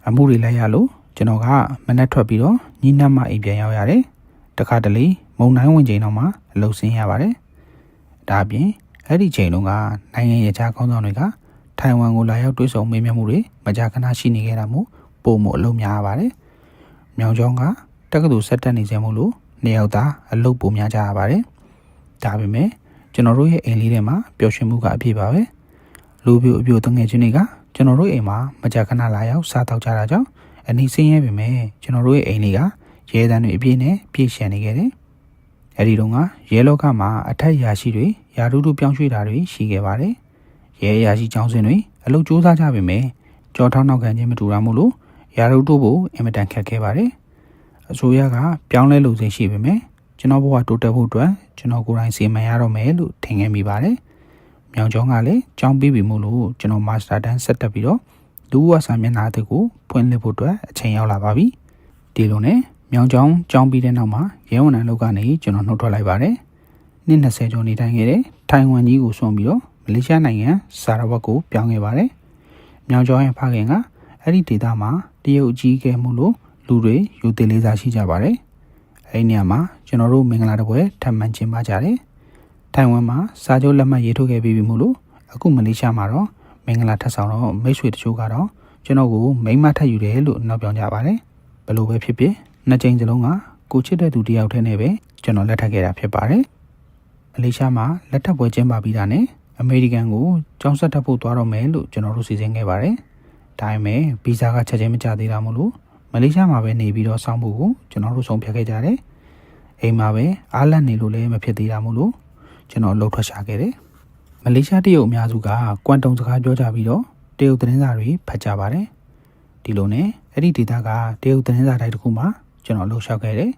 အမှုတွေလိုက်ရလို့ကျွန်တော်ကမနက်ထွက်ပြီးတော့ညနေမှအိမ်ပြန်ရောက်ရတယ်တခါတလေမုံတိုင်းဝင်ချိန်တော့မှအလုပ်ဆင်းရပါတယ်ဒါအပြင်အဲ့ဒီချိန်တုန်းကနိုင်ငံရေးခြားကောင်းဆောင်တွေကထိုင်ဝမ်ကိုလာရောက်တွေ့ဆုံမေးမြန်းမှုတွေမကြာခဏရှိနေခဲ့တာမို့ပုံမအလုပ်များပါတယ်မြောင်ကျောင်းကတက္ကသိုလ်ဆက်တက်နေကြမို့လို့နေရောက်သားအလုပ်ပုံများကြရပါတယ်ဒါပေမဲ့ကျွန်တော်တို့ရဲ့အိမ်လေးထဲမှာပျော်ရွှင်မှုကအပြည့်ပါပဲလူပြိုအပြိုတငယ်ချင်းတွေကကျွန်တော်တို့အိမ်မှာမကြာခဏလာရောက်စားတောက်ကြတာကြောင့်အနီးဆင်းရဲပေမဲ့ကျွန်တော်တို့ရဲ့အိမ်လေးကရဲတန်းတွေအပြည့်နဲ့ပြည့်ရှံနေခဲ့တယ်အဲဒီတုန်းကရဲလောကမှာအထက်ရာရှိတွေယာရုတုပြောင်းရွှေ့တာတွေရှိခဲ့ပါတယ်ရဲရာရှိကျောင်းစဉ်တွေအလုပ်ကြိုးစားကြပေမဲ့ကြောထောင်းနောက်ခံခြင်းမတူတာမို့လို့ယာရုတုဖို့အင်မတန်ခက်ခဲပါတယ်အစိုးရကပြောင်းလဲလို့ရှိပေမဲ့ကျွန်တော်ဘဝတိုးတက်ဖို့အတွက်ကျွန်တော်ကိုယ်တိုင်စီမံရတော့မယ်လို့ထင်ခဲ့မိပါတယ်မြောင်ကျောင်းကလည်းကျောင်းပြီးပြီမို့လို့ကျွန်တော်မာစတာတန်းဆက်တက်ပြီးတော့လူ့ဝစာမျက်နှာအသစ်ကိုဖွင့်လှစ်ဖို့အတွက်အချိန်ရောက်လာပါပြီဒီလိုနဲ့မြောင်ကျောင်းကျောင်းပြီးတဲ့နောက်မှာရဲဝန်ထမ်းလုပ်ကနေကျွန်တော်နှုတ်ထွက်လိုက်ပါတယ်နှစ်20ကျော်နေထိုင်ခဲ့တဲ့ထိုင်ဝမ်ကြီးကိုဆွန့်ပြီးတော့မလေးရှားနိုင်ငံဆာရဝတ်ကိုပြောင်းခဲ့ပါတယ်မြောင်ကျောင်းရဲ့ဖခင်ကအဲ့ဒီဒေသမှာတရုတ်အကြီးအကဲမှုလို့လူတွေယူသေးလေးစားရှိကြပါတယ်အဲ့ဒီနေရာမှာကျွန်တော်တို့မင်္ဂလာတပွဲထပ်မံကျင်းပကြတယ်ထိုင်ဝမ်မှာစာချုပ်လက်မှတ်ရေးထိုးခဲ့ပြီးပြီမို့လို့အခုမလေးရှားမှာတော့မင်္ဂလာထပ်ဆောင်တော့မိတ်ဆွေတချို့ကတော့ကျွန်တော်ကိုမိန်းမထပ်ယူတယ်လို့နောက်ပြောင်းကြပါတယ်ဘယ်လိုပဲဖြစ်ဖြစ်နှစ်ကြိမ်စလုံးကကိုချစ်တဲ့သူတယောက်တည်းနဲ့ပဲကျွန်တော်လက်ထပ်ခဲ့တာဖြစ်ပါတယ်မလေးရှားမှာလက်ထပ်ပွဲကျင်းပပြီးတာနဲ့အမေရိကန်ကိုကျောင်းဆက်တက်ဖို့သွားတော့မယ်လို့ကျွန်တော်တို့စီစဉ်ခဲ့ပါတယ် ဒါပေမဲ့ဗီဇာကချက်ချင်းမကြသေးတာမို့လို့မလေးရှားမှာပဲနေပြီးတော့စောင့်ဖို့ကိုကျွန်တော်တို့ဆုံးဖြတ်ခဲ့ကြတယ်အိမ်မှာပဲအားလတ်နေလို့လည်းမဖြစ်သေးတာမို့လို့ကျွန်တော်လှုပ်ထွက်ရှာခဲ့တယ်မလေးရှားတရုတ်အများစုကကွမ်တုံစကားပြောကြပြီးတော့တရုတ်သတင်းစာတွေဖတ်ကြပါတယ်ဒီလိုနဲ့အဲ့ဒီဒေတာကတရုတ်သတင်းစာတိုက်တစ်ခုမှာကျွန်တော်လှုပ်ရှားခဲ့တယ်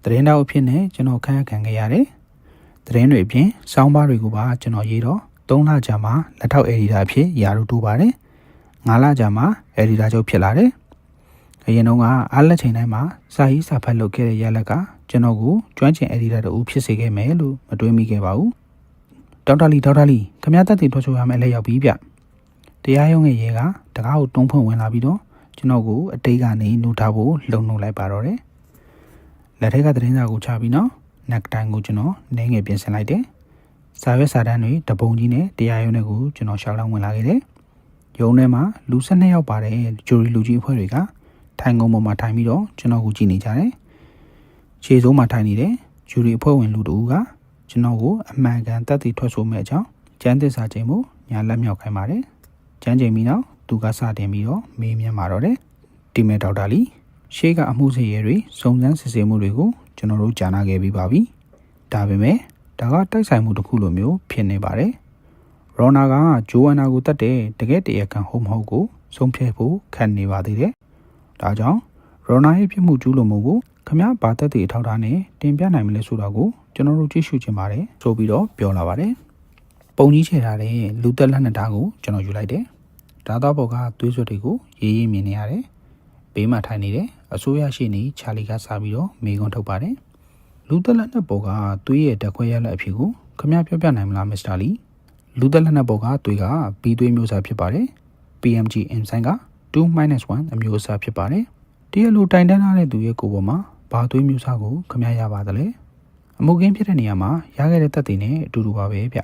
သတင်းတောက်အဖြစ်နဲ့ကျွန်တော်ခန့်ခံခဲ့ရတယ်သတင်းတွေအပြင်စောင်းပါးတွေကိုပါကျွန်တော်ရေးတော့3လကြာမှလက်ထောက်အက်ဒီတာအဖြစ်ရာထူးတိုးပါတယ်9လကြာမှအက်ဒီတာချုပ်ဖြစ်လာတယ်အရင်တုန်းကအားလက်ချိန်တိုင်းမှာစာရေးစာဖတ်လုပ်ခဲ့တဲ့ရလက်ကကျွန်တော်ကိုကျွမ်းကျင်အက်ဒီတာတူဖြစ်စေခဲ့မယ်လို့မတွေးမိခဲ့ပါဘူးဒေါက်တာလီခမရတက်တီထွက်ဆိုရမယ်လက်ရောက်ပြီးဗျတရားရုံးရဲ့ရဲကတကားကိုတွန်းဖွင့်ဝင်လာပြီးတော့ကျွန်တော်ကိုအတိတ်ကနေနှုတ်ထားဖို့လုံနှုတ်လိုက်ပါတော့တယ်လက်ထက်ကသတင်းစာကိုချပြီးတော့နက်တိုင်းကိုကျွန်တော်နေငယ်ပြင်ဆင်လိုက်တယ်စာရွက်စာတမ်းတွေတပုံကြီးနဲ့တရားရုံးတွေကိုကျွန်တော်ရှောက်လောင်းဝင်လာခဲ့တယ်ရုံးထဲမှာလူ12ယောက်ပါတယ်ဂျူရီလူကြီးအဖွဲ့တွေကထိုင်ကုန်ပေါ်မှာထိုင်ပြီးတော့ကျွန်တော်ကိုကြည့်နေကြတယ်ခြေစိုးမှာထိုင်နေတဲ့ဂျူရီအဖွဲ့ဝင်လူတဦးကကျွန်တော်ကိုအမှန်ကန်တက်တည်ထွက်ဆိုမဲ့အကြောင်းကျန်းသစ္စာချိန်မှုညာလက်မြောက်ခိုင်းပါတယ်ကျန်းချိန်ပြီးနောက်သူကစတင်ပြီးတော့မေးမြန်းมาတော့တယ်ဒီမဲ့ဒေါက်တာလီရှေ့ကအမှုစစ်ရဲတွေစုံစမ်းစစ်ဆေးမှုတွေကိုကျွန်တော်တို့ကြားနာခဲ့ပြီးပါပြီဒါပေမဲ့ဒါကတိုက်ဆိုင်မှုတစ်ခုလိုမျိုးဖြစ်နေပါတယ်ရောနာကဂျိုအန်နာကိုတတ်တဲ့တကယ်တရားခံဟုတ်မဟုတ်ကိုဆုံးဖြတ်ဖို့ခံနေပါသေးတယ်ဒါကြောင့်ရောနာရဲ့ပြစ်မှုကျူးလွန်မှုကိုခမဘာတက်တဲ့အထောက်အထားနဲ့တင်ပြနိုင်မလဲဆိုတာကိုကျွန်တော်တို့ကြည့်ရှုချင်ပါတယ်ဆိုပြီးတော့ပြောလာပါတယ်ပုံကြီးချဲထားတဲ့လူသက်လက်နှစ်ဓာတ်ကိုကျွန်တော်ယူလိုက်တယ်ဒါတော့ဘောကသွေးစွပ်တွေကိုရေးရေးမြင်နေရတယ်ဘေးမှာထိုင်နေတဲ့အစိုးရရှိနေချာလီကစားပြီးတော့မေကွန်းထုတ်ပါတယ်လူသက်လက်နှစ်ဘောကသွေးရဲ့ဓာတ်ခွဲရလက်အဖြစ်ကိုခမပြောပြနိုင်မလားမစ္စတာလီလူသက်လက်နှစ်ဘောကသွေးကဘီသွေးမျိုးစားဖြစ်ပါတယ် PMG enzyme က 2-1 အမျိုးအစားဖြစ်ပါတယ်တရားလိုတိုင်တန်းထားတဲ့သူရဲ့ကိုယ်ပေါ်မှာဘာသွေးမျိုးစားကိုခမရပါသလဲအမှုခင်းဖြစ်တဲ့နေရာမှာရခဲ့တဲ့သက်သေနဲ့အတူတူပါပဲဗ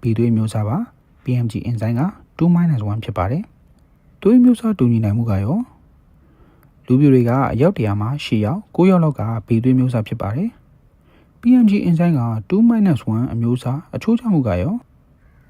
ျဘီသွေးမျိုးစားပါ PMG enzyme က 2-1 ဖြစ်ပါတယ်သွေးမျိုးစားတူညီနိုင်မှုကရောလူပြိုတွေကအယောက်100မှာ10ယောက်9ယောက်လောက်ကဘီသွေးမျိုးစားဖြစ်ပါတယ် PMG enzyme က 2-1 အမျိုးအစားအချိုးချမှုကရော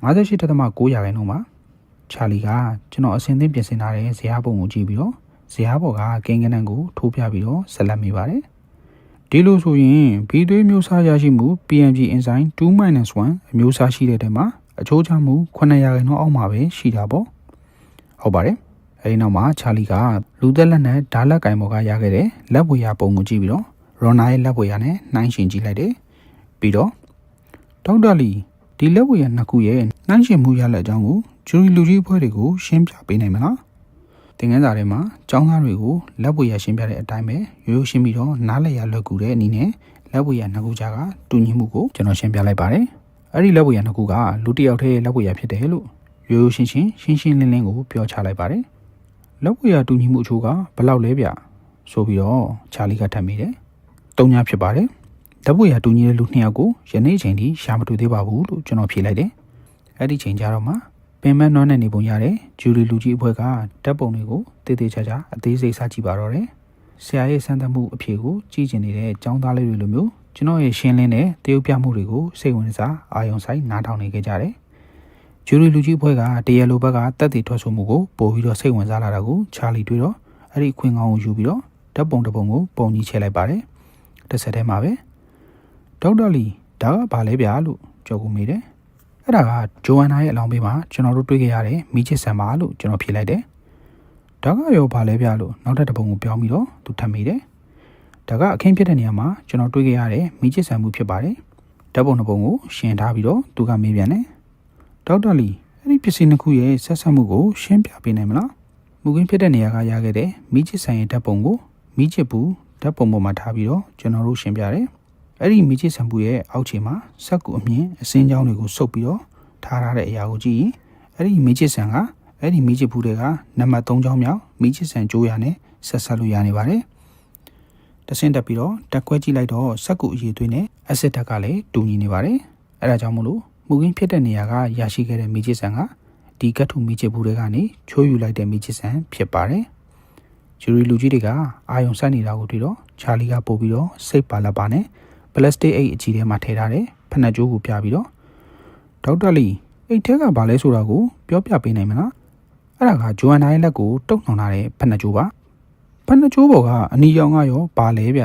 58.9 ရာခိုင်နှုန်းပါချာလီကကျွန်တော်အစင်းသင်းပြင်ဆင်ထားတဲ့ဇရာပုံကိုကြည့်ပြီးတော့ဇရာပေါ်ကကင်းကနန်းကိုထိုးပြပြီးတော့ဆက်လက်မိပါတယ်ဒီလိုဆိုရင်ဘီသွေးမျိုးစားရရှိမှု PMG enzyme 2-1 အမျိုးအစားရှိတဲ့တဲမှာအချိုးချမှု9 ရာခိုင်နှုန်းအောက်မှာပဲရှိတာပေါ့ဟုတ်ပါတယ်အဲဒီနောက်မှာချာလီကလူသက်လက်နဲ့ဓာတ်လက်ကင်ပေါ်ကရခဲ့တဲ့လက်ပွေရပုံကိုကြည့်ပြီးတော့ရော်နာရဲ့လက်ပွေရနဲ့နှိုင်းယှဉ်ကြည့်လိုက်တယ်ပြီးတော့ဒေါက်တာလီဒီလက်ပွေရနှစ်ခုရဲ့နှိုင်းယှဉ်မှုရလက်အကြောင်းကိုဂျူရီလူကြီးအဖွဲ့တွေကိုရှင်းပြပေးနိုင်မလားသင်ခန်းစာထဲမှာကျောင်းသားတွေကိုလက်ပွေရရှင်းပြတဲ့အတိုင်းပဲရိုးရိုးရှင်းပြီးတော့နားလည်ရလွယ်ကူတဲ့အနေနဲ့လက်ပွေရနှစ်ခုကြားကတူညီမှုကိုကျွန်တော်ရှင်းပြလိုက်ပါတယ်အဲ့ဒီလက်ပွေရနှစ်ခုကလူတစ်ယောက်တည်းလက်ပွေရဖြစ်တယ်လို့ရိုးရိုးရှင်းလင်းလင်းကိုပြောချလိုက်ပါတယ်လက်ပွေရတူညီမှုအချို့ကဘယ်လောက်လဲဗျဆိုပြီးတော့ချာလီကထပ်မိတယ်၃ညဖြစ်ပါတယ်လက်ပွေရတူညီတဲ့လူ2ယောက်ကိုယနေ့ချိန်ထိရှာမတွေ့သေးပါဘူးလို့ကျွန်တော်ဖြေလိုက်တယ်အဲ့ဒီချိန်ကြတော့မှပင်မနွမ်းနဲ့နေပုံရတဲ့ဂျူရီလူကြီးအဖွဲ့ကဓာတ်ပုံတွေကိုတည်တည်ချာချာအသေးစိတ်စကြည့်ပါတော့တယ်ဆရာရဲ့စမ်းသပ်မှုအဖြေကိုကြည့်ကျင်နေတဲ့ចောင်းသားလေးတွေလိုမျိုးကျွန်တော်ရဲ့ရှင်းလင်းတဲ့တရုပ်ပြမှုတွေကိုစိတ်ဝင်စားအာရုံစိုက်နားထောင်နေကြတယ်ဂျူရီလူကြီးအဖွဲ့ကတရားလိုဘက်ကတက်တည်ထွက်ဆိုမှုကိုပို့ပြီးတော့စိတ်ဝင်စားလာတာကိုချာလီတွေ့တော့အဲ့ဒီခွင်ကောင်းကိုယူပြီးတော့ဓာတ်ပုံတစ်ပုံကိုပုံကြီးချဲလိုက်ပါတယ်တစ်ဆက်တည်းမှာပဲဒေါက်တာလီဒါကဘာလဲဗျာလို့ကြော်ကူမိတယ်အဲ့ဒါကဂျိုအန်နာရဲ့အလောင်းပေးမှာကျွန်တော်တို့တွေ့ခဲ့ရတဲ့မိချစ်ဆန်ပါလို့ကျွန်တော်ဖြေလိုက်တယ်ဒါကရောဘာလဲဗျာလို့နောက်ထပ်တစ်ပုံကိုပြောင်းပြီးတော့သူထပ်မိတယ်ဒါကအခင်းဖြစ်တဲ့နေရာမှာကျွန်တော်တွေ့ခဲ့ရတဲ့မိချစ်ဆန်မှုဖြစ်ပါတယ်ဓာတ်ပုံတစ်ပုံကိုရှင်းထားပြီးတော့သူကမေးပြန်တယ်ဒေါက်တာလီအဲ့ဒီပစ္စည်းနှစ်ခုရဲ့ဆက်ဆက်မှုကိုရှင်းပြပေးနိုင်မလားမူခင်းဖြစ်တဲ့နေရာကရခဲ့တဲ့မိချစ်ဆန်ရဲ့ဓာတ်ပုံကိုမိချစ်ဘူးဓာတ်ပုံပေါ်မှာထားပြီးတော့ကျွန်တော်တို့ရှင်းပြတယ်အဲ့ဒီမိချစ်ဆန်ဘူးရဲ့အောက်ခြေမှာစက်ကူအမြင့်အစင်းကြောင်းတွေကိုစုပ်ပြီးတော့ထားရတဲ့အရာကိုကြည့်ရင်အဲ့ဒီမိချစ်ဆန်ကအဲ့ဒီမိချစ်ဘူးတွေကနံပါတ်3ကြောင်းမြောက်မိချစ်ဆန်ကြိုးရနဲ့ဆက်ဆက်လို့ရနေပါတယ်တဆင့်တက်ပြီးတော့တက်ခွဲကြည့်လိုက်တော့စက်ကူအရေးသွေးနဲ့အဆစ်ဓာတ်ကလည်းတူညီနေပါတယ်အဲ့ဒါကြောင့်မို့လို့မူခင်းဖြစ်တဲ့နေရာကရရှိခဲ့တဲ့မိချစ်ဆန်ကဒီကတ်ထူမိချစ်ဘူးတွေကနေချိုးယူလိုက်တဲ့မိချစ်ဆန်ဖြစ်ပါတယ်ဂျူရီလူကြီးတွေကအာယုံစိုက်နေတာကိုတွေ့တော့ချာလီကပို့ပြီးတော့စိတ်ပါလက်ပါနဲ့ပလတ်စတစ်အိတ်အကြီးထဲမှာထည့်ထားတဲ့ဖနက်ကြိုးကိုပြပြီးတော့ဒေါက်တာလီအိတ်ထဲကဘာလဲဆိုတာကိုပြောပြပေးနိုင်မလား အဲ့ဒါကဂျိုအန်နာရဲ့လက်ကိုတုံနှောင်ထားတဲ့ဖက်နှချိုးပါဖက်နှချိုးပေါ်ကအနီရောင်ကရောဘာလဲဗျ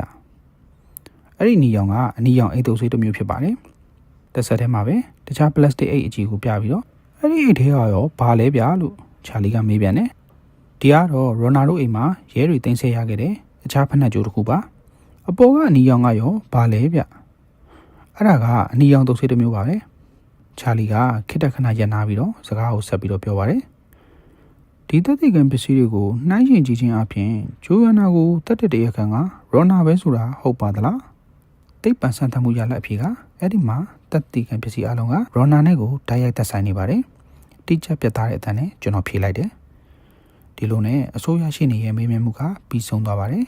အဲ့ဒီအနီရောင်ကအနီရောင်အိတ်တုပ်ဆေးတစ်မျိုးဖြစ်ပါတယ်တစ်ဆက်တည်းမှာပဲတခြားပလတ်စတစ်အိတ်အကြီးကိုပြပြီးတော့အဲ့ဒီအိတ်ထဲကရောဘာလဲဗျလို့ချာလီကမေးပြန်တယ်ဒီကတော့ရိုနာဒိုအိမ်မှာရဲတွေတင်ဆက်ရခဲ့တဲ့တခြားဖက်နှချိုးတစ်ခုပါအပေါ်ကအနီရောင်ကရောဘာလဲဗျအဲ့ဒါကအနီရောင်တုပ်ဆေးတစ်မျိုးပါပဲချာလီကခက်တက်ခဏရပ်နာပြီးတော့စကားကိုဆက်ပြီးတော့ပြောပါတယ်ဒီတက်တဲ့ကံပစ္စည်းတွေကိုနှိုင်းယှဉ်ကြည့်ခြင်းအပြင်ဂျိုယန်နာကိုတက်တဲ့တရားခံကရိုနာပဲဆိုတာဟုတ်ပါသလားတိတ်ပန်ဆန်းသမှုရလက်အဖြေကအဲ့ဒီမှာတက်တဲ့ကံပစ္စည်းအလုံးကရိုနာနဲ့ကိုတိုက်ရိုက်သက်ဆိုင်နေပါတယ်တိကျပြတ်သားတဲ့အတန်းနဲ့ကျွန်တော်ဖြေလိုက်တယ်ဒီလိုနဲ့အစိုးရရှိနေရဲ့မေးမြန်းမှုကပြီးဆုံးသွားပါတယ်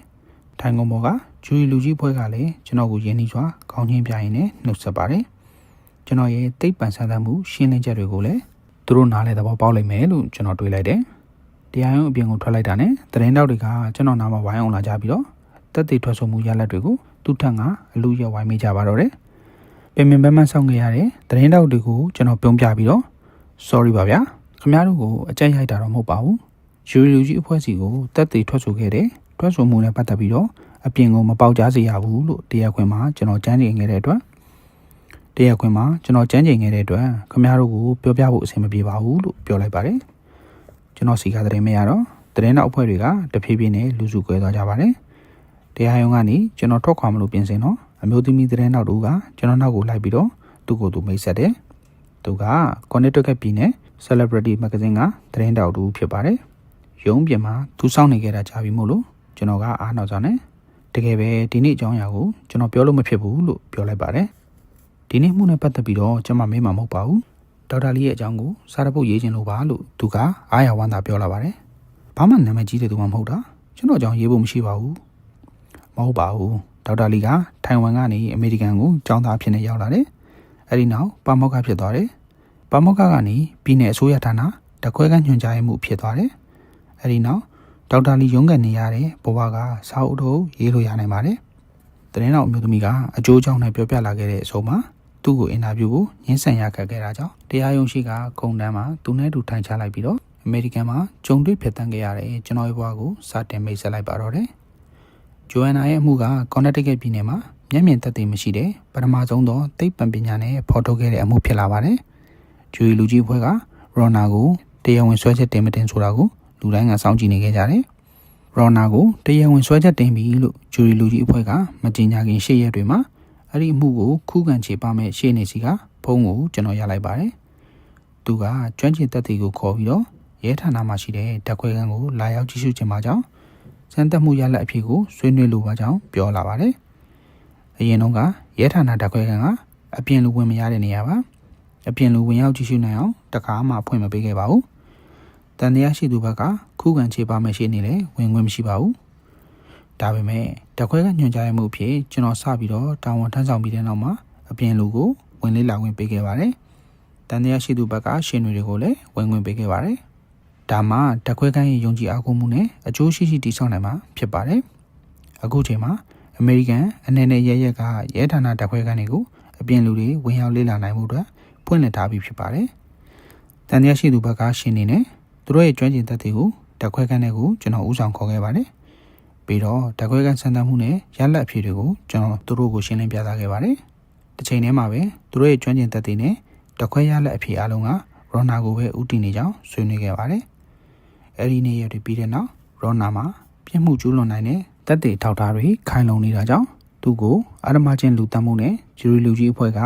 ထိုင်ကုန်ပေါ်ကဂျူရီလူကြီးဖွဲ့ကလည်းကျွန်တော်ကိုရင်းနှီးစွာခေါင်းချင်းပြရင်းနဲ့နှုတ်ဆက်ပါတယ်ကျွန်တော်ရဲ့တိတ်ပန်ဆန်းသမှုရှင်းလင်းချက်တွေကိုလည်းသူတို့နားလဲသဘောပေါက်လိမ့်မယ်လို့ကျွန်တော်တွေးလိုက်တယ်တရားရုံးအပြင်ကိုထွက်လိုက်တာနဲ့သတင်းတောက်တွေကကျွန်တော်နားမှာဝိုင်းအောင်လာကြပြီးတော့တက်သေးထွက်ဆိုမှုရလက်တွေကိုသူ့ထက်ကအလူရဝိုင်းမိကြပါတော့တယ်ပင်ပင်ပန်းပန်းဆောင်ခဲ့ရတဲ့သတင်းတောက်တွေကိုကျွန်တော်ပြုံးပြပြီးတော့ sorry ပါဗျာခင်ဗျားတို့ကိုအကြိုက်ရိုက်တာတော့မဟုတ်ပါဘူးယူရီလူကြီးအဖွဲ့စီကိုတက်သေးထွက်ဆိုခဲ့တဲ့ထွက်ဆိုမှုနဲ့ပတ်သက်ပြီးတော့အပြင်ကိုမပေါက်ကြားစေရဘူးလို့တရားခွင်မှာကျွန်တော်ကြမ်းကြိမ်ခဲ့တဲ့အတွက်ခင်ဗျားတို့ကိုပြောပြဖို့အဆင်မပြေပါဘူးလို့ပြောလိုက်ပါတယ်ကျွန်တော်စီကသတင်းမရတော့သတင်းနောက်အဖွဲ့တွေကတဖြည်းဖြည်းနဲ့လူစုကွဲသွားကြပါတယ်တရားရုံးကနေကျွန်တော်ထွက်ခွာမလို့ပြင်ဆင်တော့အမျိုးသမီးသတင်းနောက်တို့ကကျွန်တော်နောက်ကိုလိုက်ပြီးတော့သူ့ကိုယ်သူမိတ်ဆက်တယ်သူက Connecticut ပြည်နယ် Celebrity Magazine ကသတင်းတောက်တူဖြစ်ပါတယ်ရုံးပြင်မှာသူစောင့်နေခဲ့တာကြာပြီမို့လို့ကျွန်တော်ကအားနောက်ဆောင်နေတကယ်ပဲဒီနေ့အကြောင်းအရာကိုကျွန်တော်ပြောလို့မဖြစ်ဘူးလို့ပြောလိုက်ပါတယ်ဒီနေ့မှုနဲ့ပတ်သက်ပြီးတော့ကျွန်မမေးမှာမဟုတ်ပါဘူးဒေါက်တာလီရဲ့အကြောင်းကိုစာရပုတ်ရေးခြင်းလို့ပါလို့သူကအားရဝမ်းသာပြောလာပါတယ်ဘာမှနာမည်ကြီးတဲ့သူမှမဟုတ်တာကျွန်တော်အကြောင်းရေးဖို့မရှိပါဘူးမဟုတ်ပါဘူးဒေါက်တာလီကထိုင်ဝမ်ကနေအမေရိကန်ကိုကျောင်းသားဖြစ်နေရောက်လာတယ်အဲ့ဒီနောက်ပါမောက္ခဖြစ်သွားတယ်ပါမောက္ခကနေပြည်내အစိုးရဌာနတခွဲကညွှန်ကြားမှုဖြစ်သွားတယ်အဲ့ဒီနောက်ဒေါက်တာလီရုံးကန်နေရတဲ့ဘဝကစာအုပ်တို့ရေးလို့ရနိုင်ပါတယ်သတင်းတော်အမျိုးသမီးကအကျိုးအကြောင်းနဲ့ပြောပြလာခဲ့တဲ့အဆုံးမှာသူ့ကိုအင်တာဗျူးကိုညှင်းဆန်ရခဲ့တာကြောင့်တရားရုံးရှိကဂုံတန်းမှာသူနဲ့တူထိုင်ချလိုက်ပြီးတော့အမေရိကန်မှာဂျုံတွေ့ဖြစ်တန်းခဲ့ရတဲ့ကျွန်တော်ရဲ့ဘဝကိုစတင်မိတ်ဆက်လိုက်ပါတော့တယ်ဂျိုအန်နာရဲ့အမှုကကော်နက်တစ်ကက်ပြည်နယ်မှာမျက်မြင်သက်သေမရှိတဲ့ပထမဆုံးသောသိပ္ပံပညာနဲ့ဖော်ထုတ်ခဲ့တဲ့အမှုဖြစ်လာပါတယ်ဂျူရီလူကြီးအဖွဲ့ကရိုနာကိုတရားဝင်ဆွဲချက်တင်မတင်ဆိုတာကိုလူတိုင်းကစောင့်ကြည့်နေခဲ့ကြတယ်ရိုနာကိုတရားဝင်ဆွဲချက်တင်ပြီလို့ဂျူရီလူကြီးအဖွဲ့ကမကြေညာခင်8ရက်တွေမှာအဲ့ဒီအမှုကိုခုခံချေပမဲ့ရှေ့နေစီကဖုန်းကိုကျွန်တော်ရလိုက်ပါတယ်သူကကျွမ်းကျင်သက်သေကိုခေါ်ပြီးတော့ရဲဌာနမှာရှိတဲ့ဓာတ်ခွဲခန်းကိုလာရောက်ကြည့်ရှုခြင်းပါကြောင့်စမ်းသပ်မှုရလက်အဖြစ်ကိုဆွေးနွေးလိုပါကြောင်းပြောလာပါတယ်အရင်တော့ကရဲဌာနဓာတ်ခွဲခန်းကအပြင်လူဝင်မရတဲ့နေရာပါအပြင်လူဝင်ရောက်ကြည့်ရှုနိုင်အောင်တကားမှဖွင့်မပေးခဲ့ပါဘူးတန်တရားရှိသူဘက်ကခုခံချေပမဲ့ရှေ့နေလည်းဝင်ခွင့်မရှိပါဘူးဒါပေမဲ့ဓာတ်ခွဲကညွှန်ကြားမှုအဖြစ်ကျွန်တော်စပြီးတော့တာဝန်ထမ်းဆောင်ပြီးတဲ့နောက်မှာအပြင်လူကိုဝင်လေ့လာဝင်ပေးခဲ့ပါတယ်။တန်တရားရှိသူဘက်ကရှင်းတွေကိုလည်းဝင်ခွင့်ပေးခဲ့ပါတယ်။ဒါမှဓာတ်ခွဲကရဲ့ယုံကြည်အားကိုးမှုနဲ့အကျိုးရှိရှိတည်ဆောက်နိုင်မှာဖြစ်ပါတယ်။အခုချိန်မှာအမေရိကန်အနေနဲ့ရဲကရဲဌာနဓာတ်ခွဲကတွေကိုအပြင်လူတွေဝင်ရောက်လေ့လာနိုင်မှုအတွက်ဖွင့်လှစ်ထားပြီးဖြစ်ပါတယ်။တန်တရားရှိသူဘက်ကရှင်းနေနဲ့သူတို့ရဲ့ကျွမ်းကျင်သက်သေကိုဓာတ်ခွဲကတွေကိုကျွန်တော်ဥဆောင်ခေါ်ခဲ့ပါတယ်။ပြီးတော့ဓာတ်ခွဲကန်စံတမ်းမှုနဲ့ရလက်အဖြေတွေကိုကျွန်တော်သူတို့ကိုရှင်းလင်းပြသခဲ့ပါတယ်။တစ်ချိန်တည်းမှာပဲသူတို့ရဲ့ကျွမ်းကျင်သက်သေနဲ့ဓာတ်ခွဲရလက်အဖြေအလုံးကရိုနာကိုပဲဥတည်နေကြောင်းဆွေးနွေးခဲ့ပါတယ်။အဲဒီနေ့ရက်တွေပြီးတဲ့နောက်ရိုနာမှာပြစ်မှုကျူးလွန်နိုင်တဲ့သက်သေထောက်ထားတွေခိုင်လုံနေတာကြောင့်သူ့ကိုအာရမချင်းလူတတ်မှုနဲ့ဂျူရီလူကြီးအဖွဲ့က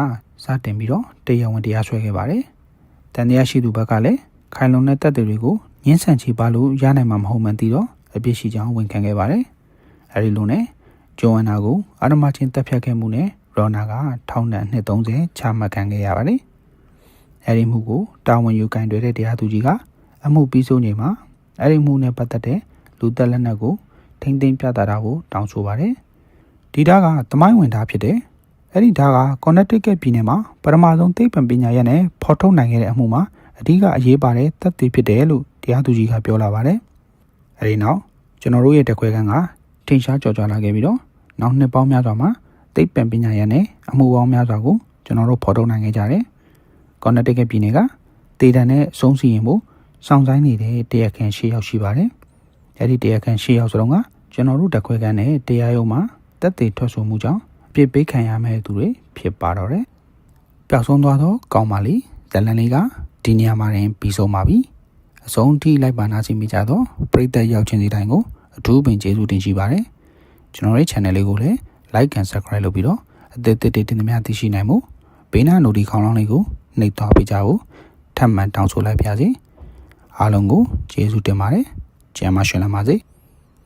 စတင်ပြီးတော့တရားဝင်တရားစွဲခဲ့ပါတယ်။တန်တရားရှိသူဘက်ကလည်းခိုင်လုံတဲ့သက်သေတွေကိုညှင်းဆန်ချေပလို့ရနိုင်မှာမဟုတ်မှန်းသိတော့အပြစ်ရှိကြောင်းဝန်ခံခဲ့ပါတယ်။အဲဒီလိုနဲ့ဂျိုအန်နာကိုအာရမချင်းတပ်ဖြတ်ခဲ့မှုနဲ့ရိုနာကထောင်ဒဏ်နှစ်30ချမှတ်ခံခဲ့ရပါတယ်။အဲဒီမှုကိုတာဝန်ယူကင်တွဲတဲ့တရားသူကြီးကအမှုပြီးဆုံးချိန်မှာအဲဒီမှုနဲ့ပတ်သက်တဲ့လူသက်လက်နက်ကိုထိမ့်သိမ်းပြသတာကိုတောင်းဆိုပါတယ်။ဒီဓာတ်ကသမိုင်းဝင်ဓာတ်ဖြစ်တယ်။အဲဒီဓာတ်ကကော်နက်တစ်ကက်ပြည်နယ်မှာပထမဆုံးသိပ္ပံပညာရပ်နဲ့ဖော်ထုတ်နိုင်ခဲ့တဲ့အမှုမှာအဓိကအရေးပါတဲ့သက်သေဖြစ်တယ်လို့တရားသူကြီးကပြောလာပါတယ်။အဲဒီနောက်ကျွန်တော်တို့ရဲ့တက်ခွဲခန်းကထင်ရှားကြော်ကြားလာခဲ့ပြီးတော့နောက်နှစ်ပေါင်းများစွာမှာသိပ္ပံပညာရပ်နဲ့အမှုပေါင်းများစွာကိုကျွန်တော်တို့ဖော်ထုတ်နိုင်ခဲ့ကြတယ်။ကော်နက်တစ်ကပြည်နယ်ကတေတန်နဲ့အဆုံးစီရင်မှု စောင့်ဆိုင်နေတဲ့တရားခံ10ယောက်ရှိပါတယ်အဲ့ဒီတရားခံ10ယောက်စလုံးကကျွန်တော်တို့တက်ခွဲခန်းနဲ့တရားရုံးမှာတက်သေးထွက်ဆိုမှုကြောင့်အပြစ်ပေးခံရမယ့်သူတွေဖြစ်ပါတော့တယ်ပျောက်ဆုံးသွားသောကောင်းပါလေဇလန်လေးကဒီနေရာမှာတင်ပြီးဆုံးပါပြီအဆုံးထိလိုက်ပါနာစီမိကြသောပရိသတ်ရောက်ချင်းစီတိုင်းကိုအထူးပင်ကျေးဇူးတင်ရှိပါတယ်ကျွန်တော်ရဲ့ channel လေးကိုလည်း like and subscribe လုပ်ပြီးတော့အသစ်တင်သမျှသိရှိနိုင်မှုဘေးနား notification ခေါင်းလောင်းလေးကိုနှိပ်သွားပေးကြဖို့ထပ်မံတောင်းဆိုလိုက်ပါရစေအားလုံးကိုကျေးဇူးတင်ပါတယ်ကျမ်းမရှင်လာပါစေ